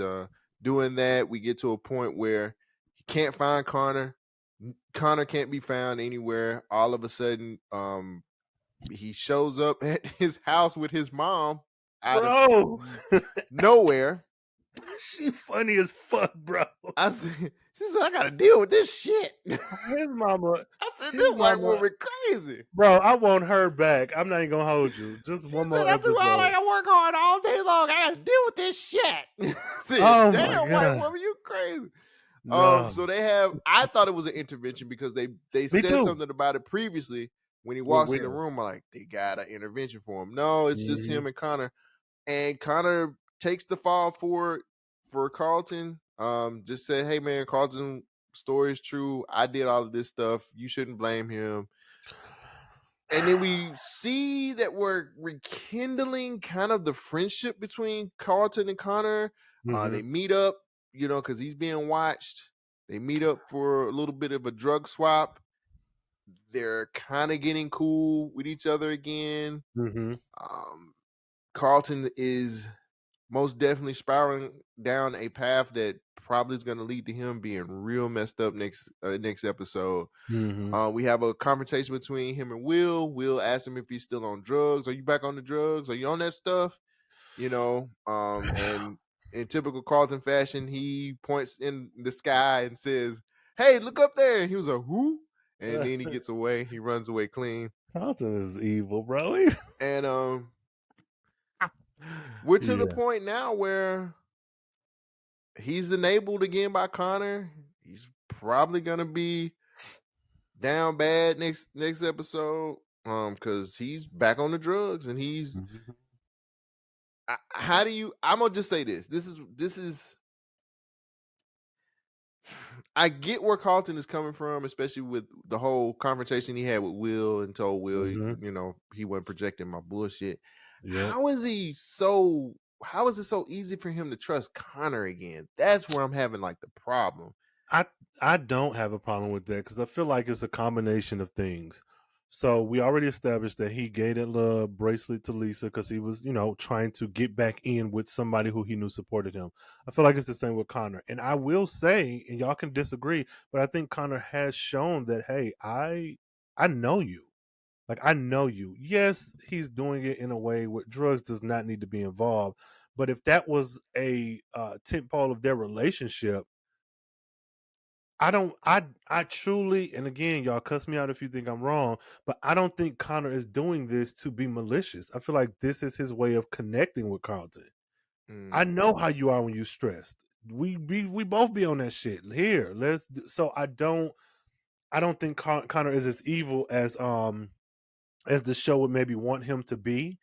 doing that. We get to a point where he can't find Connor. Connor can't be found anywhere. All of a sudden, he shows up at his house with his mom out of nowhere. She funny as fuck, bro. I said, she said, I gotta deal with this shit. His mama. I said, this white woman crazy. Bro, I want her back. I'm not even gonna hold you. Just She one more said, after episode. all, I work hard all day long. I gotta deal with this shit. Said, oh damn, my God. white woman, you crazy. No. So they have. I thought it was an intervention because they said something about it previously when he walks in the room. I'm like, they got an intervention for him. No, it's just him and Connor, and Connor takes the fall for Carlton. Just said, hey man, Carlton's story is true. I did all of this stuff. You shouldn't blame him. And then we see that we're rekindling kind of the friendship between Carlton and Connor. They meet up, because he's being watched. They meet up for a little bit of a drug swap. They're kind of getting cool with each other again. Carlton is most definitely spiraling down a path that probably is going to lead to him being real messed up next episode. We have a conversation between him and Will. Will asks him if he's still on drugs. Are you back on the drugs? Are you on that stuff? And in typical Carlton fashion, he points in the sky and says, hey, look up there. And he was like, who? And then he gets away. He runs away clean. Carlton is evil, bro. And we're to the point now where he's enabled again by Connor. He's probably gonna be down bad next episode. Because he's back on the drugs, and he's. Mhm. How do you? I'm gonna just say this. This is. I get where Carlton is coming from, especially with the whole confrontation he had with Will and told Will, Mhm. he wasn't projecting my bullshit. Yep. How is he so? How is it so easy for him to trust Connor again? That's where I'm having like the problem. I I don't have a problem with that because I feel like it's a combination of things. So we already established that he gave that little bracelet to Lisa because he was, trying to get back in with somebody who he knew supported him. I feel like it's the same with Connor. And I will say, and y'all can disagree, but I think Connor has shown that, hey, I know you. Like I know you. Yes, he's doing it in a way where drugs does not need to be involved. But if that was a tent pole of their relationship, I truly, and again, y'all cuss me out if you think I'm wrong, but I don't think Connor is doing this to be malicious. I feel like this is his way of connecting with Carlton. I Mm, know how you are when you're stressed. We both be on that shit. Here, so I don't think Connor is as evil as the show would maybe want him to be.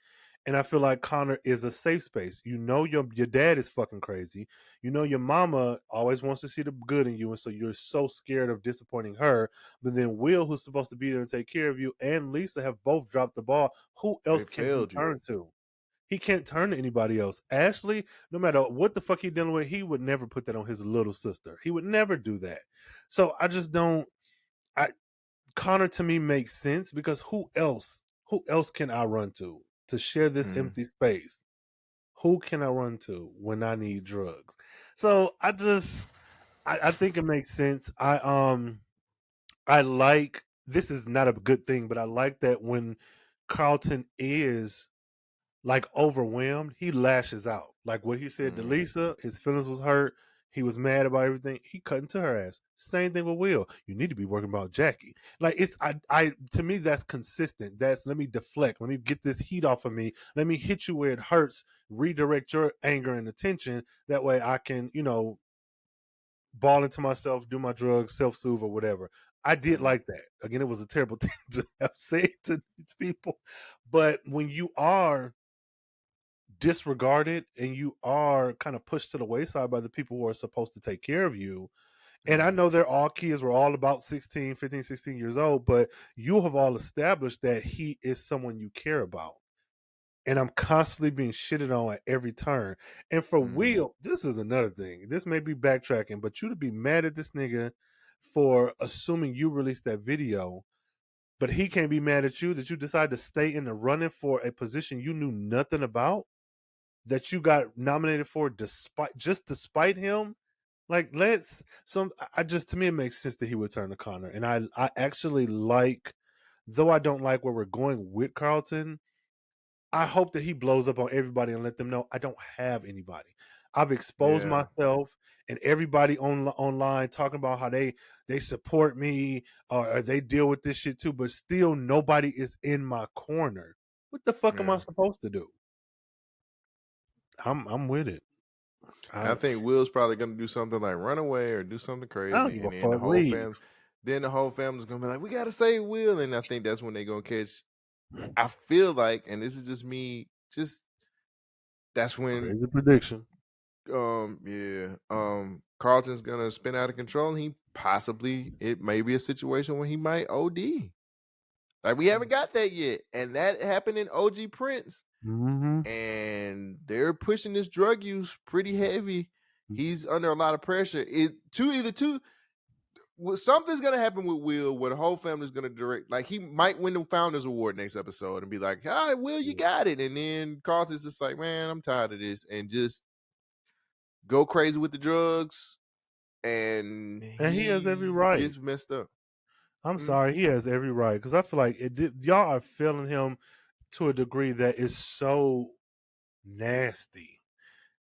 And I feel like Connor is a safe space. You know your dad is fucking crazy. You know your mama always wants to see the good in you, and so you're so scared of disappointing her. But then Will, who's supposed to be there and take care of you, and Lisa have both dropped the ball. Who they else can he failed you. turn to? He can't turn to anybody else. Ashley, no matter what the fuck he dealing with, he would never put that on his little sister. He would never do that. So I just don't. I Connor to me makes sense because who else can I run to share this Mm, empty space? Who can I run to when I need drugs? So I think it makes sense. I like this is not a good thing, but I like that when Carlton is like overwhelmed, he lashes out. Like what he said to mm, Lisa, his feelings was hurt. He was mad about everything. He cut into her ass. Same thing with Will. You need to be working about Jackie. Like it's I to me that's consistent. That's let me deflect. Let me get this heat off of me. Let me hit you where it hurts. Redirect your anger and attention. That way I can, ball into myself, do my drugs, self soothe or whatever. I did mm, like that. Again, it was a terrible thing to have said to these people. But when you are disregarded and you are kind of pushed to the wayside by the people who are supposed to take care of you. And I mm, know they're all kids, we're all about 16, 15, 16 years old, but you have all established that he is someone you care about. And I'm constantly being shitted on at every turn. And for mm. Will, this is another thing. This may be backtracking, but you to be mad at this nigga for assuming you released that video, but he can't be mad at you that you decided to stay in the running for a position you knew nothing about, that you got nominated for despite him. Like let's some I just to me it makes sense that he would turn to Connor. And I actually like, though I don't like where we're going with Carlton, I hope that he blows up on everybody and let them know I don't have anybody. I've exposed Yeah, myself, and everybody online talking about how they support me, or they deal with this shit too, but still nobody is in my corner. What the fuck am I yeah. supposed to do? I'm with it. And I I think Will's probably gonna do something like run away or do something I don't crazy, give a and then the fuck. whole Leave. fam, then the whole family's gonna be like, "We gotta save Will," and I think that's when they gonna catch. I feel like, and this is just me, just that's when Crazy prediction. yeah, Carlton's gonna spin out of control, and he possibly it may be a situation where he might OD. Like we haven't got that yet, and that happened in OG Prince, Mm-hmm. and they're pushing this drug use pretty heavy. He's under a lot of pressure. Something's gonna happen with Will where the whole family's gonna direct. Like he might win the Founders Award next episode and be like, "All right, Will, you got it." And then Carlton's just like, "Man, I'm tired of this," and just go crazy with the drugs, and And he has every he right. gets messed up. I'm Mm, sorry, he has every right because I feel like y'all are feeling him to a degree that is so nasty.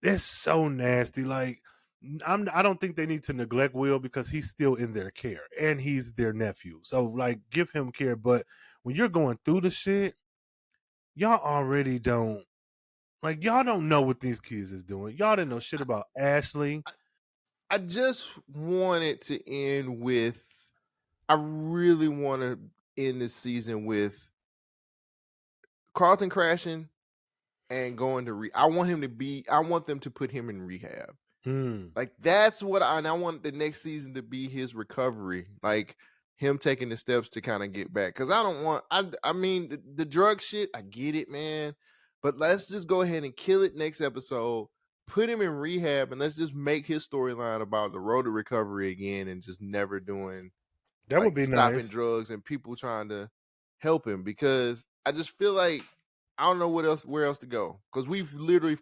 It's so nasty. Like I don't think they need to neglect Will because he's still in their care and he's their nephew. So like, give him care. But when you're going through the shit, y'all already don't like. Y'all don't know what these kids is doing. Y'all didn't know shit about Ashley. I just want it to end with. I really want to end this season with Carlton crashing and going to I want them to put him in rehab. Like that's what I want the next season to be his recovery. Like him taking the steps to kind of get back. Cause I don't want I mean the drug shit, I get it, man. But let's just go ahead and kill it next episode. Put him in rehab and let's just make his storyline about the road to recovery again and just never doing That would like be stopping nice. drugs and people trying to help him because I just feel like I don't know where else to go. Because we've literally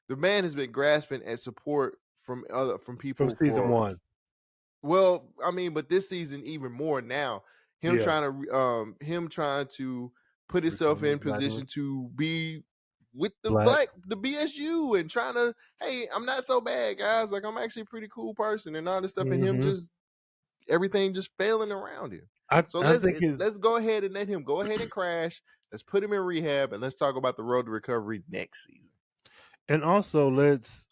the man has been grasping at support from From people season for 1. well, I mean, but this season even more now. Him Yeah. him trying to put himself Become the in black one. position to be with the Black. the BSU and trying to, hey, I'm not so bad, guys. Like I'm actually a pretty cool person and all this stuff, and him just everything just failing around him. So I think his let's go ahead and let him go ahead and crash. Let's put him in rehab and let's talk about the road to recovery next season. and also let's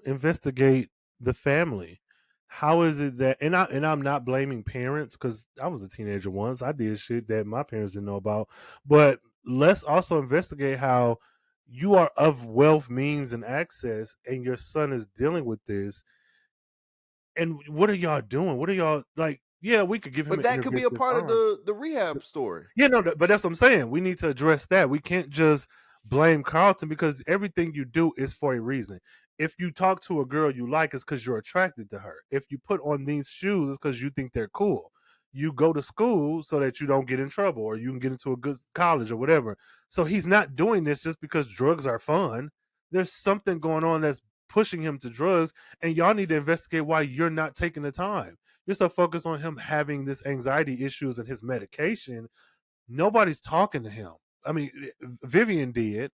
investigate the family. How is it that and I'm not blaming parents because I was a teenager once. I did shit that my parents didn't know about. But let's also investigate how you are of wealth, means, and access, and your son is dealing with this. And what are y'all doing? What are y'all like? Yeah, we could give him But an that could be a intervention. part of Fine. the rehab story. Yeah, no, but that's what I'm saying. We need to address that. We can't just blame Carlton because everything you do is for a reason. If you talk to a girl you like, it's because you're attracted to her. If you put on these shoes, it's because you think they're cool. You go to school so that you don't get in trouble or you can get into a good college or whatever. So he's not doing this just because drugs are fun. There's something going on that's pushing him to drugs, and y'all need to investigate why you're not taking the time. You're so focused on him having this anxiety issues and his medication. Nobody's talking to him. I mean, Vivian did,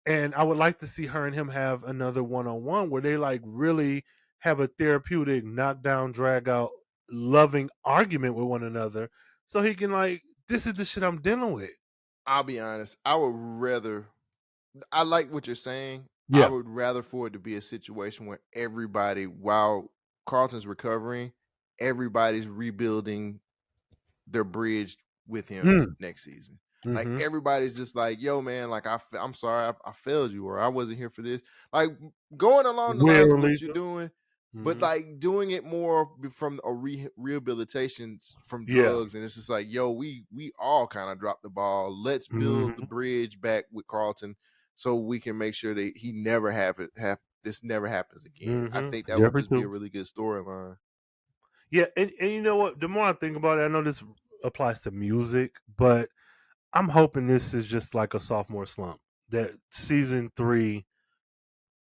and I would like to see her and him have another one-on-one where they like really have a therapeutic knockdown, drag out, loving argument with one another, so he can like, this is the shit I'm dealing with. I'll be honest. I would rather. I like what you're saying. I Yeah. would rather for it to be a situation where everybody, while Carlton's recovering, everybody's rebuilding their bridge with him Mm. next season. Like Mm-hmm. everybody's just like, yo, man, like I'm sorry, I failed you, or I wasn't here for this. Like going along the lines Will of what you're Lisa. doing, but Mm-hmm. like doing it more from a rehabilitation from Yeah. drugs, and it's just like, yo, we all kind of dropped the ball. Let's build the Mm-hmm. bridge back with Carlton, so we can make sure that he never this never happens again. I think Mm-hmm. that would Jeffrey just be a too. really good storyline. Yeah, and you know what? The more I think about it, I know this applies to music, but I'm hoping this is just like a sophomore slump. That season 3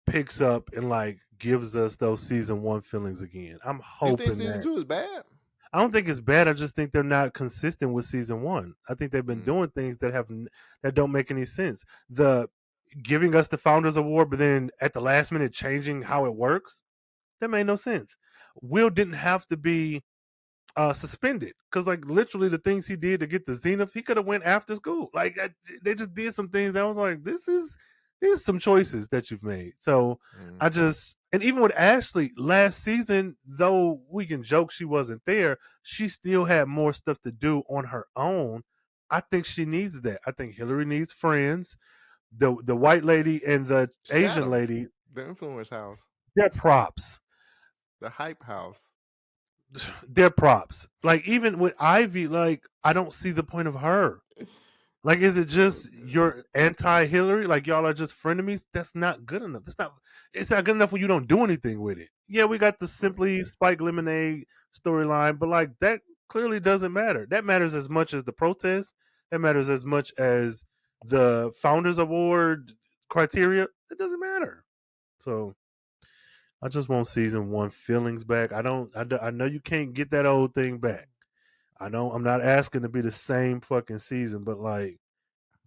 picks up and like gives us those season 1 feelings again. I'm You think hoping season that. 2 is bad? I don't think it's bad. I just think they're not consistent with season 1. I think they've been Mm. doing things that don't make any sense. The giving us the Founders Award, but then at the last minute changing how it works, that made no sense. Will didn't have to be suspended because like literally the things he did to get the zenith, he could have went after school. Like they just did some things that I was like, these are some choices that you've made. So I Mm-hmm. just, and even with Ashley last season, though we can joke she wasn't there, she still had more stuff to do on her own. I think she needs that. I think Hillary needs friends. The white lady and the She got Asian him. lady, The influence house. they're props. The hype house. They're props. Like even with Ivy, like I don't see the point of her. Like, is it Oh, just God. you're anti-Hillary? Like y'all are just frenemies? That's not good enough. That's not. It's not good enough when you don't do anything with it. Yeah, we got the Right. Simply Spike Lemonade storyline, but like that clearly doesn't matter. That matters as much as the protest. That matters as much as the Founders Award criteria. It doesn't matter. So I just want season 1 feelings back. I know you can't get that old thing back. I know I'm not asking to be the same fucking season, but like,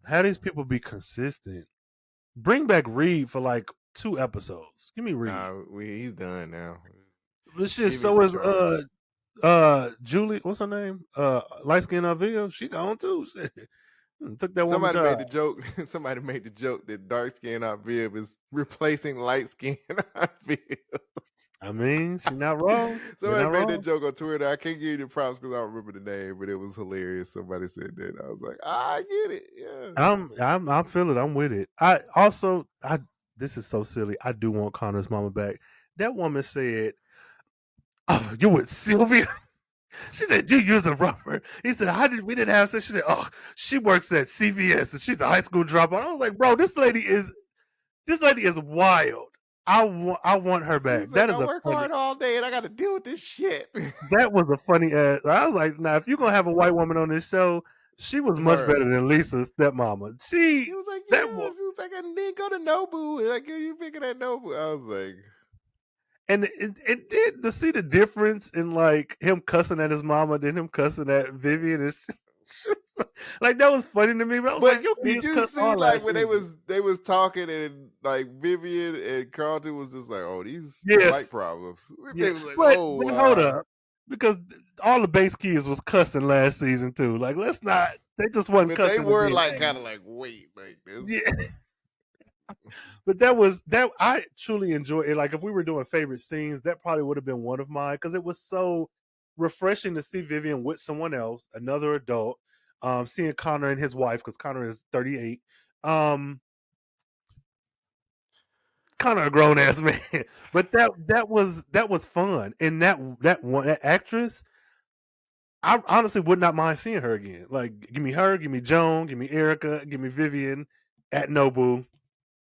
how these people be consistent? Bring back Reed for like 2 episodes. Give me Reed. Nah, he's done now. This shit. Vivi's So in is charge. Julie. What's her name? Light skin Avia. She gone too. Shit. Took that woman Somebody job. made the joke. Somebody made the joke that dark skin Viv is replacing light skin Viv. I mean, she's not wrong. You're Somebody not made that wrong. joke on Twitter. I can't give you the props because I don't remember the name, but it was hilarious. Somebody said that. I was like, I get it. Yeah. I'm feeling. I'm with it. This is so silly. I do want Connor's mama back. That woman said, "Oh, you with Sylvia?" She said, "You use a rubber." He said, we didn't have sex?" She said, "Oh, she works at CVS and she's a high school dropout." I was like, "Bro, this lady is wild. I want her back." He's That like, is I a work funny. hard all day and I got to deal with this shit. That was a funny ass. I was like, "Now, if you're gonna have a white woman on this show, she was much Her. better than Lisa's stepmama." She was like, That yeah. was, She was like, I didn't go to Nobu. Like, you picking at Nobu? I was like, and it did to see the difference in like him cussing at his mama, then him cussing at Vivian. Like that was funny to me. But I was but like, "Your did kids you cuss see all like last when season." they was talking and like Vivian and Carlton was just like, oh, these white Yes, problems. yeah, They was like, but oh, hold up, because all the base kids was cussing last season too. Like, let's not. They just wasn't but they cussing to were be an like A. kind of like, wait, like this. Yeah, but that was that. I truly enjoy it. Like, if we were doing favorite scenes, that probably would have been one of mine because it was so refreshing to see Vivian with someone else, another adult. Seeing Connor and his wife because Connor is 38. Kind of a grown ass man, but that was fun, and that actress, I honestly would not mind seeing her again. Like, give me her, give me Joan, give me Erica, give me Vivian at Nobu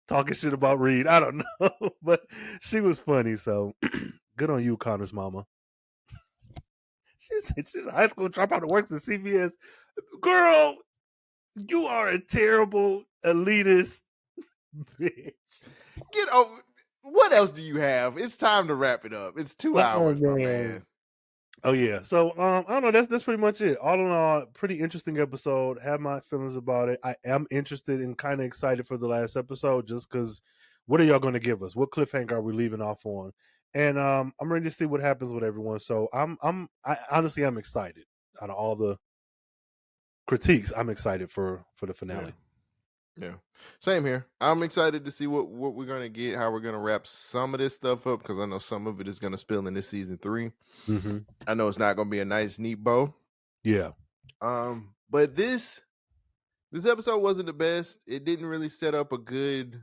talking shit about Reed. I don't know, but she was funny. So good on you, Connor's mama. She's a high school dropout that works at CVS. Girl, you are a terrible elitist bitch. Get over. What else do you have? It's time to wrap it up. It's 2 hours, my man. Oh yeah. So I don't know. That's pretty much it. All in all, pretty interesting episode. Have my feelings about it. I am interested and kind of excited for the last episode, just because. What are y'all going to give us? What cliffhanger are we leaving off on? And I'm ready to see what happens with everyone. So I honestly I'm excited. Out of all the critiques, I'm excited for the finale. Yeah, same here. I'm excited to see what we're gonna get, how we're gonna wrap some of this stuff up because I know some of it is gonna spill in this season 3. Mm-hmm. I know it's not gonna be a nice, neat bow. Yeah. But this episode wasn't the best. It didn't really set up a good.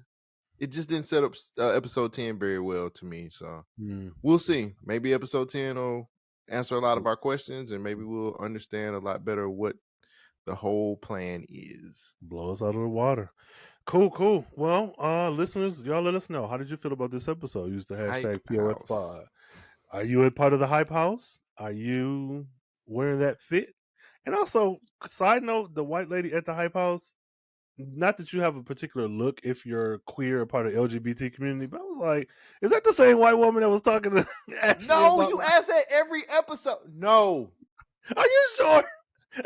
It just didn't set up episode 10 very well to me. So we'll see. Maybe episode 10 will answer a lot of our questions, and maybe we'll understand a lot better what the whole plan is. Blow us out of the water. Cool. Well, listeners, y'all let us know. How did you feel about this episode? Use the hashtag POF5. Are you a part of the Hype House? Are you wearing that fit? And also, side note, the white lady at the Hype House, not that you have a particular look if you're queer or part of the LGBT community, but I was like, is that the same white woman that was talking to Ashley? No, you ask that every episode. No. Are you sure?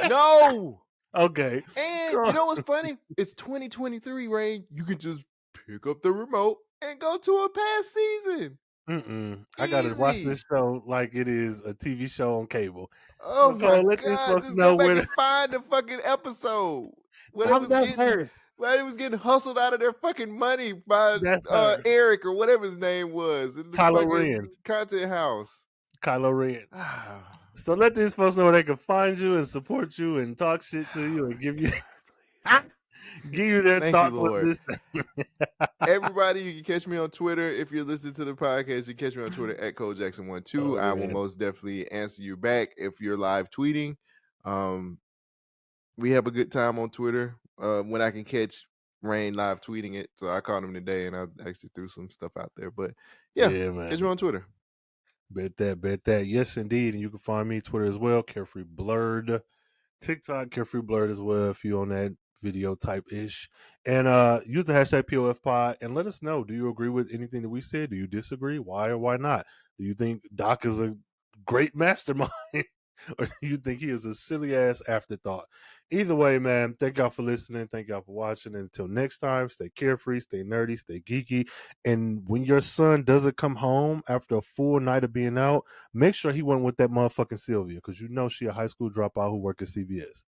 No. Okay. And you know what's funny? It's 2023, Rhayne. You can just pick up the remote and go to a past season. I gotta watch this show like it is a TV show on cable. Oh Nicole, my let these God! folks Just know go back where and find the fucking episode when That's her. it was getting hustled out of their fucking money by That's her. Eric or whatever his name was in the Kylo fucking Ren. content house. Kylo Ren. So let these folks know where they can find you and support you and talk shit to you and give you their thoughts on this. Everybody, you can catch me on Twitter. If you're listening to the podcast, you can catch me on Twitter at Cole Jackson12. I will most definitely answer you back if you're live tweeting. We have a good time on Twitter when I can catch Rhayne live tweeting it. So I caught him today and I actually threw some stuff out there. But yeah man. Catch me on Twitter. Bet that. Yes, indeed. And you can find me Twitter as well, Carefree Blurred. TikTok, Carefree Blurred as well, if you on that video type ish. And use the hashtag POFPod and let us know. Do you agree with anything that we said? Do you disagree? Why or why not? Do you think Doc is a great mastermind? Or do you think he is a silly ass afterthought? Either way, man, thank y'all for listening. Thank y'all for watching. And until next time, stay carefree, stay nerdy, stay geeky. And when your son doesn't come home after a full night of being out, make sure he went with that motherfucking Sylvia, because you know she a high school dropout who work at CVS.